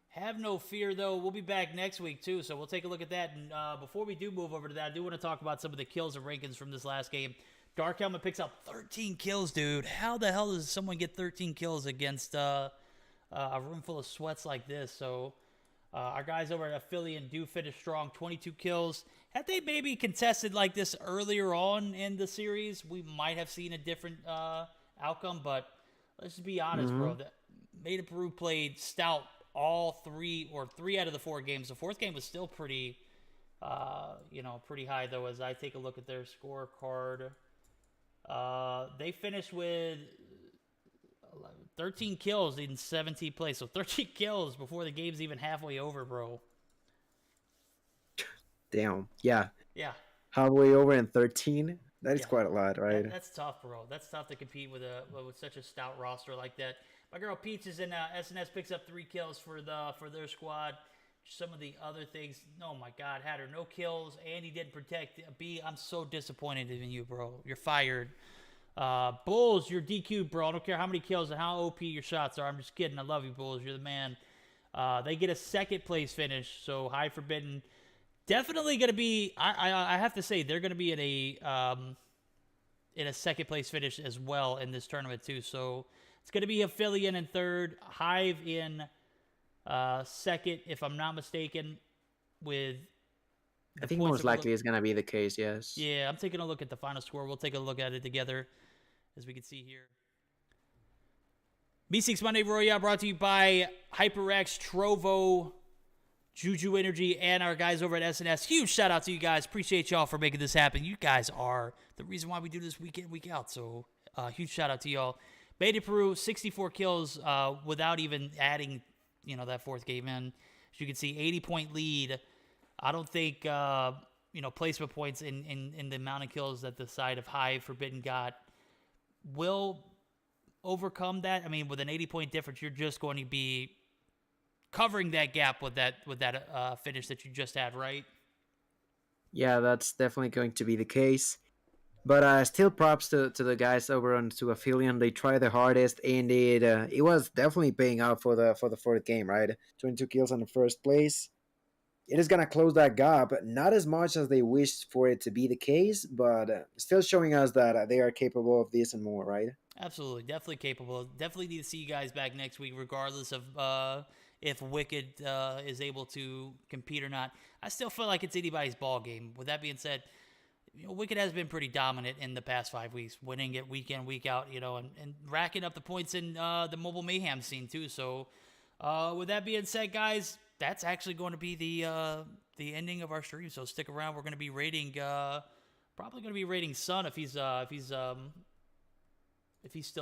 Have no fear, though. We'll be back next week, too, so we'll take a look at that. And before we do move over to that, I do want to talk about some of the kills and rankings from this last game. Dark Helmet picks up 13 kills, dude. How the hell does someone get 13 kills against a room full of sweats like this? So, our guys over at Aphelion do finish strong, 22 kills. Had they maybe contested like this earlier on in the series, we might have seen a different outcome. But let's just be honest, bro. That Made in Peru played stout all 3 out of the 4 games. The 4th game was still pretty, pretty high, though, as I take a look at their scorecard. They finished with 13 kills in 17th place. So 13 kills before the game's even halfway over, bro. Damn. Yeah. Yeah. Halfway over in 13. That is quite a lot, right? That's tough, bro. That's tough to compete with such a stout roster like that. My girl Peach is in SnS, picks up 3 kills for their squad. Some of the other things, oh my God, had her no kills. Andy didn't protect B. I'm so disappointed in you, bro. You're fired. Bulls, you're DQ'd, bro. I don't care how many kills and how OP your shots are. I'm just kidding. I love you, Bulls. You're the man. They get a 2nd place finish, so High Forbidden definitely going to be. I have to say they're going to be in a 2nd place finish as well in this tournament too. So it's going to be Aphelion in 3rd, Hive in 2nd, if I'm not mistaken. With I think most likely it's going to be the case. Yes. Yeah, I'm taking a look at the final score. We'll take a look at it together, as we can see here. Meseeks Monday Royale brought to you by HyperX, Trovo, JuJu Energy, and our guys over at SnS. Huge shout out to you guys. Appreciate y'all for making this happen. You guys are the reason why we do this week in, week out. So huge shout out to y'all. Made in Peru, 64 kills without even adding, that 4th game in. As you can see, 80-point lead. I don't think, placement points in the amount of kills that the side of High Forbidden got will overcome that. I mean, with an 80-point difference, you're just going to be covering that gap with that finish that you just had, right? Yeah, that's definitely going to be the case. But still props to the guys over on to Aphelion. They tried their hardest, and it was definitely paying out for the 4th game, right? 22 kills on the 1st place. It is going to close that gap, not as much as they wished for it to be the case, but still showing us that they are capable of this and more, right? Absolutely. Definitely capable. Definitely need to see you guys back next week, regardless of if Wicked is able to compete or not. I still feel like it's anybody's ball game. With that being said, Wicked has been pretty dominant in the past 5 weeks, winning it week in, week out, and racking up the points in the Mobile Mayhem scene, too. So, with that being said, guys, that's actually going to be the ending of our stream. So stick around. We're going to be rating, probably going to be rating Sun if he's still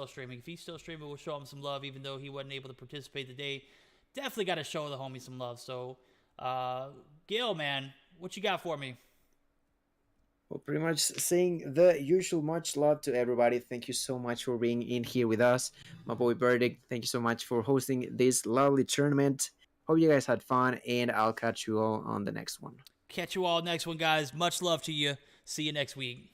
streaming. If he's still streaming, we'll show him some love, even though he wasn't able to participate today. Definitely got to show the homie some love. So, Gil, man, what you got for me? Well, pretty much saying the usual much love to everybody. Thank you so much for being in here with us. My boy Burdick, thank you so much for hosting this lovely tournament. Hope you guys had fun, and I'll catch you all on the next one. Catch you all next one, guys. Much love to you. See you next week.